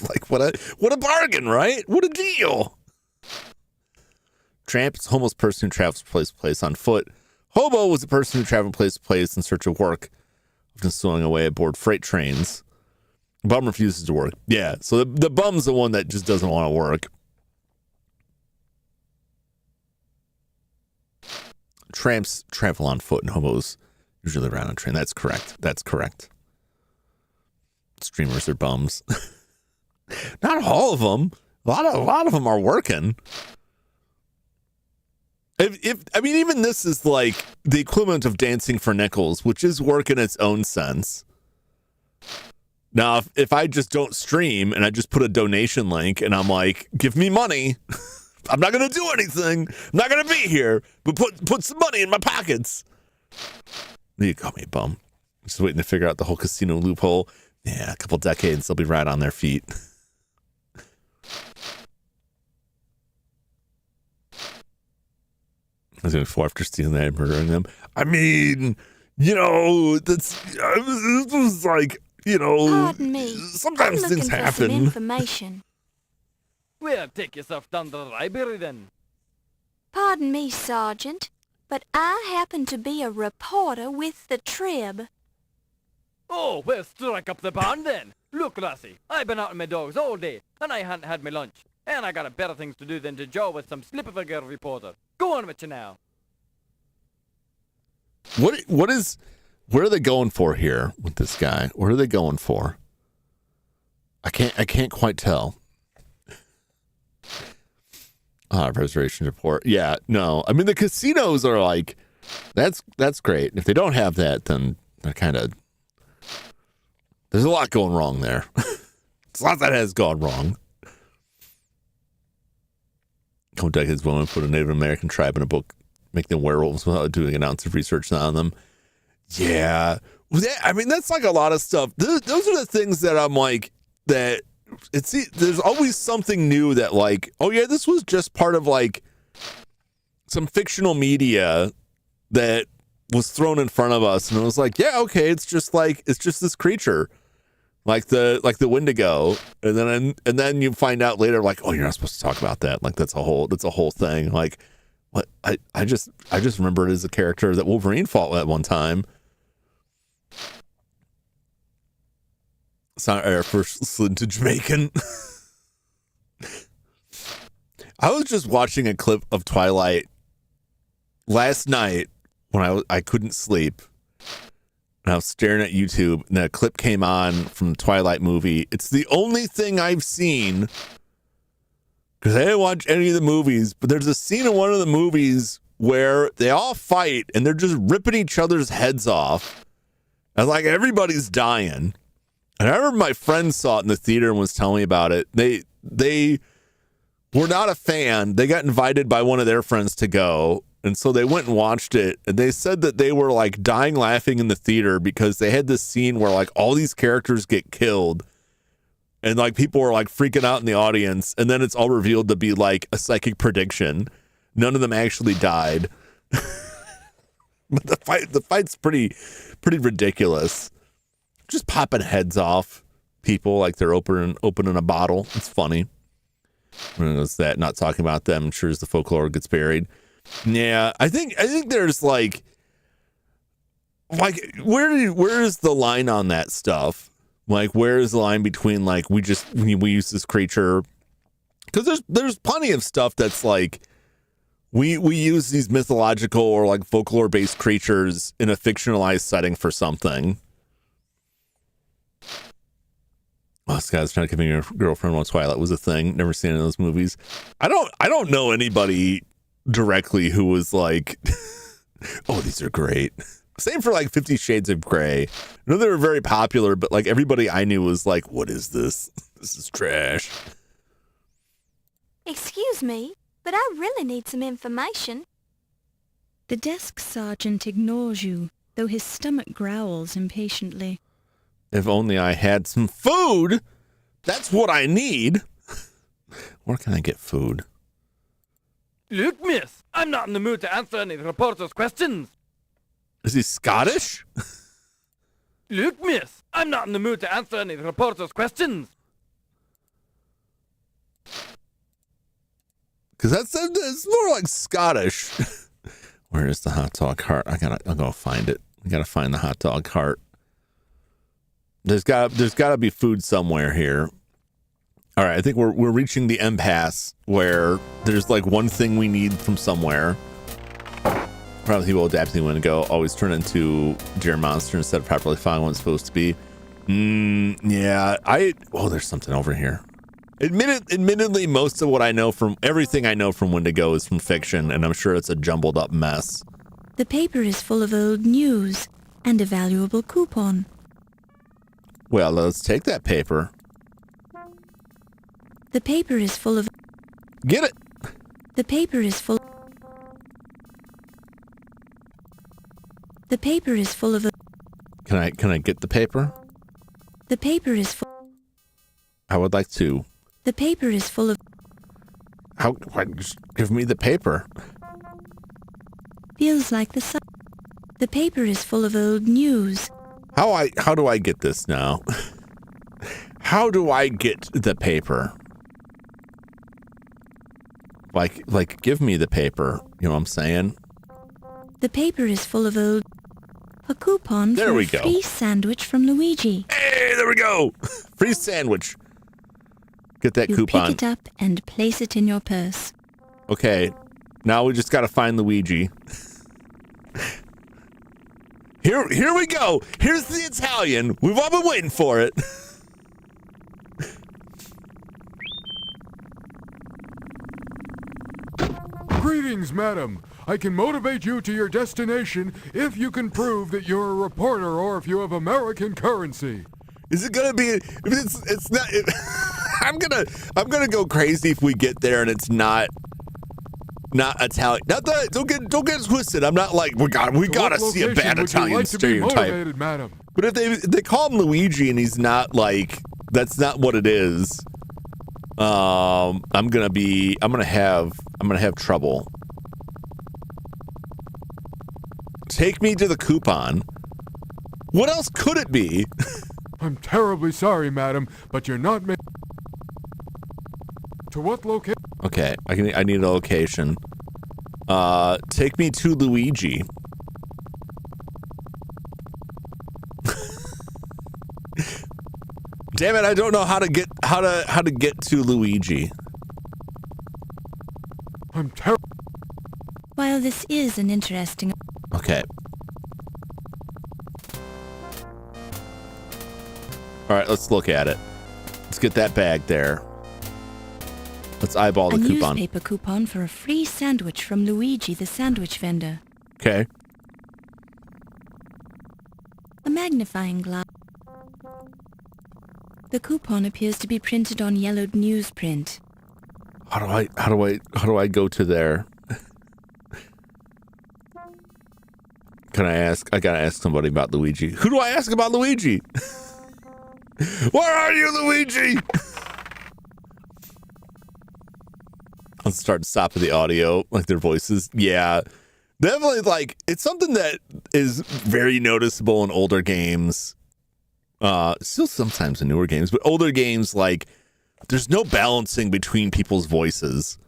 Like what a bargain, right? What a deal. Tramp is a homeless person who travels from place to place on foot. Hobo was a person who traveled place to place in search of work, often stowing away aboard freight trains. Bum refuses to work. Yeah, so the bum's the one that just doesn't want to work. Tramps travel on foot and hobos usually ride on train. That's correct. Streamers are bums. Not all of them. A lot of them are working. Even this is like the equivalent of dancing for nickels, which is work in its own sense. Now, if I just don't stream and I just put a donation link and I'm like, give me money, I'm not going to do anything. I'm not going to be here, but put some money in my pockets. You call me a bum. Just waiting to figure out the whole casino loophole. Yeah, a couple decades, they'll be right on their feet. I was going to after stealing that and murdering them. I mean, this was like, Pardon me. Sometimes I'm things looking for happen. some information. Well, take yourself down to the library then. Pardon me, Sergeant, but I happen to be a reporter with the Trib. Oh, well, strike up the band then. Look, lassie, I've been out with my dogs all day, and I hadn't had my lunch. And I got better things to do than to jaw with some slip of a girl reporter. Go on with you now. What are they going for here with this guy? What are they going for? I can't quite tell. Reservation report. Yeah, no. I mean, the casinos are like, that's great. If they don't have that, then they're kind of, there's a lot going wrong there. It's a lot that has gone wrong. A couple decades women put a Native American tribe in a book, make them werewolves without doing an ounce of research on them. Yeah. That's like a lot of stuff. Those are the things that I'm like, that there's always something new that like, oh yeah, this was just part of like some fictional media that was thrown in front of us. And it was like, yeah, okay. It's just this creature. Like the Wendigo, and then you find out later, like, oh, you're not supposed to talk about that. Like that's a whole thing. Like, what? I just remember it as a character that Wolverine fought at one time. It's not our first slid to Jamaican. I was just watching a clip of Twilight last night when I couldn't sleep. And I was staring at YouTube, and a clip came on from the Twilight movie. It's the only thing I've seen because I didn't watch any of the movies, but there's a scene in one of the movies where they all fight and they're just ripping each other's heads off. And like everybody's dying. And I remember my friend saw it in the theater and was telling me about it. They were not a fan. They got invited by one of their friends to go. And so they went and watched it. And they said that they were like dying laughing in the theater because they had this scene where like all these characters get killed. And like people were like freaking out in the audience. And then it's all revealed to be like a psychic prediction. None of them actually died. But the fight's pretty ridiculous. Just popping heads off people like they're opening a bottle. It's funny. And it's that, not talking about them, sure as the folklore gets buried. Yeah, I think there's like where is the line on that stuff? Like, where is the line between like we use this creature? Because there's plenty of stuff that's like we use these mythological or like folklore based creatures in a fictionalized setting for something. Oh, this guy's trying to convince your girlfriend while Twilight was a thing. Never seen any of those movies. I don't know anybody directly who was like, oh, these are great. Same for like 50 Shades of Grey. I know they were very popular, but like everybody I knew was like, what is this? This is trash. Excuse me, but I really need some information. The desk sergeant ignores you, though his stomach growls impatiently. If only I had some food. That's what I need. Where can I get food? Look, miss, I'm not in the mood to answer any reporter's questions. Is he Scottish? Look, miss, I'm not in the mood to answer any reporter's questions. Because it's more like Scottish. Where is the hot dog cart? I'll go find it. I gotta find the hot dog cart. There's gotta be food somewhere here. All right, I think we're reaching the impasse where there's like one thing we need from somewhere. Probably people adapting when to go always turn into deer monster instead of properly following what it's supposed to be. Yeah, there's something over here. Admittedly, most of what I know from everything I know from Wendigo is from fiction, and I'm sure it's a jumbled up mess. The paper is full of old news and a valuable coupon. Well, let's take that paper. The paper is full of... Get it! The paper is full... The paper is full of... Can I get the paper? The paper is full... I would like to. The paper is full of... Just give me the paper. Feels like the sun. The paper is full of old news. How do I get this now? How do I get the paper? Like give me the paper. You know what I'm saying? The paper is full of old... A coupon there for we a go. free sandwich from Luigi. Hey, there we go. Free sandwich. Get that coupon. You pick it up and place it in your purse. Okay, now we just got to find Luigi. Here we go. Here's the Italian. We've all been waiting for it. Greetings, madam. I can motivate you to your destination if you can prove that you're a reporter or if you have American currency. Is it gonna be? It's not. I'm gonna go crazy if we get there and it's not Italian. Not that. Don't get it twisted. I'm not like we gotta see a bad Italian stereotype. Madam? But if they call him Luigi and he's not like, that's not what it is. I'm gonna have trouble. Take me to the coupon. What else could it be? I'm terribly sorry, madam, but you're not to what location? Okay, I need a location. Take me to Luigi. Damn it, I don't know how to get to Luigi. I'm terrible. While this is an interesting... Okay. All right, let's look at it. Let's get that bag there. Let's eyeball the a coupon. newspaper coupon for a free sandwich from Luigi, the sandwich vendor. Okay. A magnifying glass. The coupon appears to be printed on yellowed newsprint. How do I go to there? I gotta ask somebody about Luigi. Who do I ask about Luigi? Where are you, Luigi? I'll start stopping the audio, like their voices. Yeah, definitely. Like, it's something that is very noticeable in older games. Still sometimes in newer games, but older games, like, there's no balancing between people's voices.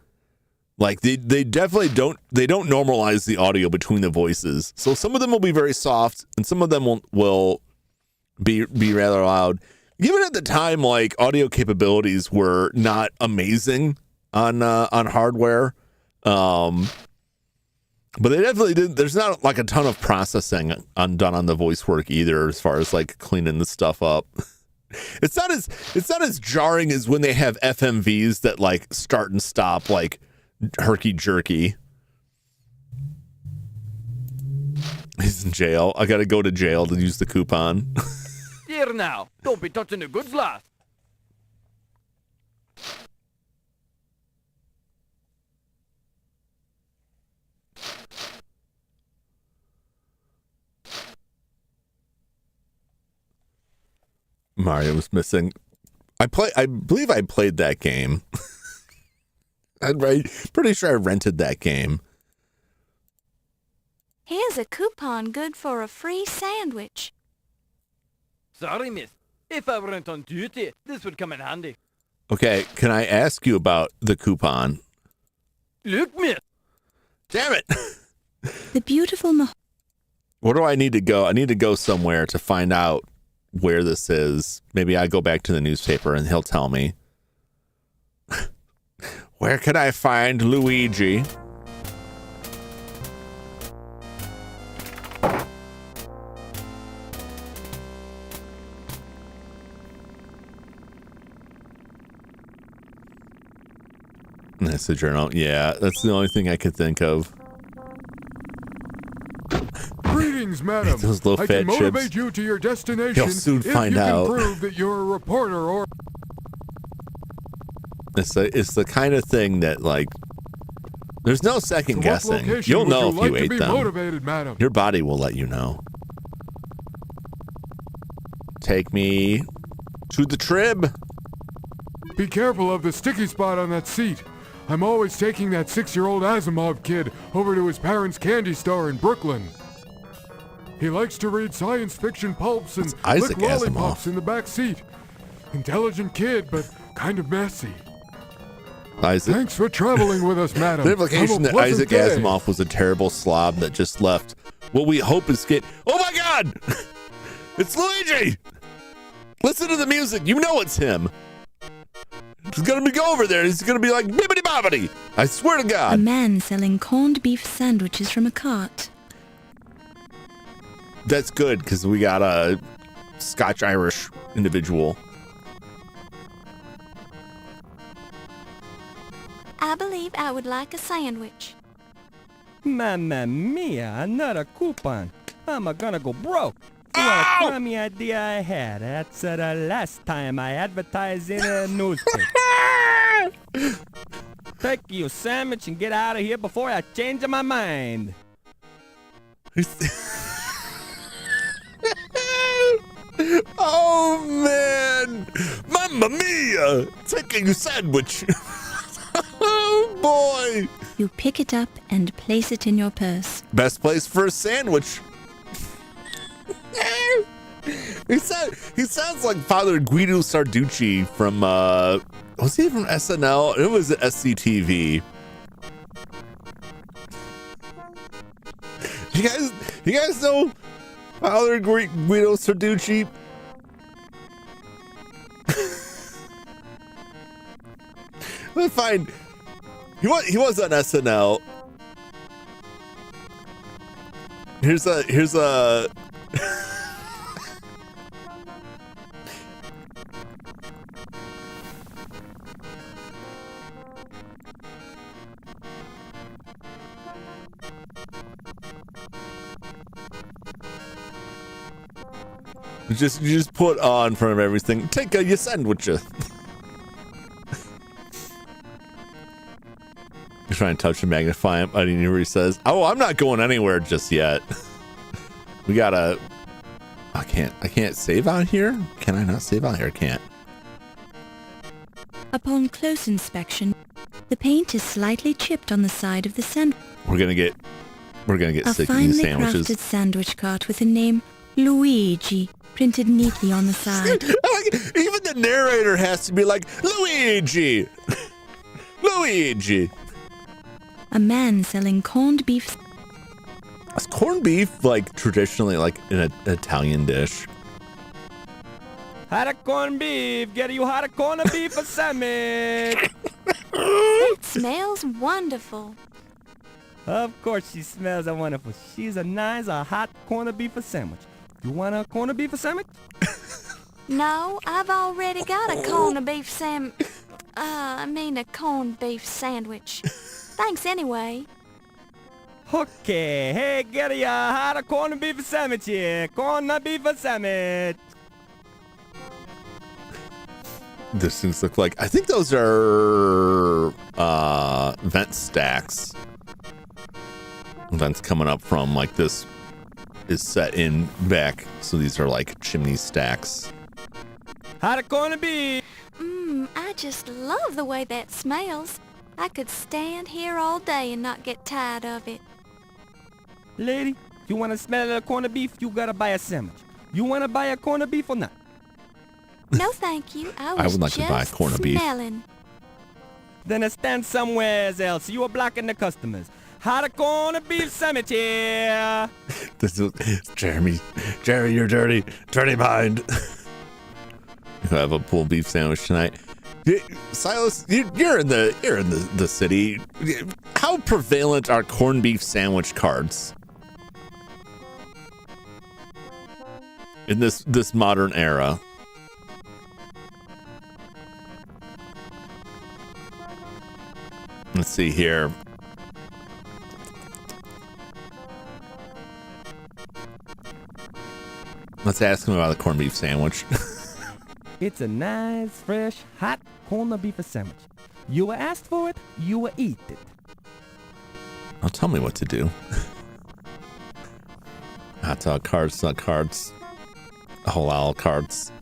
Like, they definitely don't normalize the audio between the voices. So some of them will be very soft, and some of them will be rather loud. Even at the time, like, audio capabilities were not amazing on hardware. But they definitely didn't. There's not like a ton of processing done on the voice work either, as far as like cleaning the stuff up. It's not as jarring as when they have FMVs that like start and stop like herky jerky. He's in jail. I gotta go to jail to use the coupon. Here now, don't be touching the goods, lass. Mario was missing. I believe I played that game. I'm pretty sure I rented that game. Here's a coupon good for a free sandwich. Sorry, miss. If I weren't on duty, this would come in handy. Okay, can I ask you about the coupon? Look, miss. Damn it. The beautiful Where do I need to go? I need to go somewhere to find out where this is. Maybe I go back to the newspaper and he'll tell me. Where can I find Luigi? That's the journal. Yeah, that's the only thing I could think of. Greetings, madam. Those low I fat can motivate chips. you to your destination You'll soon if find you out. can prove that you're a reporter or... It's the kind of thing that, like, there's no second To what guessing. location You'll would know you if like you to ate be them. motivated, madam? Your body will let you know. Take me to the trib. Be careful of the sticky spot on that seat. I'm always taking that 6-year-old Asimov kid over to his parents' candy store in Brooklyn. He likes to read science fiction pulps and Isaac lick lollipops Asimov. in the back seat. Intelligent kid, but kind of messy. Isaac. Thanks for traveling with us, madam. The implication Have a that pleasant Isaac day. Asimov was a terrible slob that just left what we hope is Oh my God! It's Luigi! Listen to the music. You know it's him. He's gonna go over there. He's gonna be like bibbity bobbity. I swear to a God. man selling corned beef sandwiches from a cart. That's good because we got a Scotch-Irish individual. I believe I would like a sandwich. Mamma mia, another coupon. I'm gonna go broke. What a crummy idea I had. That's the last time I advertised in a newspaper. Take your sandwich and get out of here before I change my mind. Oh man! Mamma mia! Taking a sandwich. Oh boy! You pick it up and place it in your purse. Best place for a sandwich. He sounds like Father Guido Sarducci from was he from SNL? It was SCTV. You guys know Father Guido Sarducci? Let's find. He was on SNL. Here's a. You just put on in front of everything. Take your sandwich. You're trying to touch and magnify him. I didn't hear what he says. Oh, I'm not going anywhere just yet. We gotta. I can't save out here. Can I not save out here? I can't. Upon close inspection, the paint is slightly chipped on the side of the sandwich. We're gonna get A sick finely eating sandwiches. crafted sandwich cart with the name Luigi printed neatly on the side. Even the narrator has to be like, Luigi! Luigi! A man selling corned beef. Is corned beef like traditionally like an Italian dish? Hot a corned beef. Get you hot a corned beef for sandwich. It smells wonderful. Of course she smells wonderful. She's a nice, hot corned beef for sandwich. You want a corned beef for sandwich? No, I've already got a corned beef a corned beef sandwich. Thanks anyway. Okay, hey, get you hot a corned beef sandwich here. Corned beef sandwich. This things look like, I think those are vent stacks. Vents coming up from like this is set in back, so these are like chimney stacks. Hot a corned beef. I just love the way that smells. I could stand here all day and not get tired of it. Lady, you want to smell a corned beef, you gotta buy a sandwich. You want to buy a corned beef or not? No, thank you. I would like to buy corned beef. Smelling. Then stand somewhere else. You are blocking the customers. Hot a corned beef sandwich here. This is Jeremy, you're dirty mind. You have a pulled beef sandwich tonight. Silas, you're in the city. How prevalent are corned beef sandwich cards in this modern era? Let's see here. Let's ask him about the corned beef sandwich. It's a nice, fresh, hot corned beef sandwich. You were asked for it, you will eat it. Oh, tell me what to do. Hot dog cards, nut cards, halal cards.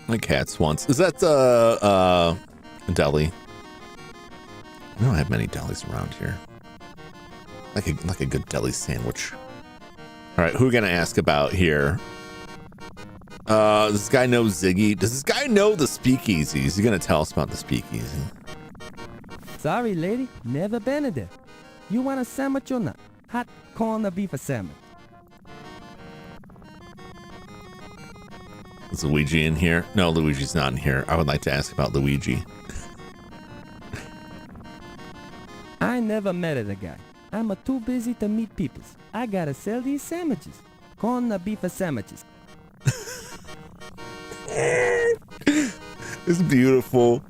My cats once. Is that the deli? We don't have many delis around here. Like a good deli sandwich. All right, who are we gonna ask about here? Does this guy know Ziggy? Does this guy know the speakeasy? Is he gonna tell us about the speakeasy? Sorry, lady, never been there. You want a sandwich or not? Hot corned beef sandwich. Is Luigi in here? No, Luigi's not in here. I would like to ask about Luigi. I never met a guy. I'm too busy to meet people. I gotta sell these sandwiches. Corned beef sandwiches. It's beautiful.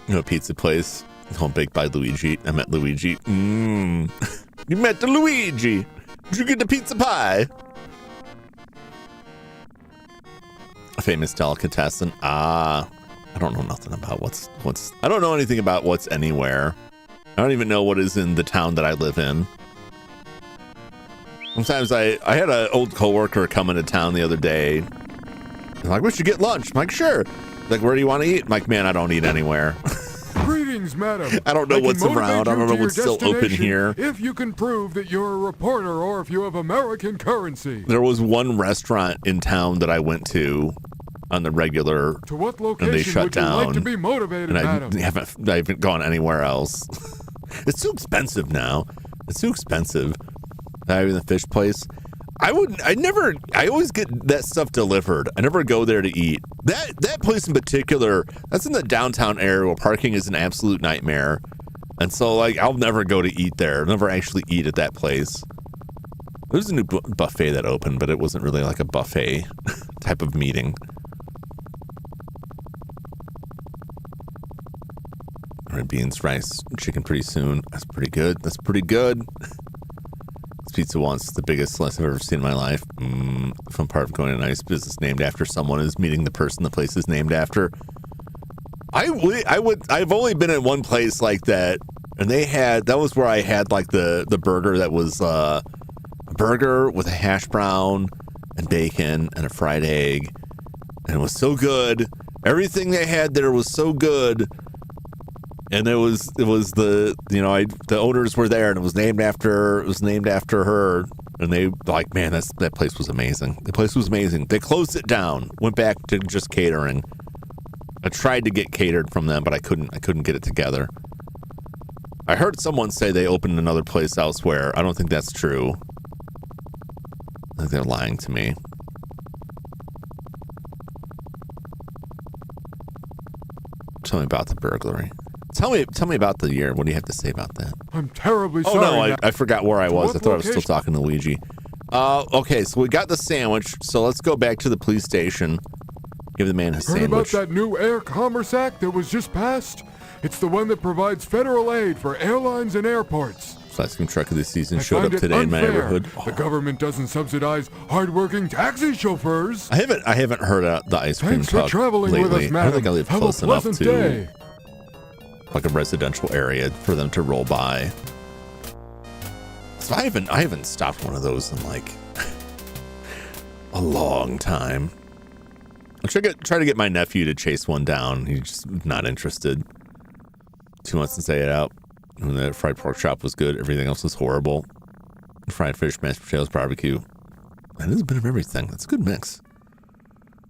You know, a pizza place. Home baked by Luigi. I met Luigi. You met the Luigi. Did you get the pizza pie? A famous delicatessen. I don't know nothing about what's. I don't know anything about what's anywhere. I don't even know what is in the town that I live in. Sometimes I had an old coworker come into town the other day. He's like, we should get lunch. I'm like, sure. He's like, where do you want to eat? I'm like, man, I don't eat anywhere. Greetings, madam. I don't know can what's around. I don't know motivate you what's to your still open destination here. If you can prove that you're a reporter or if you have American currency. There was one restaurant in town that I went to on the regular, To what and location they shut would you down. like to be motivated, and I madam? haven't gone anywhere else. It's too expensive now. It's too expensive. Having the fish place. I always get that stuff delivered. I never go there to eat. That place in particular, that's in the downtown area where parking is an absolute nightmare. And so, like, I'll never go to eat there. I'll never actually eat at that place. There's a new buffet that opened, but it wasn't really like a buffet type of meeting. All right, beans, rice, chicken pretty soon. That's pretty good. That's pretty good. It's pizza once. The biggest slice I've ever seen in my life. Fun part of going to a nice business named after someone is meeting the person the place is named after. I've only been in one place like that, and that was where I had like the burger that was a burger with a hash brown and bacon and a fried egg, and it was so good. Everything they had there was so good. And it was the owners were there, and it was named after her, and they like, man, that place was amazing. The place was amazing. They closed it down, went back to just catering. I tried to get catered from them, but I couldn't get it together. I heard someone say they opened another place elsewhere. I don't think that's true. I think they're lying to me. Tell me about the burglary. Tell me about the year. What do you have to say about that? I'm terribly sorry. Oh, no, I forgot where I was. What I thought I was location? still talking to Luigi. Okay, so we got the sandwich. So let's go back to the police station. Give the man his Heard about sandwich. that new Air Commerce Act that was just passed? It's the one that provides federal aid for airlines and airports. Ice cream truck of the season I showed find up it today in my unfair. neighborhood. The government doesn't subsidize hardworking taxi chauffeurs. I haven't heard the ice cream Thanks for truck traveling lately. with us, I madam. don't think I live Have a close enough pleasant to day. like a residential area for them to roll by. So I haven't stopped one of those in like a long time. I'll try to get my nephew to chase one down. He's just not interested. 2 months since I ate out. When the fried pork chop was good, everything else was horrible. Fried fish, mashed potatoes, barbecue. And it's a bit of everything. That's a good mix.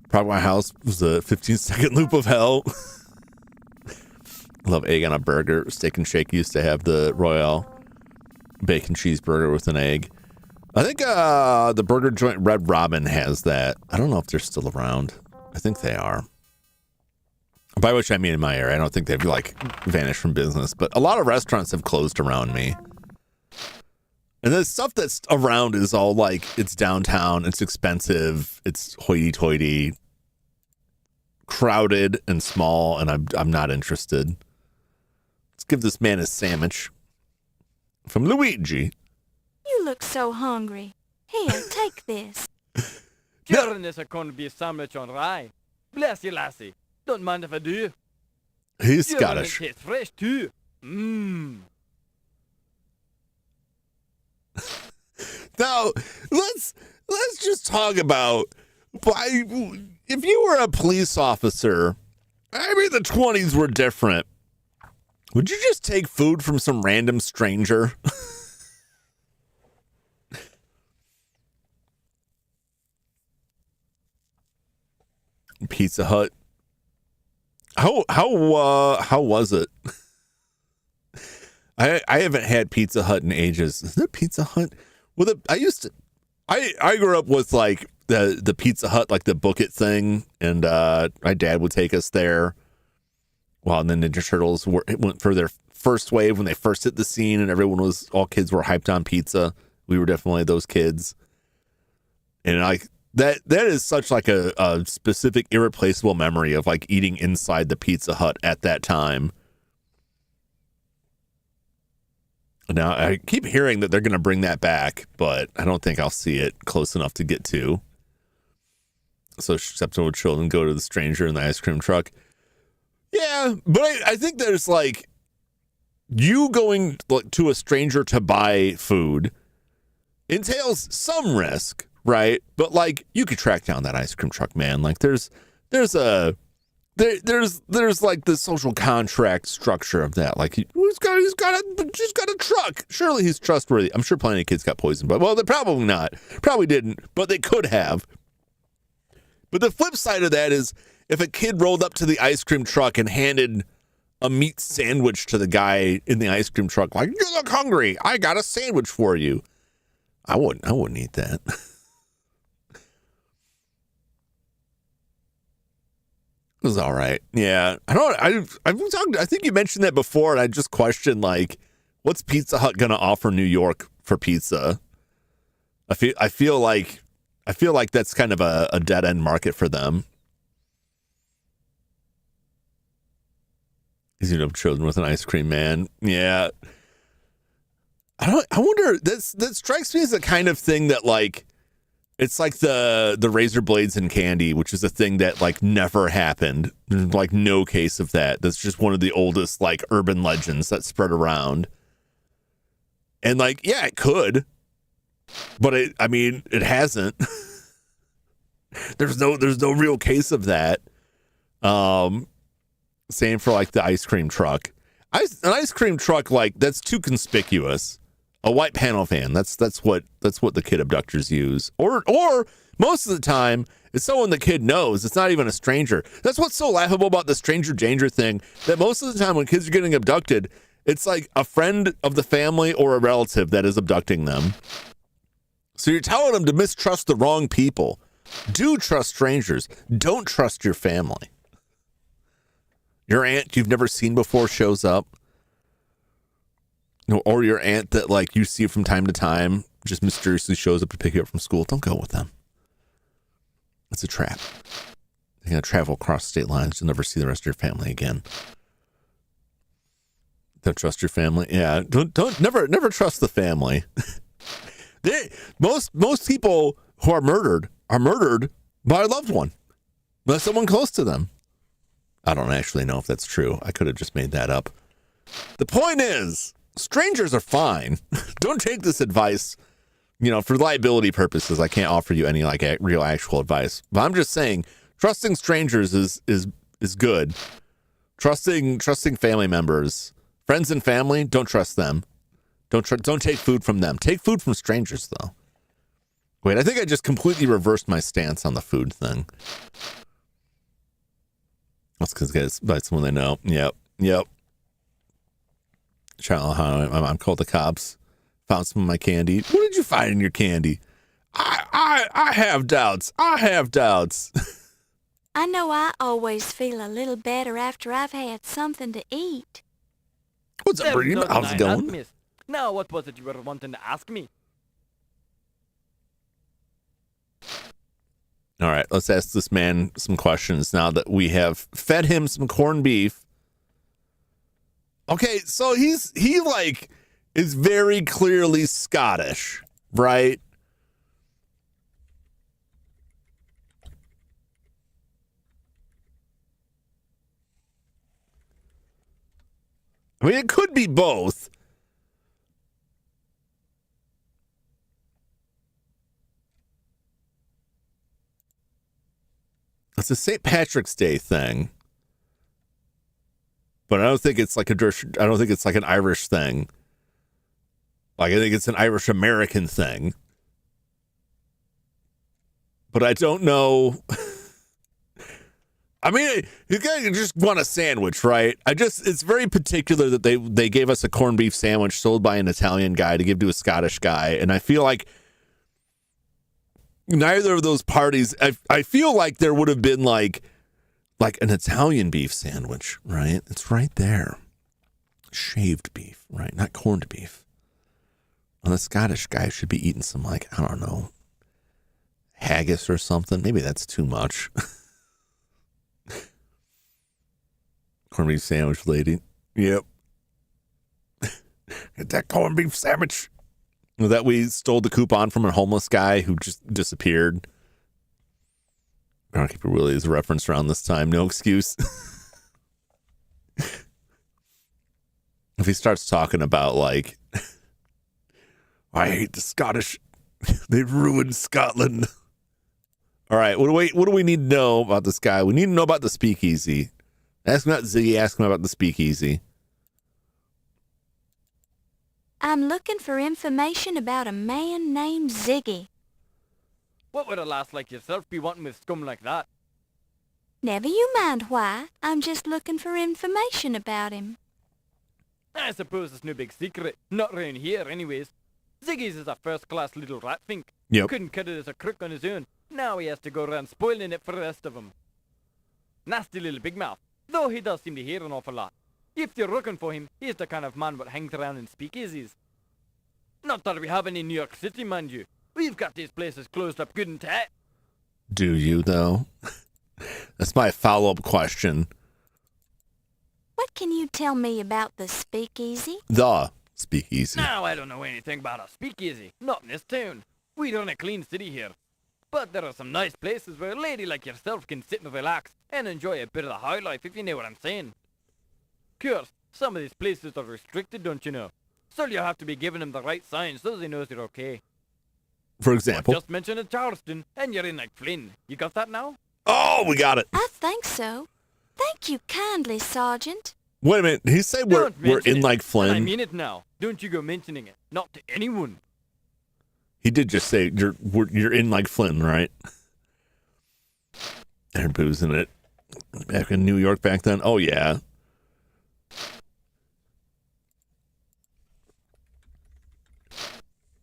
Probably my house was a 15-second loop of hell. Love egg on a burger. Steak and Shake used to have the Royale bacon cheeseburger with an egg. I think the burger joint Red Robin has that. I don't know if they're still around. I think they are. By which I mean in my area. I don't think they've like vanished from business, but a lot of restaurants have closed around me. And the stuff that's around is all like, it's downtown, it's expensive, it's hoity-toity, crowded and small, and I'm not interested. Let's give this man a sandwich from Luigi. You look so hungry. Here, take this. Sure, this is going to be a sandwich on rye. Bless you, lassie. Don't mind if I do. He's Sure, Scottish. It tastes fresh too. Mmm. Now, let's just talk about why, if you were a police officer, maybe the 20s were different. Would you just take food from some random stranger? Pizza Hut. How was it? I haven't had Pizza Hut in ages. Is there Pizza Hut? Well, I grew up with like the Pizza Hut, like the book it thing, and my dad would take us there. Well, and then Ninja Turtles went for their first wave when they first hit the scene, and all kids were hyped on pizza. We were definitely those kids, and like that is such like a specific, irreplaceable memory of like eating inside the Pizza Hut at that time. Now, I keep hearing that they're going to bring that back, but I don't think I'll see it close enough to get to. So susceptible children go to the stranger in the ice cream truck. Yeah, but I think there's like you going to a stranger to buy food entails some risk, right? But like you could track down that ice cream truck, man. Like there's like the social contract structure of that. Like he's got a truck. Surely he's trustworthy. I'm sure plenty of kids got poisoned, but well, they're probably not. Probably didn't, but they could have. But the flip side of that is if a kid rolled up to the ice cream truck and handed a meat sandwich to the guy in the ice cream truck, like, you look hungry, I got a sandwich for you. I wouldn't eat that. It was all right. Yeah. I think you mentioned that before, and I just questioned, like, what's Pizza Hut gonna offer New York for pizza? I feel like that's kind of a dead end market for them. Children with an ice cream man. Yeah. I wonder, that strikes me as the kind of thing that, like, it's like the razor blades and candy, which is a thing that, like, never happened. There's, like, no case of that. That's just one of the oldest, like, urban legends that spread around. And, like, yeah, it could. But, it hasn't. There's no real case of that. Same for, like, the ice cream truck. An ice cream truck, like, that's too conspicuous. A white panel van. That's what the kid abductors use. Or most of the time, it's someone the kid knows. It's not even a stranger. That's what's so laughable about the stranger danger thing. That most of the time when kids are getting abducted, it's like a friend of the family or a relative that is abducting them. So you're telling them to mistrust the wrong people. Do trust strangers. Don't trust your family. Your aunt you've never seen before shows up. Or your aunt that, like, you see from time to time just mysteriously shows up to pick you up from school. Don't go with them. It's a trap. You're going to travel across state lines. You'll never see the rest of your family again. Don't trust your family. Yeah. Never trust the family. Most people who are murdered by a loved one. By someone close to them. I don't actually know if that's true. I could have just made that up. The point is, strangers are fine. Don't take this advice, for liability purposes. I can't offer you any, like, real actual advice. But I'm just saying, trusting strangers is good. Trusting family members, friends and family, don't trust them. Don't take food from them. Take food from strangers, though. Wait, I think I just completely reversed my stance on the food thing. That's because it's by someone they know. Yep. My mom called the cops, found some of my candy. What did you find in your candy? I have doubts. I know I always feel a little better after I've had something to eat. What's up, Bree? How's it going? Miss. Now, what was it you were wanting to ask me? All right, let's ask this man some questions now that we have fed him some corned beef. Okay, so he is very clearly Scottish, right? I mean, it could be both. It's a St. Patrick's Day thing. But I don't think it's like an Irish thing. Like, I think it's an Irish American thing. But I don't know. I mean, you guys just want a sandwich, right? It's very particular that they gave us a corned beef sandwich sold by an Italian guy to give to a Scottish guy. And I feel like neither of those parties, I feel like there would have been like an Italian beef sandwich, right? It's right there. Shaved beef, right? Not corned beef. And the Scottish guy should be eating some, like, I don't know, haggis or something. Maybe that's too much. Corned beef sandwich lady. Yep. Get that corned beef sandwich. That we stole the coupon from a homeless guy who just disappeared. Groundkeeper Willie is referenced around this time. No excuse. If he starts talking about, like, I hate the Scottish. They've ruined Scotland. All right, what do we need to know about this guy? We need to know about the speakeasy. Ask him about Ziggy. Ask him about the speakeasy. I'm looking for information about a man named Ziggy. What would a lass like yourself be wanting with scum like that? Never you mind why. I'm just looking for information about him. I suppose it's no big secret. Not round here, anyways. Ziggy's is a first-class little rat fink. Yep. Couldn't cut it as a crook on his own. Now he has to go around spoiling it for the rest of them. Nasty little big mouth, though he does seem to hear an awful lot. If you're looking for him, he's the kind of man what hangs around in speakeasies. Not that we have any in New York City, mind you. We've got these places closed up good and tight. Do you, though? That's my follow-up question. What can you tell me about the speakeasy? The Speakeasy. Now, I don't know anything about a speakeasy. Not in this town. We run a clean city here. But there are some nice places where a lady like yourself can sit and relax and enjoy a bit of the high life, if you know what I'm saying. Of course, some of these places are restricted, don't you know? So you'll have to be giving them the right signs so they know you're okay. For example? Just mention a Charleston, and you're in like Flynn. You got that now? Oh, we got it. I think so. Thank you kindly, Sergeant. Wait a minute. Did he say we're in like Flynn? I mean it now. Don't you go mentioning it. Not to anyone. He did just say you're in like Flynn, right? They're boozing it. Back in New York back then. Oh yeah.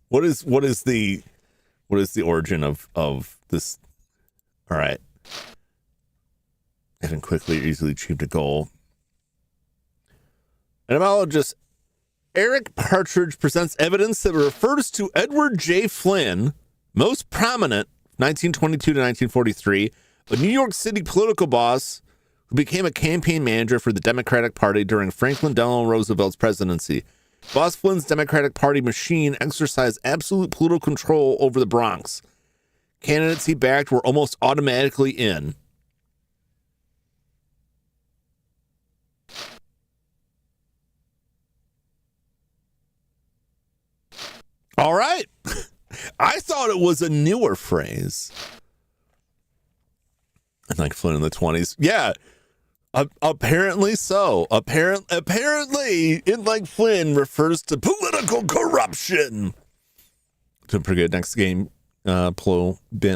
What is the origin of this? All right. Having quickly or easily achieved a goal. Etymologist Eric Partridge presents evidence that refers to Edward J. Flynn, most prominent, 1922 to 1943, a New York City political boss who became a campaign manager for the Democratic Party during Franklin Delano Roosevelt's presidency. Boss Flynn's Democratic Party machine exercised absolute political control over the Bronx. Candidates he backed were almost automatically in. All right. I thought it was a newer phrase. Like Flynn in the 20s. Yeah. Apparently so. Apparently, in like Flynn refers to political corruption. Doing pretty good. Next game, Ben.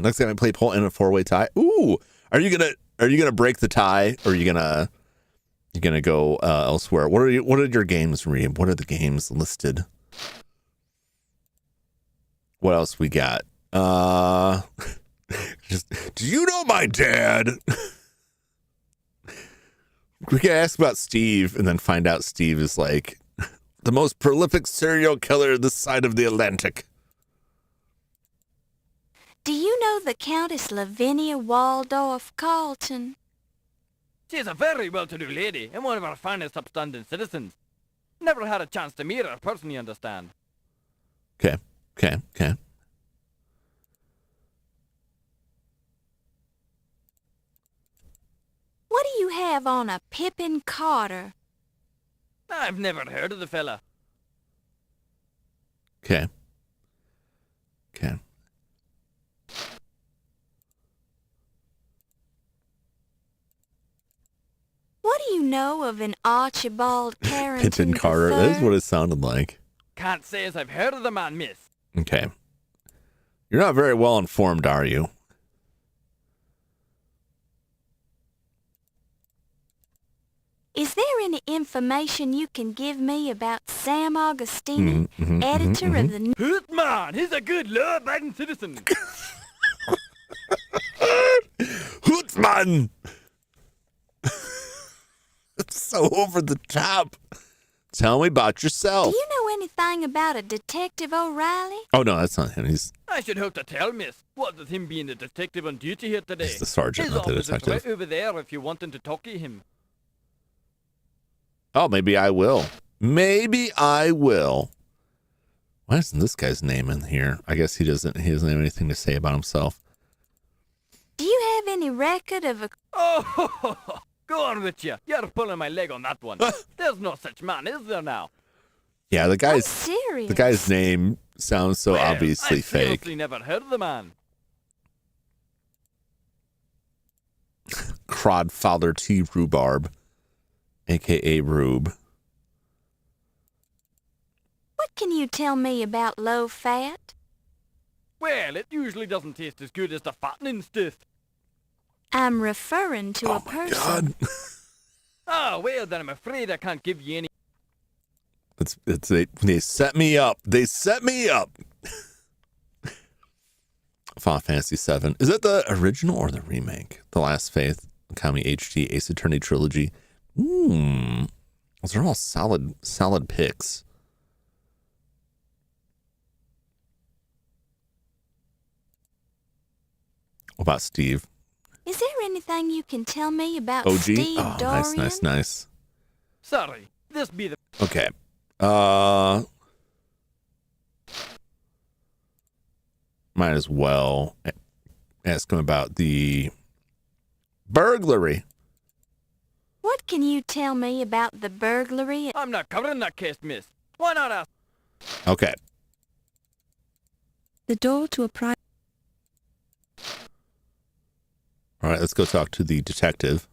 Next game I play Paul in a 4-way tie. Ooh. Are you gonna break the tie, or are you gonna go elsewhere? What are your games, Reeb? What are the games listed? What else we got? Just, do you know my dad? We can ask about Steve and then find out Steve is like the most prolific serial killer this side of the Atlantic. Do you know the Countess Lavinia Waldorf Carlton? She's a very well-to-do lady and one of our finest upstanding citizens. Never had a chance to meet her personally, understand. Okay. What do you have on a Pippin Carter? I've never heard of the fella. Okay. What do you know of an Archibald Carrington Pippin Carter. III? That is what it sounded like. Can't say as I've heard of the man, miss. Okay. You're not very well informed, are you? Is there any information you can give me about Sam Augustini, editor of the... Hoot man, he's a good law-abiding citizen. Hootsman! It's so over the top. Tell me about Do yourself. you know anything about a Detective O'Reilly? Oh, no, that's not him. He's I should hope to tell, miss. What with him being the detective on duty here today? the sergeant, His not the office is detective. right over there if you're wanting to talk to him. Oh, maybe I will. Why isn't this guy's name in here? I guess he doesn't have anything to say about himself. Do you have any record of a... Oh, go on with you. You're pulling my leg on that one. There's no such man, is there now? Yeah, the guy's serious. the guy's name sounds so Well, obviously I've fake. seriously never heard of the man. Crodfather T. Rhubarb, a.k.a. Rube. What can you tell me about low fat? Well, it usually doesn't taste as good as the fattening stuff. I'm referring to a person. Oh, well, then I'm afraid I can't give you any... They set me up. Final Fantasy VII. Is it the original or the remake? The Last Faith, Kami HD, Ace Attorney trilogy. Those are all solid picks. What about Steve? Is there anything you can tell me about OG? Steve Oh, Dorian? nice. Sorry, this be the... Okay. might as well ask him about the burglary. What can you tell me about the burglary? I'm not covering that case, miss. Why not ask? Okay. The door to a private... All right, let's go talk to the detective.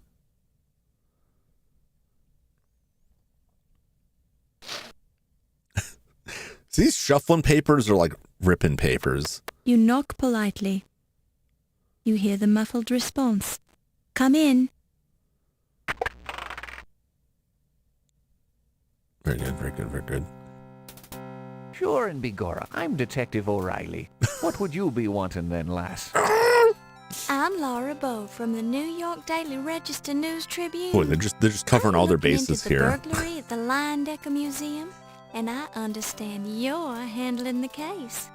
These shuffling papers are like ripping papers. You knock politely. You hear the muffled response. Come in. Very good, very good, very good. Sure and begorra, I'm Detective O'Reilly. What would you be wanting then, lass? I'm Laura Bowe from the New York Daily Register News Tribune. Boy, they're just covering all their Looking into bases the here. burglary at the Lion-Decker Museum, and I understand you're handling the case.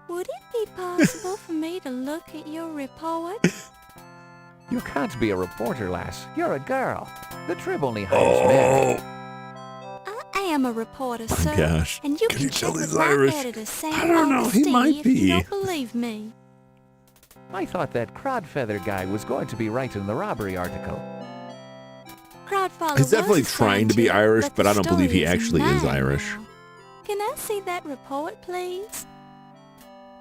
Would it be possible for me to look at your report? You can't be a reporter, lass. You're a girl. The Trib only hires men. I am a reporter, sir. Gosh. And you Can can you tell check he's with my Irish? editor, Sam I don't know, he Augustine, might if be. you don't believe me. I thought that Crodfeather guy was going to be writing the robbery article. Crowdfather He's definitely was trying to be trying Irish, but but the I don't believe he story actually is mine Irish. now. Can I see that report, please?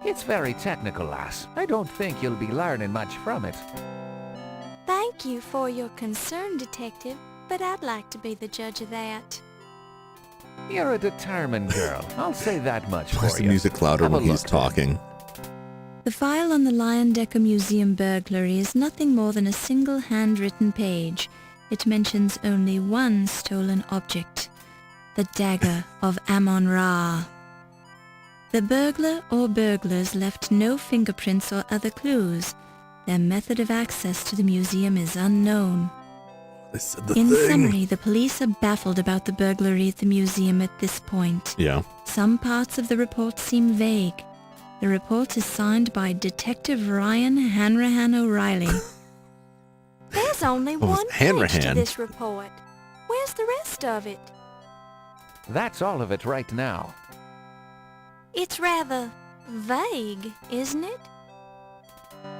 It's very technical, lass. I don't think you'll be learning much from it. Thank you for your concern, Detective, but I'd like to be the judge of that. You're a determined girl. I'll say that much Why is for the you. music louder Have a when he's look. talking? The file on the Lion-Decker Museum burglary is nothing more than a single handwritten page. It mentions only one stolen object, the Dagger of Amon-Ra. The burglar or burglars left no fingerprints or other clues. Their method of access to the museum is unknown. They said the In thing. summary, the police are baffled about the burglary at the museum at this point. Yeah. Some parts of the report seem vague. The report is signed by Detective Ryan Hanrahan O'Reilly. There's only Oh, one it's page to Hanrahan. this report. Where's the rest of it? That's all of it right now. It's rather vague, isn't it?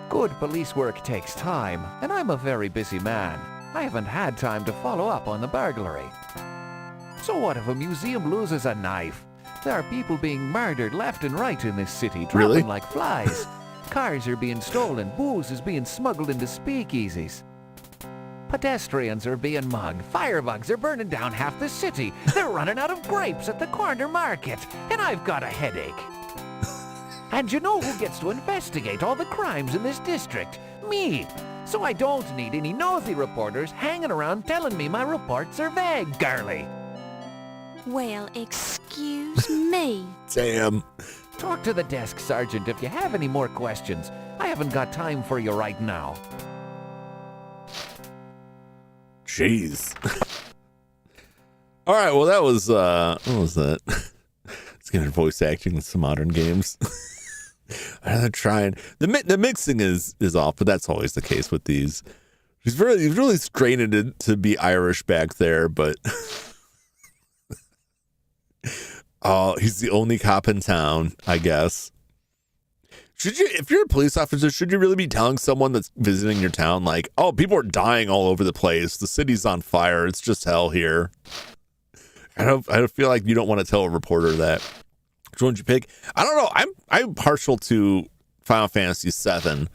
Good police work takes time, and I'm a very busy man. I haven't had time to follow up on the burglary. So what if a museum loses a knife? There are people being murdered left and right in this city, dropping Really? like flies. Cars are being stolen, booze is being smuggled into speakeasies. Pedestrians are being mugged, firebugs are burning down half the city, they're running out of grapes at the corner market, and I've got a headache. And you know who gets to investigate all the crimes in this district? Me! So I don't need any nosy reporters hanging around telling me my reports are vague, girly. Well, excuse me. Damn. Talk to the desk sergeant if you have any more questions. I haven't got time for you right now. Jeez. All right, well that was what was that? It's getting voice acting in some modern games. I'm trying. The mixing is off, but that's always the case with these. He's really straining to be Irish back there, but oh, he's the only cop in town, I guess. Should you, if you're a police officer, should you really be telling someone that's visiting your town, like, oh, people are dying all over the place, the city's on fire, it's just hell here? I don't feel like you don't want to tell a reporter that. Which one would you pick? I don't know. I'm partial to Final Fantasy VII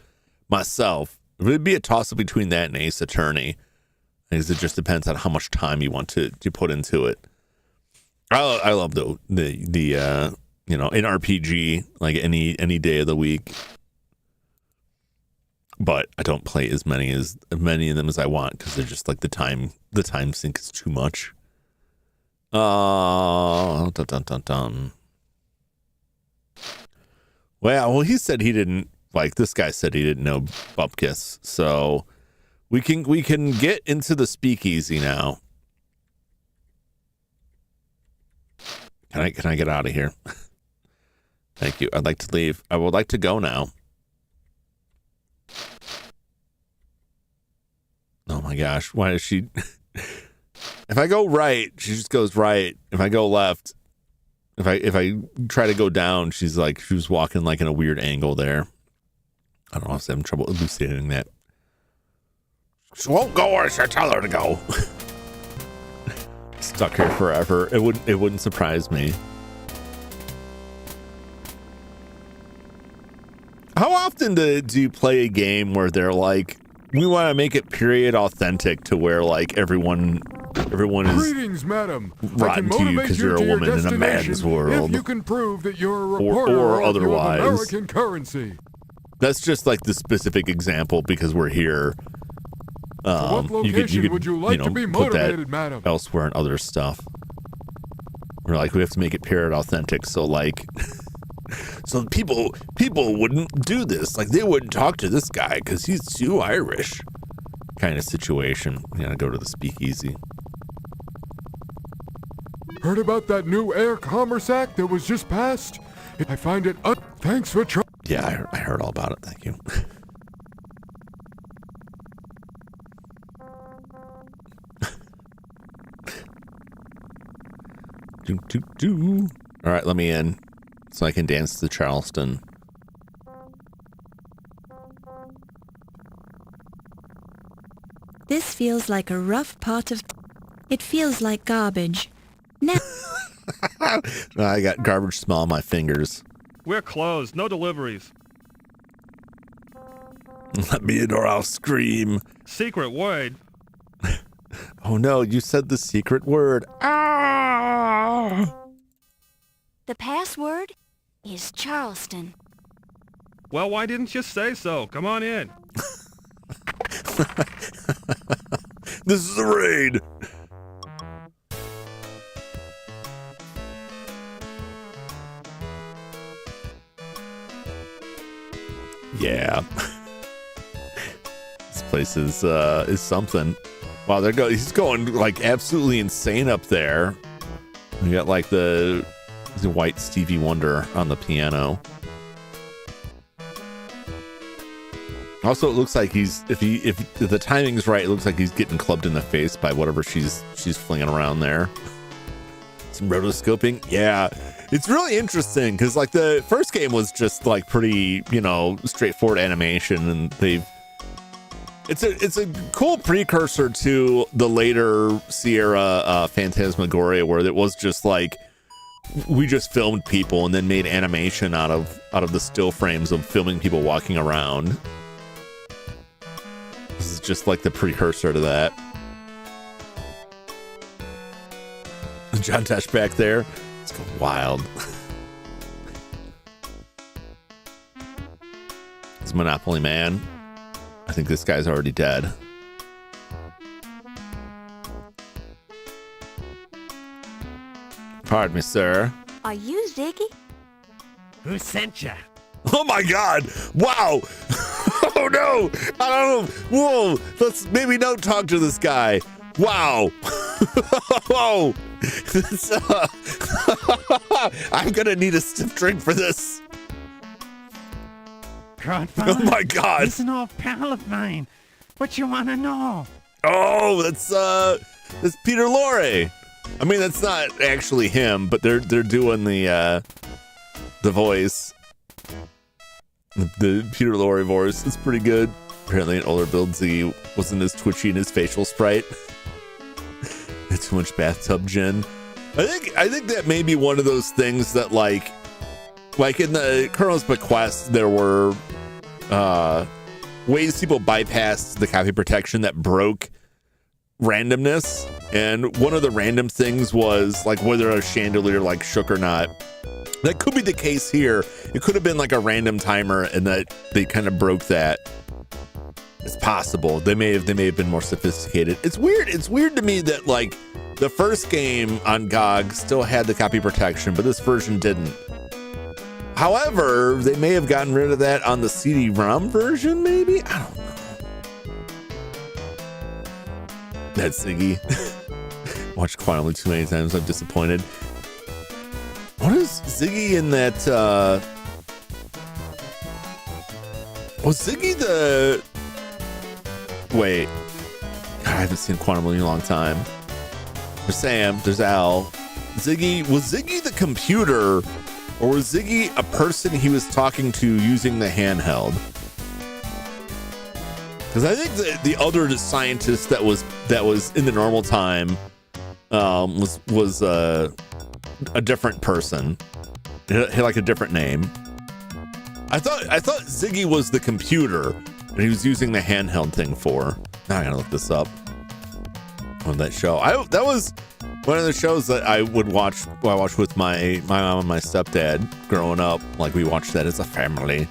myself. It would be a toss-up between that and Ace Attorney. Because it just depends on how much time you want to put into it. I love the you know, an RPG like any day of the week. But I don't play as many of them as I want because they're just like the time sink is too much. Dun, dun, dun, dun. Well, he said he didn't, like, this guy said he didn't know Bupkis, so we can get into the speakeasy now. Can I get out of here? Thank you. I'd like to leave. I would like to go now. Oh my gosh, why is she? If I go right, she just goes right. If I go left, If I try to go down, she was walking like in a weird angle there. I don't know if I'm having trouble elucidating that. She won't go where I tell her to go. Stuck here forever. It wouldn't surprise me. How often do you play a game where they're like, we want to make it period authentic to where like everyone is Greetings, madam. rotten to you because you're a woman in a man's world, if you can prove that you're a reporter or of otherwise. American currency. That's just like the specific example because we're here. What location would you like to be put that motivated, madam? elsewhere in other stuff. We're like, we have to make it period authentic, so like, so people wouldn't do this. Like, they wouldn't talk to this guy because he's too Irish. Kind of situation. You gotta go to the speakeasy. Heard about that new Air Commerce Act that was just passed? I find it thanks for trying. Yeah, I heard all about it. Thank you. All right, let me in so I can dance to Charleston. This feels like a rough part of... It feels like garbage. Now... I got garbage smell on my fingers. We're closed. No deliveries. Let me in or I'll scream. Secret word. Oh no, you said the secret word. Ah! The password is Charleston. Well, why didn't you say so? Come on in. This is a raid. Yeah. This place is something. Wow, he's going like absolutely insane up there. We got like the white Stevie Wonder on the piano. Also, it looks like if the timing's right, it looks like he's getting clubbed in the face by whatever she's flinging around there. Some rotoscoping. Yeah. It's really interesting because like the first game was just like pretty, straightforward animation, and it's a cool precursor to the later Sierra Phantasmagoria, where it was just like we just filmed people and then made animation out of the still frames of filming people walking around. This is just like the precursor to that. John Tesh back there. It's going wild. It's Monopoly Man. I think this guy's already dead. Pardon me, sir. Are you Ziggy? Who sent you? Oh my god! Wow! Oh no! I don't know. Whoa! Let's maybe don't talk to this guy. Wow! Whoa! I'm gonna need a stiff drink for this. Godfather, oh my god! He's an old pal of mine. What you wanna know? Oh, that's Peter Lorre. I mean, that's not actually him, but they're doing the voice. The Peter Lorre voice is pretty good. Apparently, an older build Ziggy wasn't as twitchy in his facial sprite. Too much bathtub gin. I think that may be one of those things that like in the Colonel's Bequest, there were ways people bypassed the copy protection that broke randomness, and one of the random things was like whether a chandelier like shook or not. That could be the case here. It could have been like a random timer, and that they kind of broke that. It's possible. They may have been more sophisticated. It's weird. It's weird to me that like the first game on GOG still had the copy protection, but this version didn't. However, they may have gotten rid of that on the CD-ROM version, maybe? I don't know. That's Ziggy. Watched Quantum Leap too many times. I'm disappointed. What is Ziggy in that? Was Ziggy the... Wait. God, I haven't seen Quantum Leap in a long time. There's Sam. There's Al. Ziggy, was Ziggy the computer, or was Ziggy a person he was talking to using the handheld? Because I think the other scientist that was in the normal time was a different person. He had like a different name. I thought Ziggy was the computer and he was using the handheld thing for. Now I gotta look this up on that show. That was one of the shows that I would watch. I watched with my mom and my stepdad growing up. Like, we watched that as a family.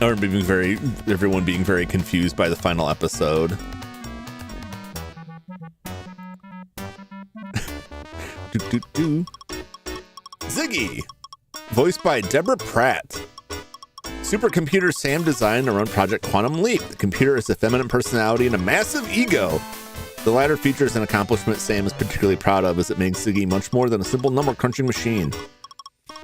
I remember everyone being very confused by the final episode. Ziggy, voiced by Deborah Pratt. Supercomputer Sam designed to run Project Quantum Leap. The computer has a feminine personality and a massive ego. The latter features an accomplishment Sam is particularly proud of, as it makes Ziggy much more than a simple number crunching machine.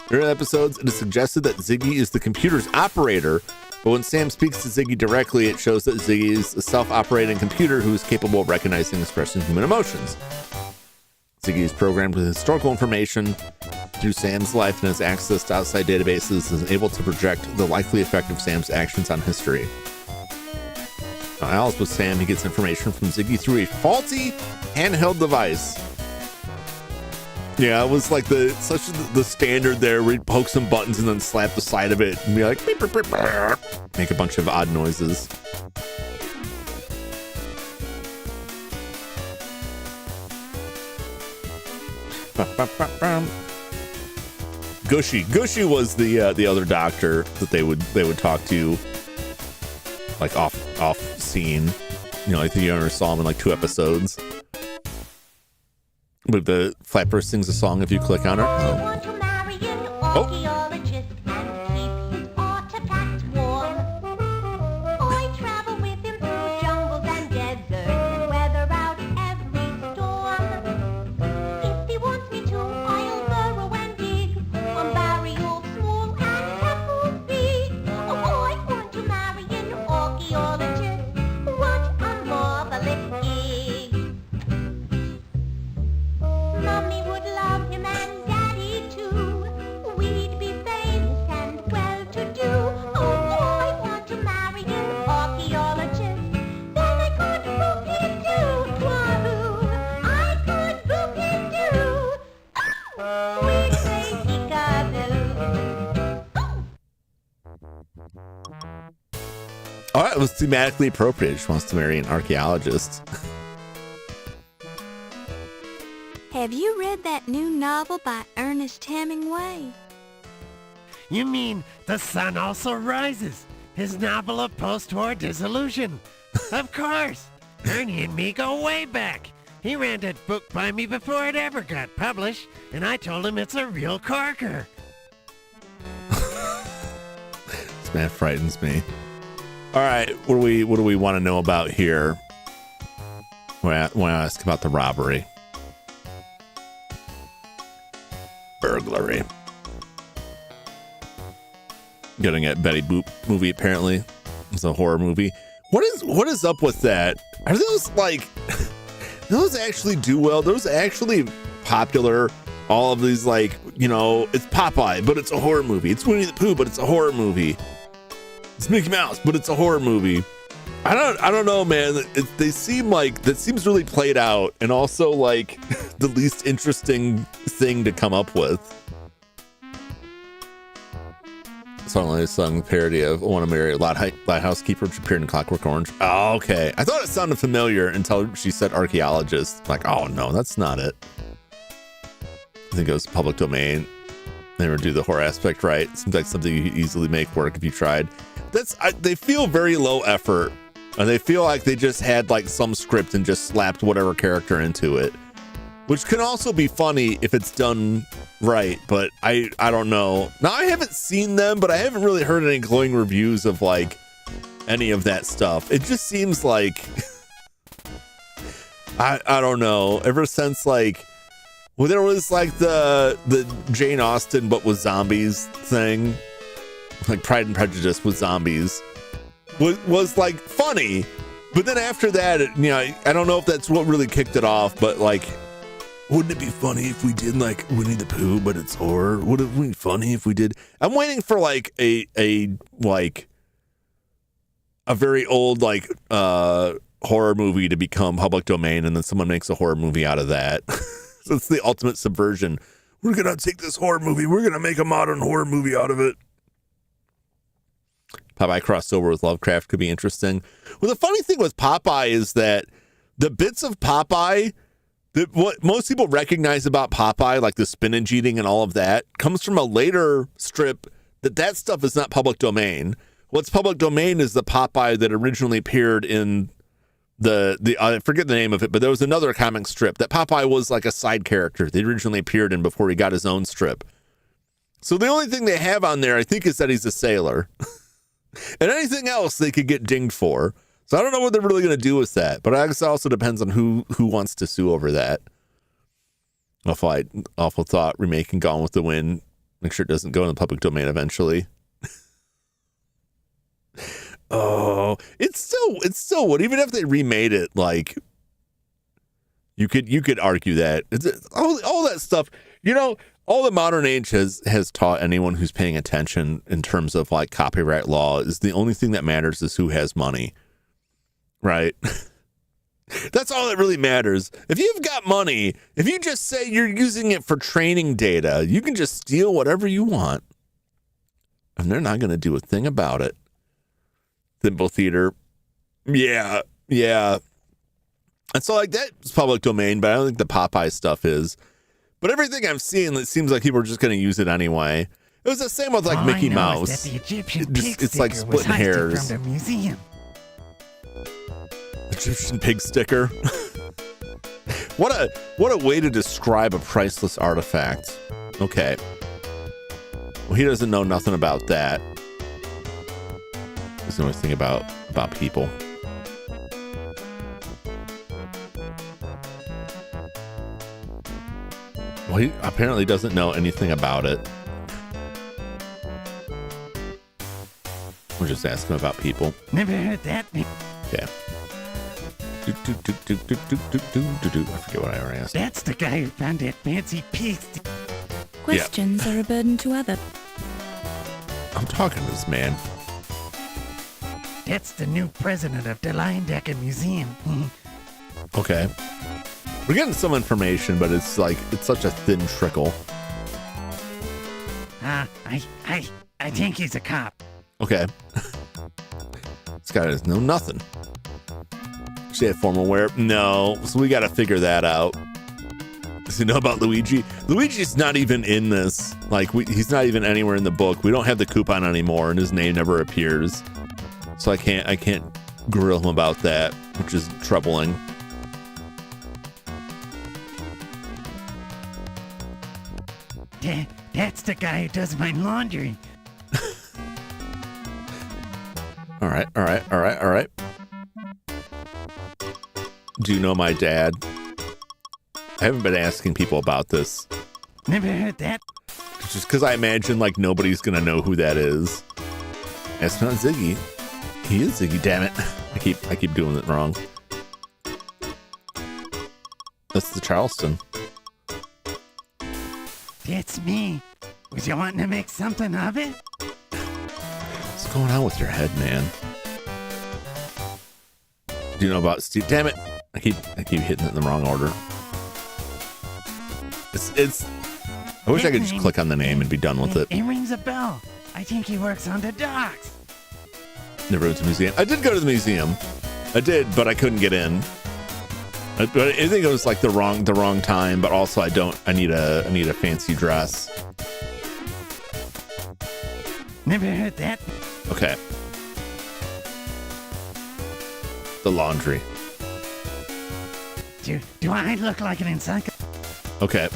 During episodes, it is suggested that Ziggy is the computer's operator, but when Sam speaks to Ziggy directly, it shows that Ziggy is a self-operating computer who is capable of recognizing and expressing human emotions. Ziggy is programmed with historical information through Sam's life and has access to outside databases and is able to project the likely effect of Sam's actions on history. Else with Sam, he gets information from Ziggy through a faulty handheld device. Yeah, it was like the standard there where he'd poke some buttons and then slap the side of it and be like, beep, beep, beep, beep, make a bunch of odd noises. Gushy was the other doctor that they would talk to, like off scene. You know, I think you only saw him in like 2 episodes. But the Flapper sings a song if you click on her. Oh. Oh, it was thematically appropriate. She wants to marry an archaeologist. Have you read that new novel by Ernest Hemingway? You mean The Sun Also Rises, his novel of post-war disillusion? Of course. Ernie and me go way back. He ran that book by me before it ever got published, and I told him it's a real corker. This man frightens me. All right, what do we want to know about here? Want to ask about the robbery. Burglary. Getting at Betty Boop movie, apparently. It's a horror movie. What is up with that? Are those like those actually do well? Those actually popular? All of these, like, you know, it's Popeye, but it's a horror movie. It's Winnie the Pooh, but it's a horror movie. It's Mickey Mouse, but it's a horror movie. I don't know, man. They seem like that seems really played out, and also like the least interesting thing to come up with. Suddenly, a song parody of "I Want to Marry a Lighthouse Keeper," which appeared in Clockwork Orange. Oh, okay. I thought it sounded familiar until she said archaeologist. Like, oh no, that's not it. I think it was public domain. They never do the horror aspect right. Seems like something you could easily make work if you tried. They feel very low effort, and they feel like they just had like some script and just slapped whatever character into it, which can also be funny if it's done right. But I don't know. Now, I haven't seen them, but I haven't really heard any glowing reviews of like any of that stuff. It just seems like I don't know. Ever since like, well, there was like the Jane Austen but with zombies thing. Like Pride and Prejudice with zombies was like funny, But then after that, I don't know if that's what really kicked it off, but like, wouldn't it be funny if we did like Winnie the Pooh, but it's horror? Would it be funny if we did? I'm waiting for like a very old like horror movie to become public domain, and then someone makes a horror movie out of that. So it's the ultimate subversion. We're gonna take this horror movie, we're gonna make a modern horror movie out of it. Popeye crossover with Lovecraft could be interesting. Well, the funny thing with Popeye is that the bits of Popeye, what most people recognize about Popeye, like the spinach eating and all of that, comes from a later strip that stuff is not public domain. What's public domain is the Popeye that originally appeared in the I forget the name of it, but there was another comic strip that Popeye was like a side character that originally appeared in before he got his own strip. So the only thing they have on there, I think, is that he's a sailor. And anything else they could get dinged for. So I don't know what they're really going to do with that. But I guess it also depends on who wants to sue over that. Awful Thought remaking Gone with the Wind. Make sure it doesn't go in the public domain eventually. Oh, it's still what, even if they remade it, like you could argue that it's all that stuff, all the modern age has taught anyone who's paying attention in terms of like copyright law is the only thing that matters is who has money, right? That's all that really matters. If you've got money, if you just say you're using it for training data, you can just steal whatever you want and they're not going to do a thing about it. Thimble Theater. Yeah. And so like that's public domain, but I don't think the Popeye stuff is. But everything I'm seeing, it seems like people are just going to use it anyway. It was the same with like Mickey Mouse. That the Egyptian pig it's like sticker was splitting heisted hairs. from the museum. Egyptian pig sticker. What a way to describe a priceless artifact. Okay. Well, he doesn't know nothing about that. He's the only thing about people. Well, he apparently doesn't know anything about it. We'll just ask him about people. Never heard that. Yeah. I forget what I already asked. That's the guy who found that fancy pig. Questions are a burden to others. I'm talking to this man. That's the new president of the Lion Decker Museum. Okay. We're getting some information, but it's such a thin trickle. I think he's a cop. Okay. This guy doesn't know nothing. She had formal wear. No. So we got to figure that out. Does he know about Luigi? Luigi's not even in this. Like, he's not even anywhere in the book. We don't have the coupon anymore, and his name never appears. So I can't grill him about that, which is troubling. That's the guy who does my laundry. All right. Do you know my dad? I haven't been asking people about this. Never heard that. Just because I imagine like nobody's gonna know who that is. It's not Ziggy. He is Ziggy. Damn it! I keep doing it wrong. That's the Charleston. That's me. Was you wanting to make something of it? What's going on with your head, man? Do you know about Steve? Damn it! I keep hitting it in the wrong order. It's. I wish I could just click on the name and be done with it. It rings a bell. I think he works on the docks. Never went to the museum. I did go to the museum. I did, but I couldn't get in. I think it was like the wrong time, but also I need a fancy dress. Never heard that. Okay. The laundry. Do I look like an encyclopedia? Okay.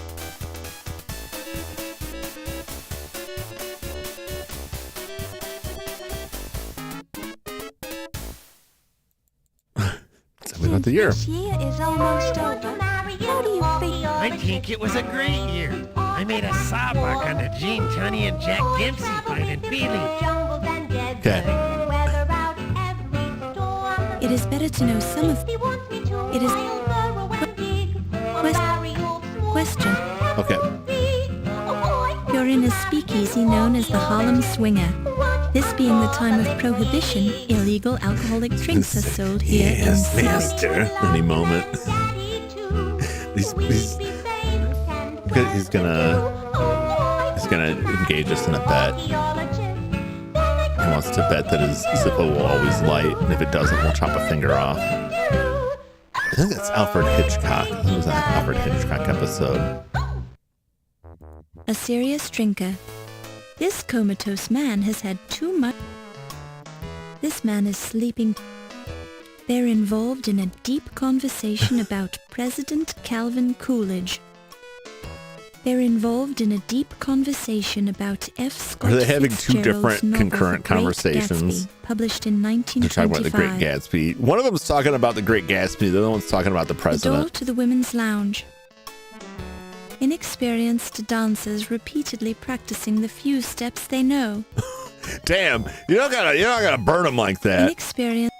Tell me about the year. This year is almost over. How do you feel? I think it was a great year. I made a sawbuck on the Gene, Tony, and Jack Dempsey fight in Beeley. Okay. It is better to know some of... It is... Question. Okay. You're in a speakeasy known as the Harlem Swinger. This being the time of prohibition, illegal alcoholic drinks are sold here in secret. Master. Any moment. He's gonna engage us in a bet. He wants to bet that his Zippo will always light, and if it doesn't, we'll chop a finger off. I think that's Alfred Hitchcock. I think it was an Alfred Hitchcock episode. A serious drinker. This comatose man has had too much. This man is sleeping. They're involved in a deep conversation about President Calvin Coolidge. They're involved in a deep conversation about F. Scott Are they having two Fitzgerald's different novel, concurrent The Great conversations? Gatsby, published in They're 1925. talking about the Great Gatsby. One of them's talking about the Great Gatsby. The other one's talking about the The door president. to the women's lounge. Inexperienced dancers repeatedly practicing the few steps they know. Damn, you're not gonna burn them like that. Inexperienced.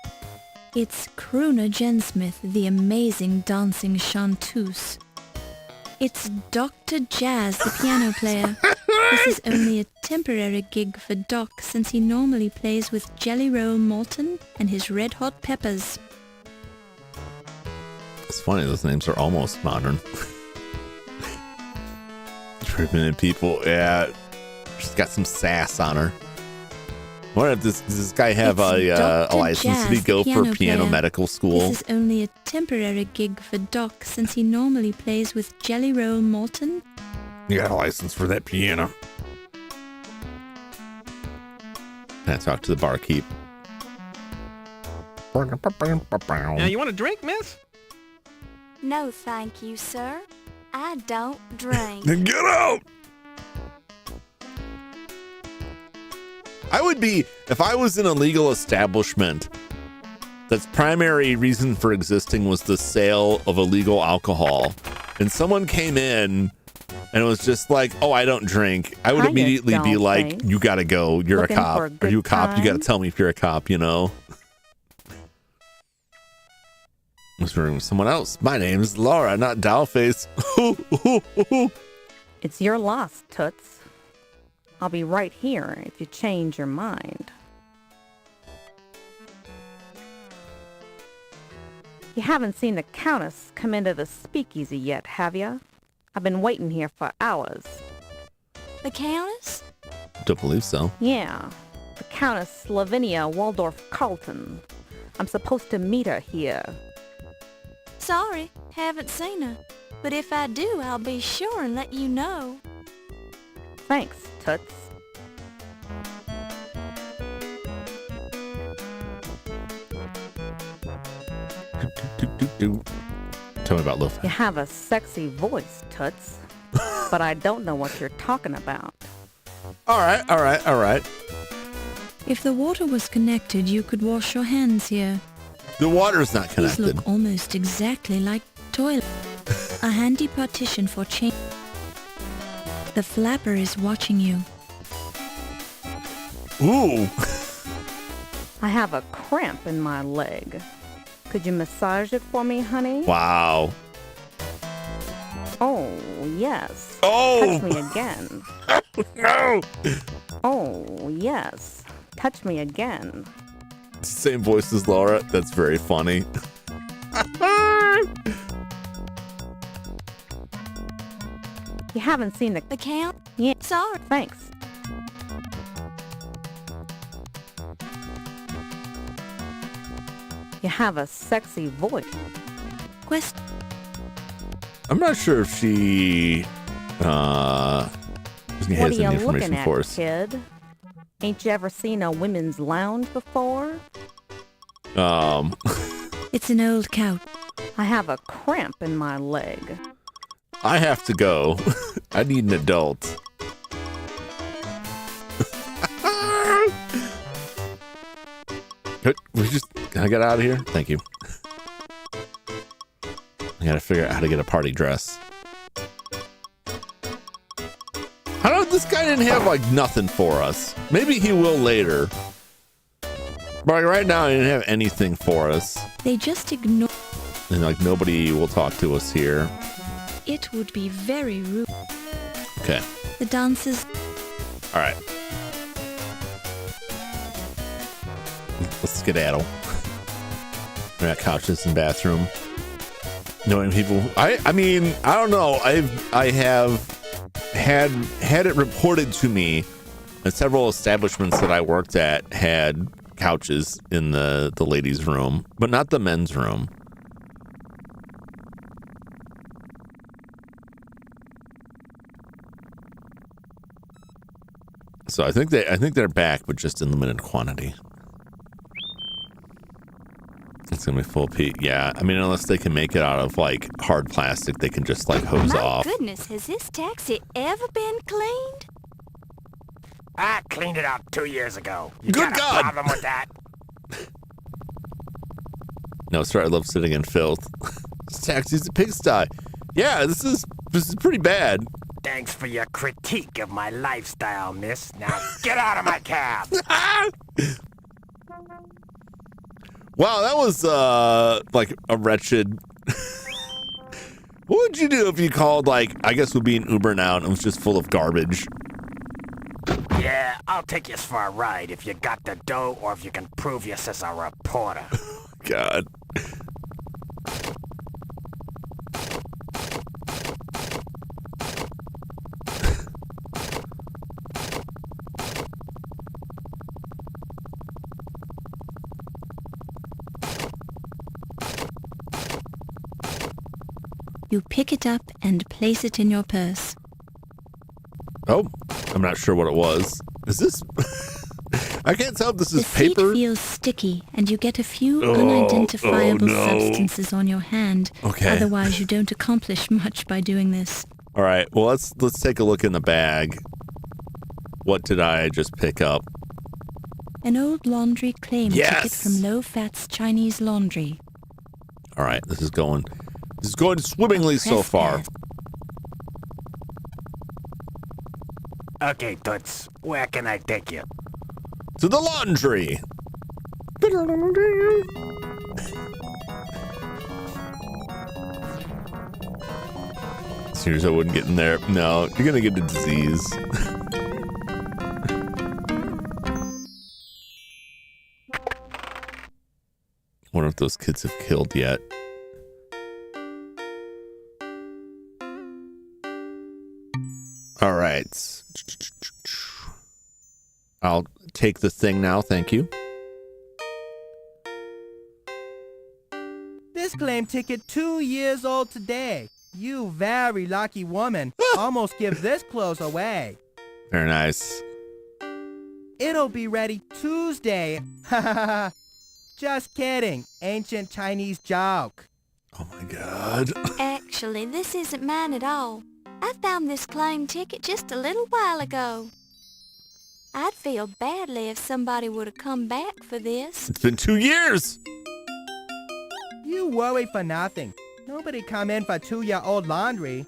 It's crooner Jen Smith, the amazing dancing chanteuse. It's Dr. Jazz, the piano player. This is only a temporary gig for Doc, since he normally plays with Jelly Roll Morton and his Red Hot Peppers. It's funny, those names are almost modern. Tripping in people, yeah. She's got some sass on her. I wonder if does this guy have a license? Did he go for piano medical school? This is only a temporary gig for Doc, since he normally plays with Jelly Roll Morton. You got a license for that piano. Can I talk to the barkeep? Yeah, you want a drink, miss? No, thank you, sir. I don't drink. Then get out! I would be, if I was in a legal establishment that's primary reason for existing was the sale of illegal alcohol, and someone came in and it was just like, oh, I don't drink, I would immediately be like, you gotta go, you're a cop. Are you a cop? You gotta tell me if you're a cop, you know? I was with someone else. My name is Laura, not Dollface. It's your loss, Toots. I'll be right here if you change your mind. You haven't seen the Countess come into the speakeasy yet, have you? I've been waiting here for hours. The Countess? Don't believe so. Yeah, the Countess Lavinia Waldorf Carlton. I'm supposed to meet her here. Sorry, haven't seen her. But if I do, I'll be sure and let you know. Thanks, Toots. Tell me about lo-fi. You have a sexy voice, Toots. But I don't know what you're talking about. All right. If the water was connected, you could wash your hands here. The water's not These connected. look almost exactly like toilet. A handy partition for change. The flapper is watching you. Ooh. I have a cramp in my leg. Could you massage it for me, honey? Wow. Oh, yes. Oh! Touch me again. No! Oh, yes. Touch me again. It's the same voice as Laura. That's very funny. You haven't seen the Count? Yeah. Sorry. Thanks. You have a sexy voice. Quest. I'm not sure if she has What any are you information looking at, for us. kid? Ain't you ever seen a women's lounge before? It's an old couch. I have a cramp in my leg. I have to go. I need an adult. Can I get out of here? Thank you. I gotta figure out how to get a party dress. This guy didn't have like nothing for us. Maybe he will later. But like, right now, I didn't have anything for us. They just ignore. And like nobody will talk to us here. It would be very rude. Okay. The dancers. All right. Let's skedaddle. We got couches and bathroom. Knowing people, I mean, I don't know. I have had it reported to me that several establishments that I worked at had couches in the ladies' room, but not the men's room. So I think they're back, but just in limited quantity. It's gonna be full Pete. Yeah, I mean, unless they can make it out of like hard plastic, they can just like hose off. My goodness, has this taxi ever been cleaned? I cleaned it out 2 years ago. You Good got God. a problem with that? No, sorry, I love sitting in filth. This taxi's a pigsty. Yeah, this is pretty bad. Thanks for your critique of my lifestyle, miss. Now get out of my cab. Wow, that was like a wretched. What would you do if you called, like, I guess would be an Uber now and it was just full of garbage? Yeah, I'll take you for a ride if you got the dough or if you can prove you're just a reporter. God. You pick it up and place it in your purse. Oh, I'm not sure what it was. Is this? I can't tell if this is The seat paper. feels sticky, and you get a few unidentifiable no. substances on your hand. Okay. Otherwise, you don't accomplish much by doing this. All right. Well, let's take a look in the bag. What did I just pick up? An old laundry claim Yes! ticket from Low Fats Chinese Laundry. All right. This is going swimmingly so far. Okay, Toots, where can I take you? To the laundry. Serious, I wouldn't get in there. No, you're gonna get a disease. Wonder if those kids have killed yet. All right. I'll take the thing now, thank you. This claim ticket 2 years old today. You very lucky woman. Almost give this clothes away. Very nice. It'll be ready Tuesday. Just kidding. Ancient Chinese joke. Oh my God. Actually, this isn't mine at all. I found this claim ticket just a little while ago. I'd feel badly if somebody would have come back for this. It's been 2 years. You worry for nothing. Nobody come in for 2-year-old laundry.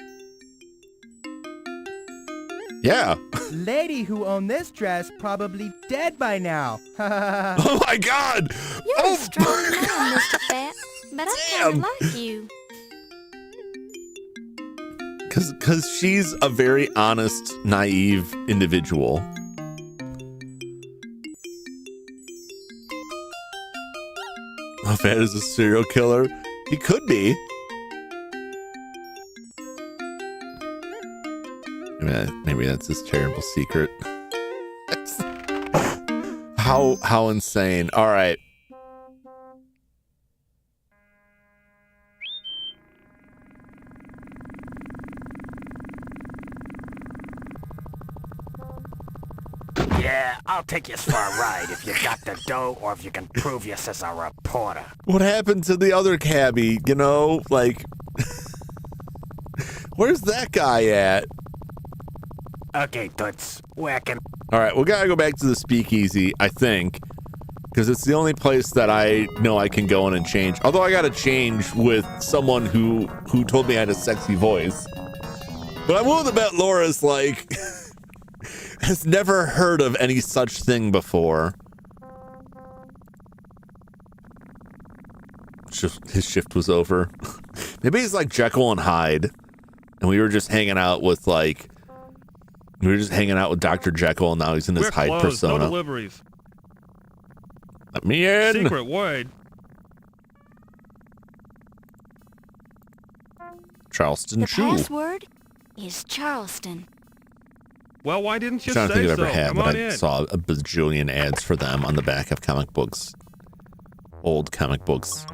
Yeah. Lady who owned this dress probably dead by now. Oh my God. You're a strong man, Mr. Fat, but I kind of like you. Because she's a very honest, naive individual. How Fat is a serial killer? He could be. Maybe that's his terrible secret. How insane. All right. Yeah, I'll take you for a ride if you got the dough or if you can prove you're just a reporter. What happened to the other cabbie? You know, like, where's that guy at? Okay, Toots, where can... All right, we gotta go back to the speakeasy, I think, because it's the only place that I know I can go in and change. Although I gotta change with someone who told me I had a sexy voice. But I'm willing to bet Laura's like has never heard of any such thing before. his shift was over. Maybe he's like Jekyll and Hyde, and we were just hanging out with Dr. Jekyll, and now he's in his Hyde closed. persona. No deliveries. Let me in. Secret word. Charleston The Chew. password is Charleston. Well, why didn't you I'm trying to think say I've ever so? had, Come but on I in. saw a bajillion ads for them on the back of comic books. Old comic books.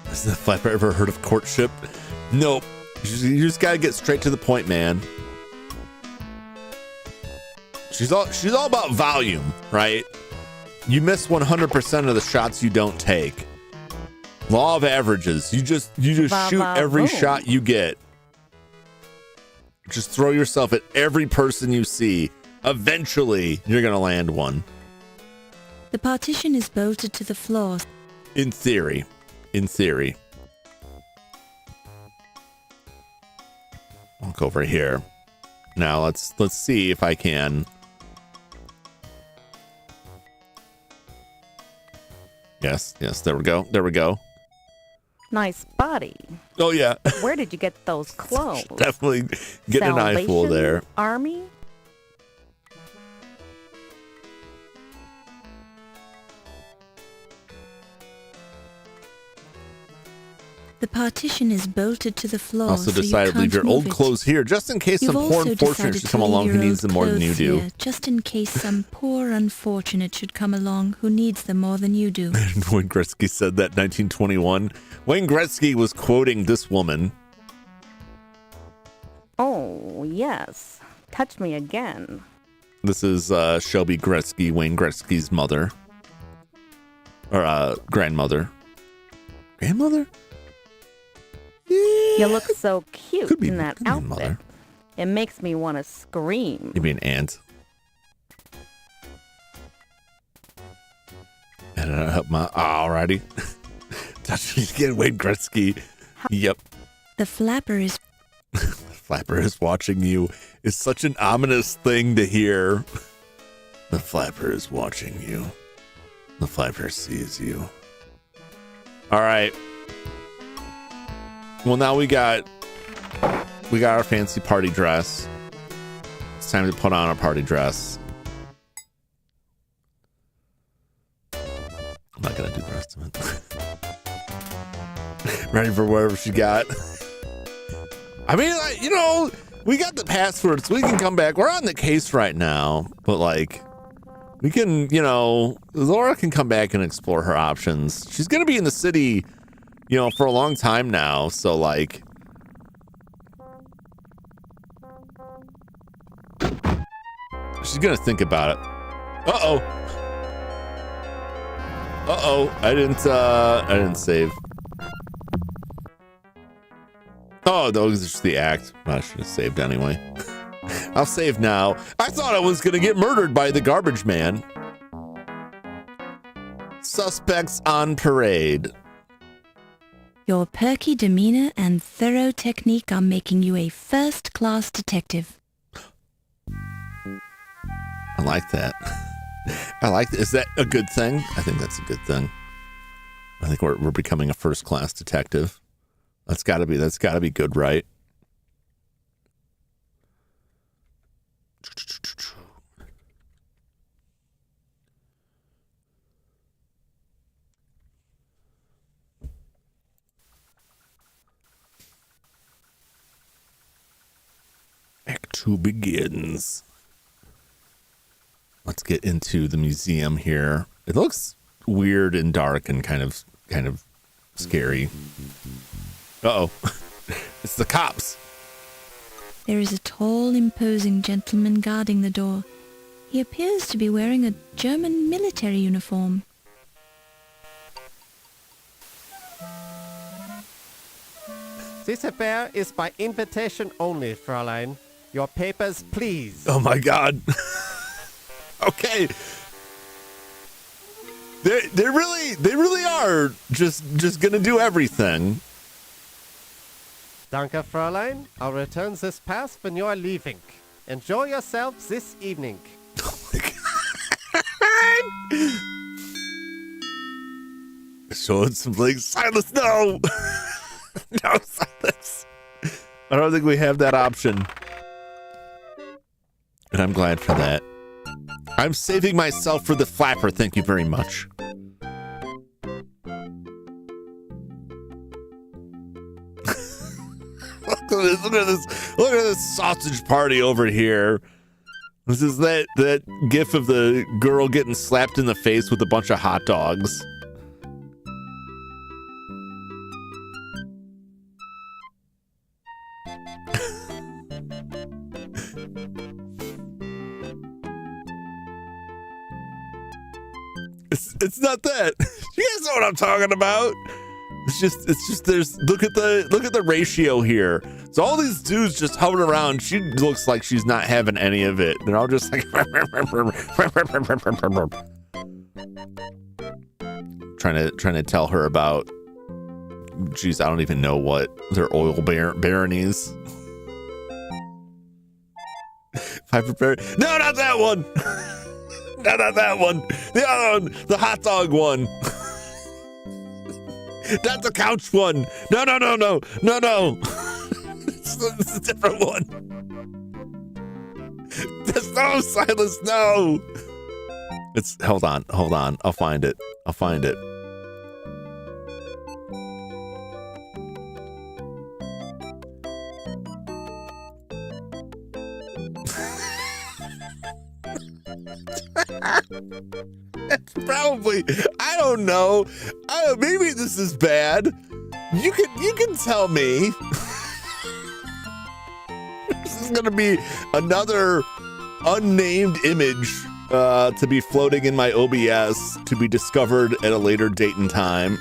Has the flapper ever heard of courtship? Nope. You just gotta get straight to the point, man. She's all about volume, right? You miss 100% of the shots you don't take. Law of averages. You just shoot every shot you get. Just throw yourself at every person you see. Eventually, you're gonna land one. The partition is bolted to the floor. In theory. Walk over here. Now let's see if I can. Yes, there we go. Nice body. Oh yeah. Where did you get those clothes? Definitely getting an eyeful Salvation there. Army? The partition is bolted to the floor. Also so decided to leave your old clothes here just in case You've some poor also unfortunate decided should to come leave along who your needs old them more than you clothes do. here, just in case some poor unfortunate should come along who needs them more than you do. Wayne Gretzky said that 1921. Wayne Gretzky was quoting this woman. Oh, yes. Touch me again. This is Shelby Gretzky, Wayne Gretzky's mother. Or grandmother. Grandmother? You look so cute Could be- in that could be outfit. mother. It makes me want to scream. Maybe an aunt. And alrighty. Touch me again, Wayne Gretzky. Yep. The flapper is Flapper is watching you is such an ominous thing to hear. The flapper is watching you. The flapper sees you. All right. Well, now we got our fancy party dress. It's time to put on our party dress. I'm not gonna do the rest of it. Ready for whatever she got. I mean, like, we got the password, so we can come back. We're on the case right now, but we can, Laura can come back and explore her options. She's gonna be in the city, for a long time now, so she's gonna think about it. Uh-oh. I didn't save. Oh, that was just the act. I should have saved anyway. I'll save now. I thought I was gonna get murdered by the garbage man. Suspects on parade. your perky demeanor and thorough technique are making you a first-class detective. I like that. Is that a good thing? I think that's a good thing. I think we're becoming a first-class detective. That's gotta be good, right? Act 2 begins. Let's get into the museum here. It looks weird and dark and kind of scary. Uh-oh. It's the cops. There is a tall, imposing gentleman guarding the door. He appears to be wearing a German military uniform. This affair is by invitation only, Fräulein. Your papers, please. Oh my God. Okay. They really are just gonna do everything. Danke, Fräulein. I'll return this pass when you are leaving. Enjoy yourselves this evening. showing some like Silas. No, no, Silas. I don't think we have that option, and I'm glad for that. I'm saving myself for the flapper. Thank you very much. Look at this sausage party over here. This is that gif of the girl getting slapped in the face with a bunch of hot dogs. It's not that. You guys know what I'm talking about. It's just there's look at the ratio here. So all these dudes just hovering around. She looks like she's not having any of it. They're all just like trying to tell her about. Geez, I don't even know what their oil baronies. No, not that one. No, not that one. The other one, the hot dog one. Not the couch one. No. It's a different one. No, Silas, no. It's hold on. I'll find it. It's probably, I don't know. Maybe this is bad. You can tell me. This is gonna be another unnamed image to be floating in my OBS to be discovered at a later date and time.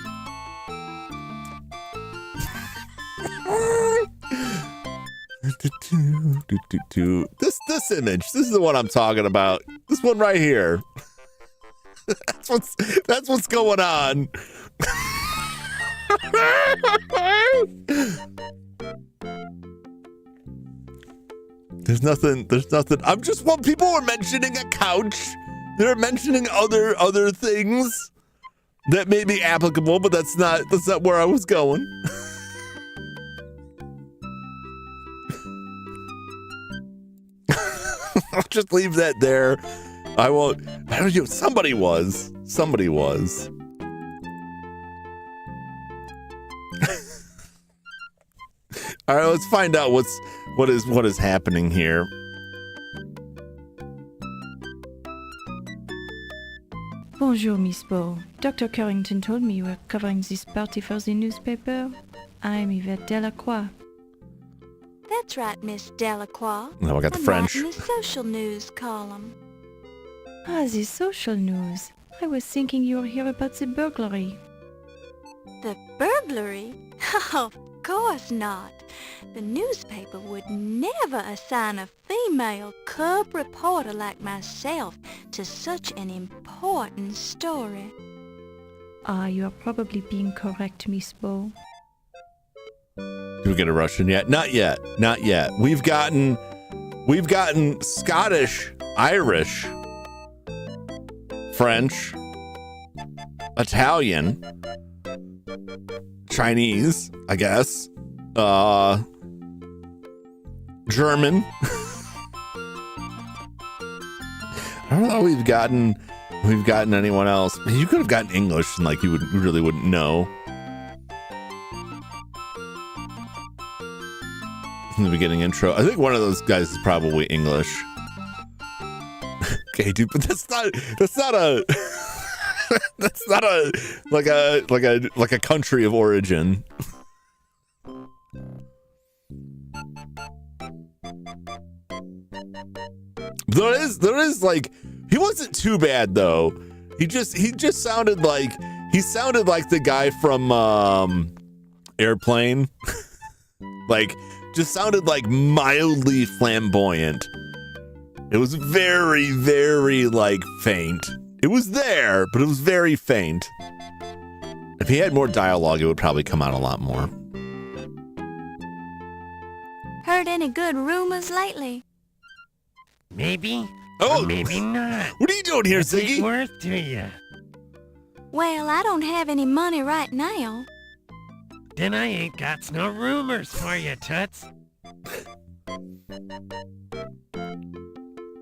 This image. This is the one I'm talking about. This one right here. That's what's going on. There's nothing. I'm just when people were mentioning a couch, they're mentioning other things that may be applicable, but that's not where I was going. I'll just leave that there. I won't. I don't know. Somebody was. All right, let's find out what is happening here. Bonjour, Miss Bo. Dr. Carrington told me you were covering this party for the newspaper. I'm Yvette Delacroix. That's right, Miss Delacroix. Now I got the I'm French. writing the social news column. Ah, the social news. I was thinking you were here about the burglary. The burglary? Oh, of course not. The newspaper would never assign a female cub reporter like myself to such an important story. Ah, you are probably being correct, Miss Bo. Did we get a Russian yet? Not yet. We've gotten Scottish, Irish, French, Italian, Chinese, I guess, German. I don't know. We've gotten anyone else. You could have gotten English, and you really wouldn't know. In the beginning intro, I think one of those guys is probably English. Okay, dude, but that's not a country of origin. There is he wasn't too bad though. He just sounded like the guy from Airplane. Just sounded mildly flamboyant. It was very, very faint. It was there, but it was very faint. If he had more dialogue, it would probably come out a lot more. Heard any good rumors lately? Maybe. Oh, or maybe not. What are you doing here, What's it Ziggy? worth to you? Well, I don't have any money right now. Then I ain't got no rumors for you, Toots.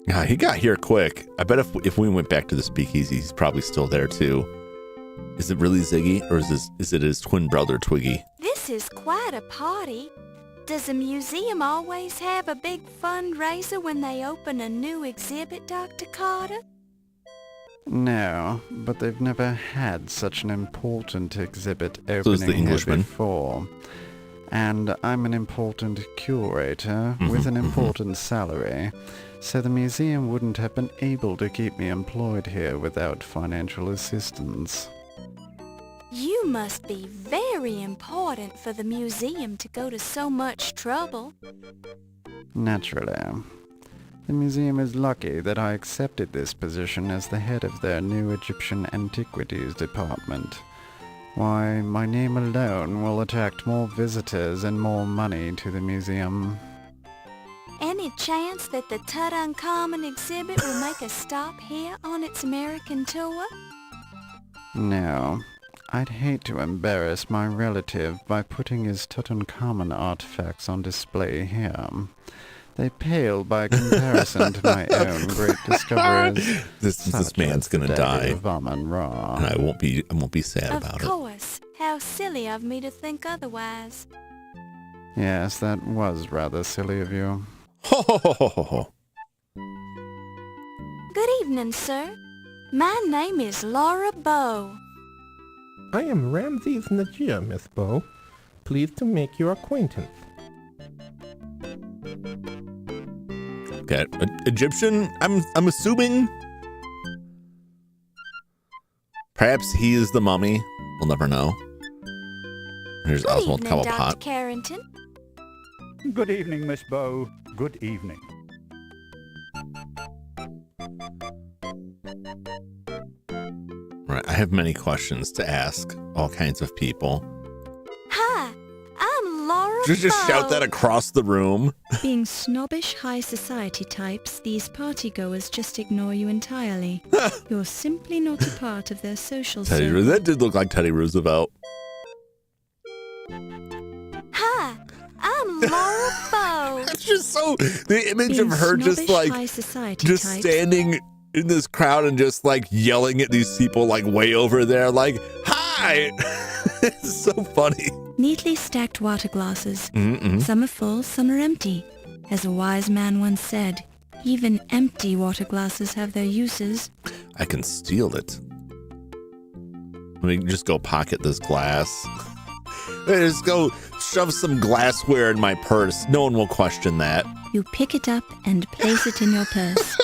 Yeah, he got here quick. I bet if we went back to the speakeasy, he's probably still there too. Is it really Ziggy, or is it his twin brother Twiggy? This is quite a party. Does the museum always have a big fundraiser when they open a new exhibit, Dr. Carter? No, but they've never had such an important exhibit So is the opening here Englishman. before. And I'm an important curator Mhm, with an mhm. important salary, so the museum wouldn't have been able to keep me employed here without financial assistance. You must be very important for the museum to go to so much trouble. Naturally. The museum is lucky that I accepted this position as the head of their new Egyptian antiquities department. Why, my name alone will attract more visitors and more money to the museum. Any chance that the Tutankhamun exhibit will make a stop here on its American tour? No. I'd hate to embarrass my relative by putting his Tutankhamun artifacts on display here. They pale by comparison to my own great discoveries. This man's gonna the die, Dagger of Amon Ra. and I won't be sad about Of it. course. How silly of me to think otherwise. Yes, that was rather silly of you. Ho ho ho ho ho ho. Good evening, sir. My name is Laura Bow. I am Ramses Najir, Miss Bow. Pleased to make your acquaintance. Okay, Egyptian. I'm assuming. Perhaps he is the mummy. We'll never know. Here's Good Oswald evening, Dr. Cobblepot. Carrington. Good evening, Miss Bow. Good evening. Right, I have many questions to ask all kinds of people. Hi, I'm Laura Just shout that across the room. Being snobbish high society types, these partygoers just ignore you entirely. You're simply not a part of their social Teddy, circle. that did look like Teddy Roosevelt. Hi, I'm Laura Bow. It's just so the image Being of her just snobbish like high society just types. standing in this crowd and just like yelling at these people like way over there, like, hi. It's so funny. Neatly stacked water glasses. Mm-mm. Some are full, some are empty. As a wise man once said, even empty water glasses have their uses. I can steal it. Let me just go pocket this glass. Just go shove some glassware in my purse. No one will question that. You pick it up and place it in your purse.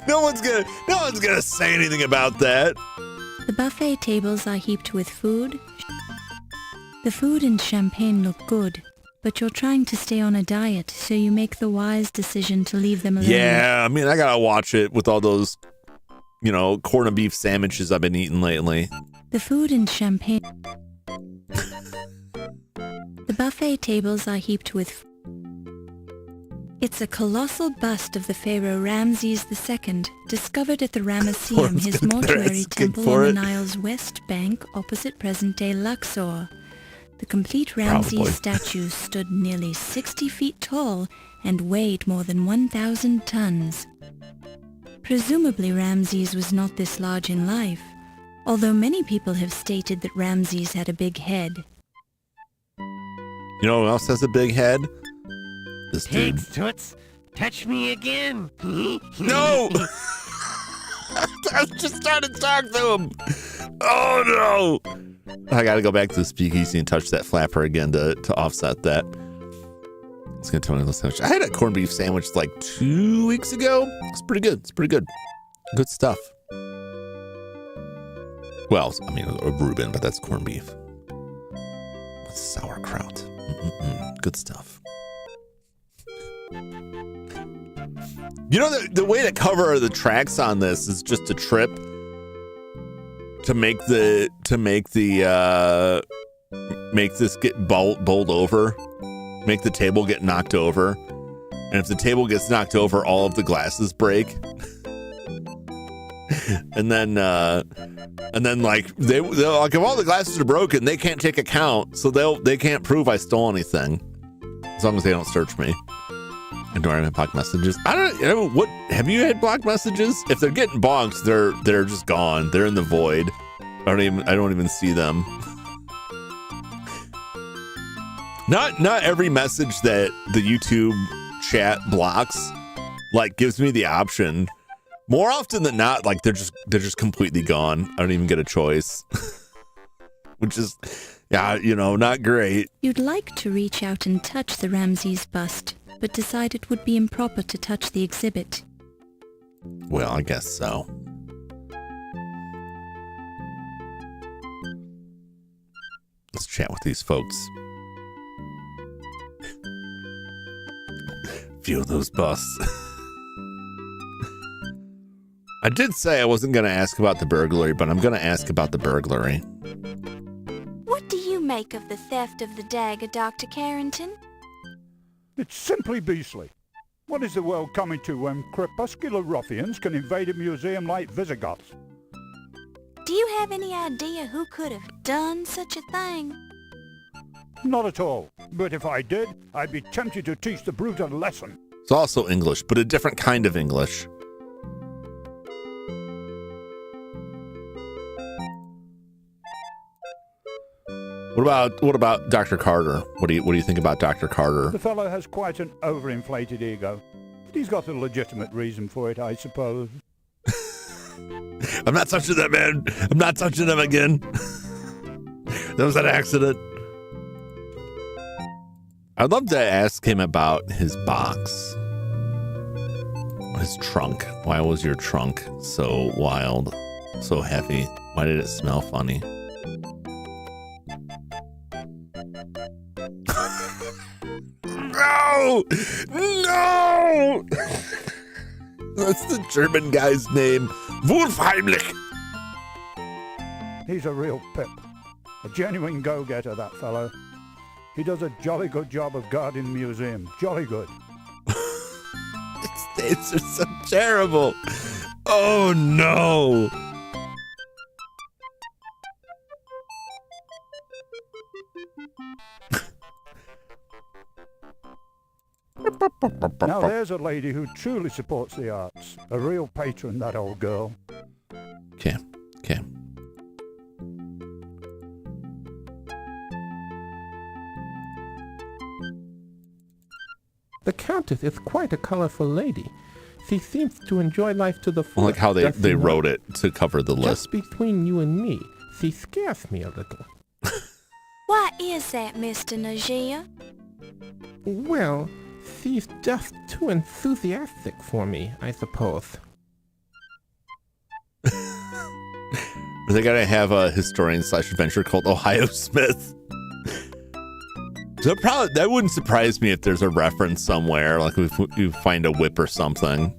No one's gonna say anything about that. The buffet tables are heaped with food. The food and champagne look good, but you're trying to stay on a diet, so you make the wise decision to leave them alone. Yeah, I mean, I gotta watch it with all those, corned beef sandwiches I've been eating lately. The food and champagne... The buffet tables are heaped with... It's a colossal bust of the pharaoh Ramses II, discovered at the Ramesseum, his mortuary temple on the Nile's west bank opposite present-day Luxor. The complete Ramses Probably. statue stood nearly 60 feet tall and weighed more than 1,000 tons. Presumably Ramses was not this large in life, although many people have stated that Ramses had a big head. You know who else has a big head? This dude. Pigs, Toots, touch me again. No! I was just trying to talk to him. Oh no! I gotta go back to the speakeasy and touch that flapper again to offset that. It's gonna tell me this sandwich. I had a corned beef sandwich like 2 weeks ago. It's pretty good. It's pretty good. Good stuff. Well, I mean, a Reuben, but that's corned beef. With sauerkraut. Good stuff. You know, the way to cover the tracks on this is just a trip to make this get bowled over, make the table get knocked over, and if the table gets knocked over, all of the glasses break. and then like they're like, if all the glasses are broken, they can't take account, so they can't prove I stole anything, as long as they don't search me. And do I have blocked messages? I don't. What have you had blocked messages? If they're getting bonked, they're just gone. They're in the void. I don't even see them. Not every message that the YouTube chat blocks like gives me the option. More often than not, like they're just completely gone. I don't even get a choice. Which is, yeah, not great. You'd like to reach out and touch the Ramses bust, but decide it would be improper to touch the exhibit. Well, I guess so. Let's chat with these folks. Feel those busts. I did say I wasn't going to ask about the burglary, but I'm going to ask about the burglary. What do you make of the theft of the dagger, Dr. Carrington? It's simply beastly. What is the world coming to when crepuscular ruffians can invade a museum like Visigoths? Do you have any idea who could have done such a thing? Not at all. But if I did, I'd be tempted to teach the brute a lesson. It's also English, but a different kind of English. What about Dr. Carter? What do you think about Dr. Carter? The fellow has quite an overinflated ego. But he's got a legitimate reason for it, I suppose. I'm not touching that man. I'm not touching him again. That was an accident. I'd love to ask him about his box. His trunk. Why was your trunk so wild? So heavy? Why did it smell funny? No! No! That's the German guy's name. Wolfheimlich. He's a real pip. A genuine go-getter, that fellow. He does a jolly good job of guarding the museum. Jolly good. These days are so terrible. Oh, no. Now there's a lady who truly supports the arts. A real patron, that old girl. Okay. The Countess is quite a colorful lady. She seems to enjoy life to the full. I like how they wrote it to cover the list. Just between you and me, she scares me a little. Why is that, Mr. Najee? Well, she's just too enthusiastic for me, I suppose. They gotta have a historian/adventure called Ohio Smith. So that wouldn't surprise me if there's a reference somewhere, like if you find a whip or something.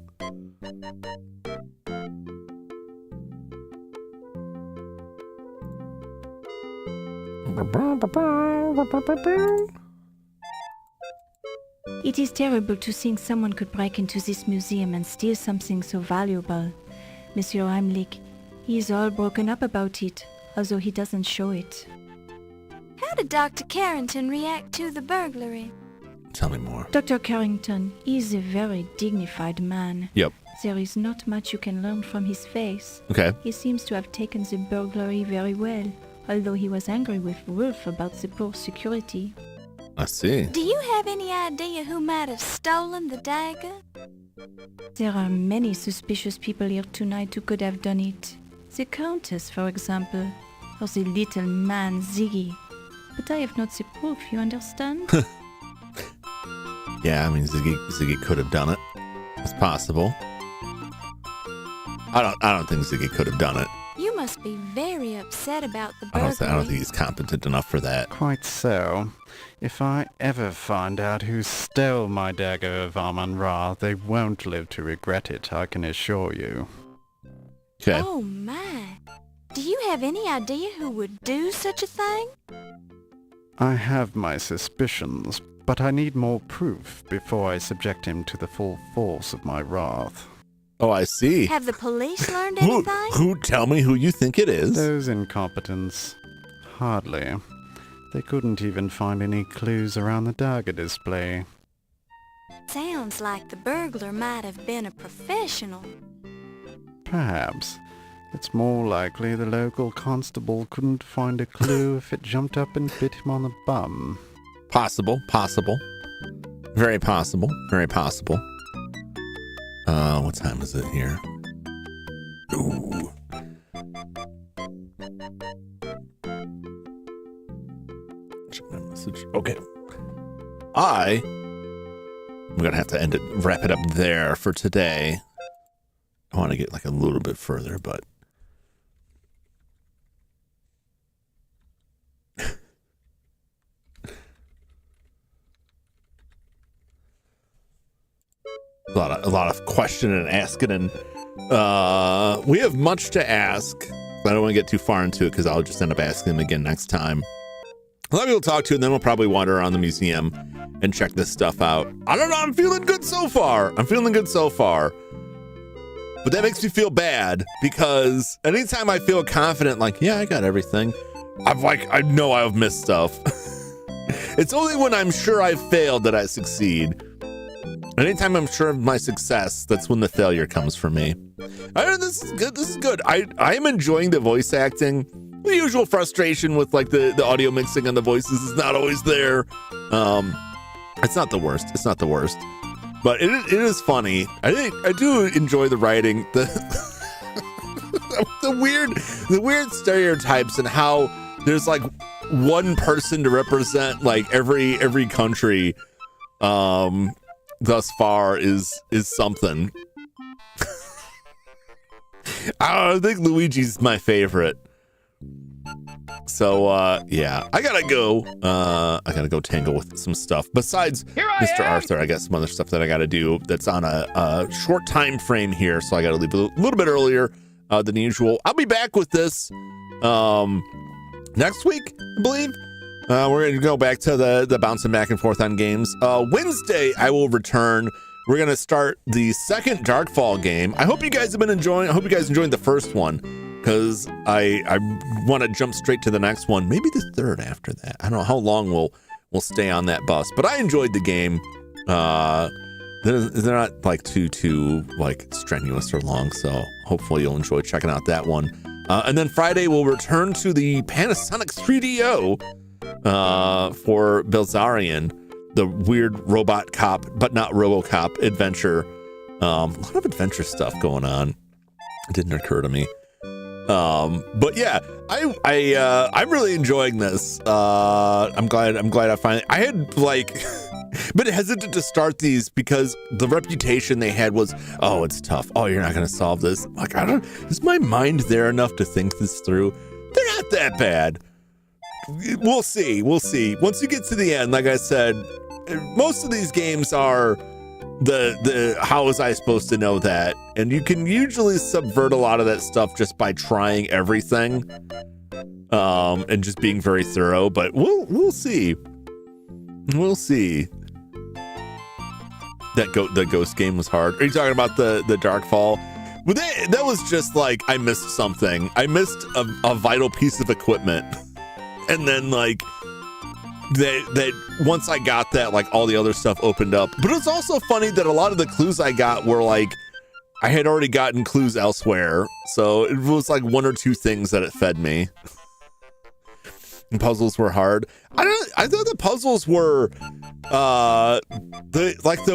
It is terrible to think someone could break into this museum and steal something so valuable. Monsieur Heimlich, he is all broken up about it, although he doesn't show it. How did Dr. Carrington react to the burglary? Tell me more. Dr. Carrington is a very dignified man. Yep. There is not much you can learn from his face. Okay. He seems to have taken the burglary very well, although he was angry with Wolf about the poor security. I see. Do you have any idea who might have stolen the dagger? There are many suspicious people here tonight who could have done it. The Countess, for example, or the little man Ziggy. But I have not the proof, you understand? Yeah, I mean, Ziggy could have done it. It's possible. I don't think Ziggy could have done it. You must be very upset about the I burglary. don't think he's competent enough for that. Quite so. If I ever find out who stole my Dagger of Amon-Ra, they won't live to regret it, I can assure you. Okay. Oh my. Do you have any idea who would do such a thing? I have my suspicions, but I need more proof before I subject him to the full force of my wrath. Oh, I see. Have the police learned anything? Who? Tell me who you think it is. Those incompetents. Hardly. They couldn't even find any clues around the Dagger display. Sounds like the burglar might have been a professional. Perhaps. It's more likely the local constable couldn't find a clue if it jumped up and bit him on the bum. Possible. Very possible. What time is it here? Ooh. Check my message. Okay. I'm gonna have to wrap it up there for today. I want to get like a little bit further, but a lot of questioning and asking, and we have much to ask. I don't want to get too far into it because I'll just end up asking them again next time. A lot of people to talk to, and then we'll probably wander around the museum and check this stuff out. I don't know. I'm feeling good so far. But that makes me feel bad because anytime I feel confident, like, yeah, I got everything, I know I've missed stuff. It's only when I'm sure I've failed that I succeed. Anytime I'm sure of my success, that's when the failure comes for me. This is good. I am enjoying the voice acting. The usual frustration with like the audio mixing and the voices is not always there. It's not the worst. But it is funny. I do enjoy the writing, the weird stereotypes, and how there's like one person to represent like every country. Thus far is something. I think Luigi's my favorite. So yeah, I gotta go tangle with some stuff. Besides Mr. Arthur, I got some other stuff that I gotta do that's on a short time frame here, so I gotta leave a little bit earlier than usual. I'll be back with this next week, I believe. We're going to go back to the bouncing back and forth on games. Wednesday, I will return. We're going to start the second Darkfall game. I hope you guys have been enjoying. I hope you guys enjoyed the first one, because I want to jump straight to the next one. Maybe the third after that. I don't know how long we'll stay on that bus, but I enjoyed the game. They're not like too like strenuous or long, so hopefully you'll enjoy checking out that one. And then Friday, we'll return to the Panasonic 3DO. For vtuberEN, the weird robot cop, but not RoboCop adventure. A lot of adventure stuff going on. It didn't occur to me. But yeah, I'm really enjoying this. I'm glad I finally. I had like been hesitant to start these because the reputation they had was, oh, it's tough. Oh, you're not gonna solve this. Like, is my mind there enough to think this through? They're not that bad. We'll see. Once you get to the end, like I said, most of these games are the how was I supposed to know that? And you can usually subvert a lot of that stuff just by trying everything, and just being very thorough. But we'll see. The Ghost game was hard. Are you talking about the Darkfall? Well, that was just like I missed something. I missed a vital piece of equipment. And then like that once I got that, like all the other stuff opened up. But it's also funny that a lot of the clues I got were like I had already gotten clues elsewhere. So it was like one or two things that it fed me. And puzzles were hard. I thought the puzzles were the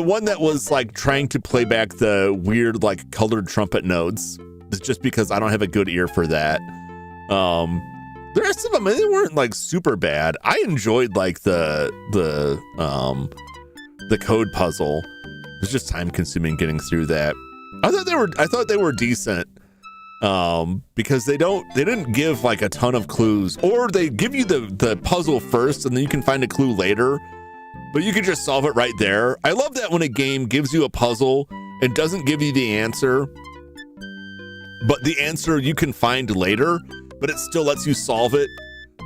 one that was like trying to play back the weird like colored trumpet notes. It's just because I don't have a good ear for that. The rest of them, they weren't like super bad. I enjoyed like the code puzzle. It was just time consuming getting through that. I thought they were decent. Because they didn't give like a ton of clues, or they give you the puzzle first and then you can find a clue later, but you can just solve it right there. I love that when a game gives you a puzzle and doesn't give you the answer, but the answer you can find later, but it still lets you solve it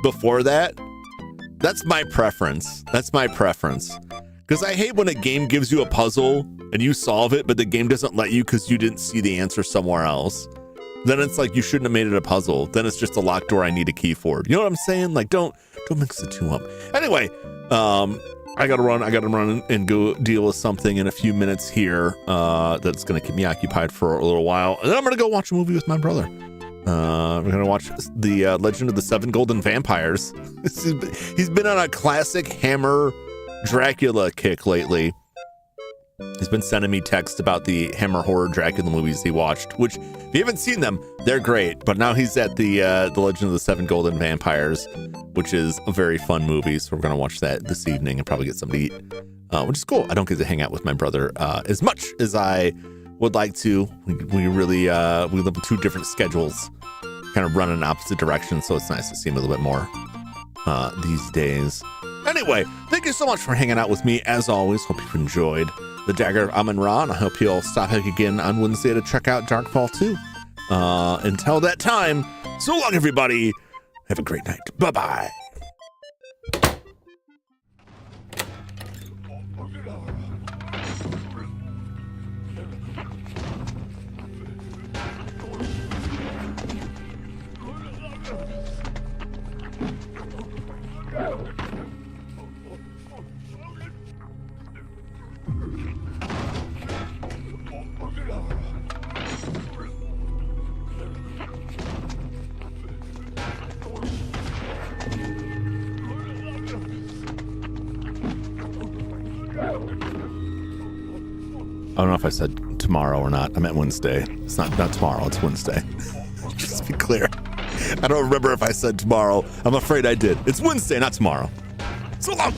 before that. That's my preference. Because I hate when a game gives you a puzzle and you solve it, but the game doesn't let you because you didn't see the answer somewhere else, then it's like you shouldn't have made it a puzzle. Then it's just a locked door I need a key for. You know what I'm saying? Like, don't mix the two up. Anyway, I gotta run and go deal with something in a few minutes here that's gonna keep me occupied for a little while, and then I'm gonna go watch a movie with my brother. We're gonna watch the Legend of the Seven Golden Vampires. He's been on a classic Hammer Dracula kick lately. He's been sending me texts about the Hammer horror Dracula movies he watched, which, if you haven't seen them, they're great. But now he's at the Legend of the Seven Golden Vampires, which is a very fun movie. So we're gonna watch that this evening and probably get something to eat, which is cool. I don't get to hang out with my brother as much as I would like to. We really we live in two different schedules, kind of run in opposite directions. So it's nice to see him a little bit more these days. Anyway, thank you so much for hanging out with me as always. Hope you've enjoyed the Dagger of Amon. I hope you'll stop back again on Wednesday to check out Darkfall 2. Until that time, so long, everybody. Have a great night. Bye-bye. I don't know if I said tomorrow or not. I meant Wednesday. It's not tomorrow. It's Wednesday. Just to be clear. I don't remember if I said tomorrow. I'm afraid I did. It's Wednesday, not tomorrow. So long.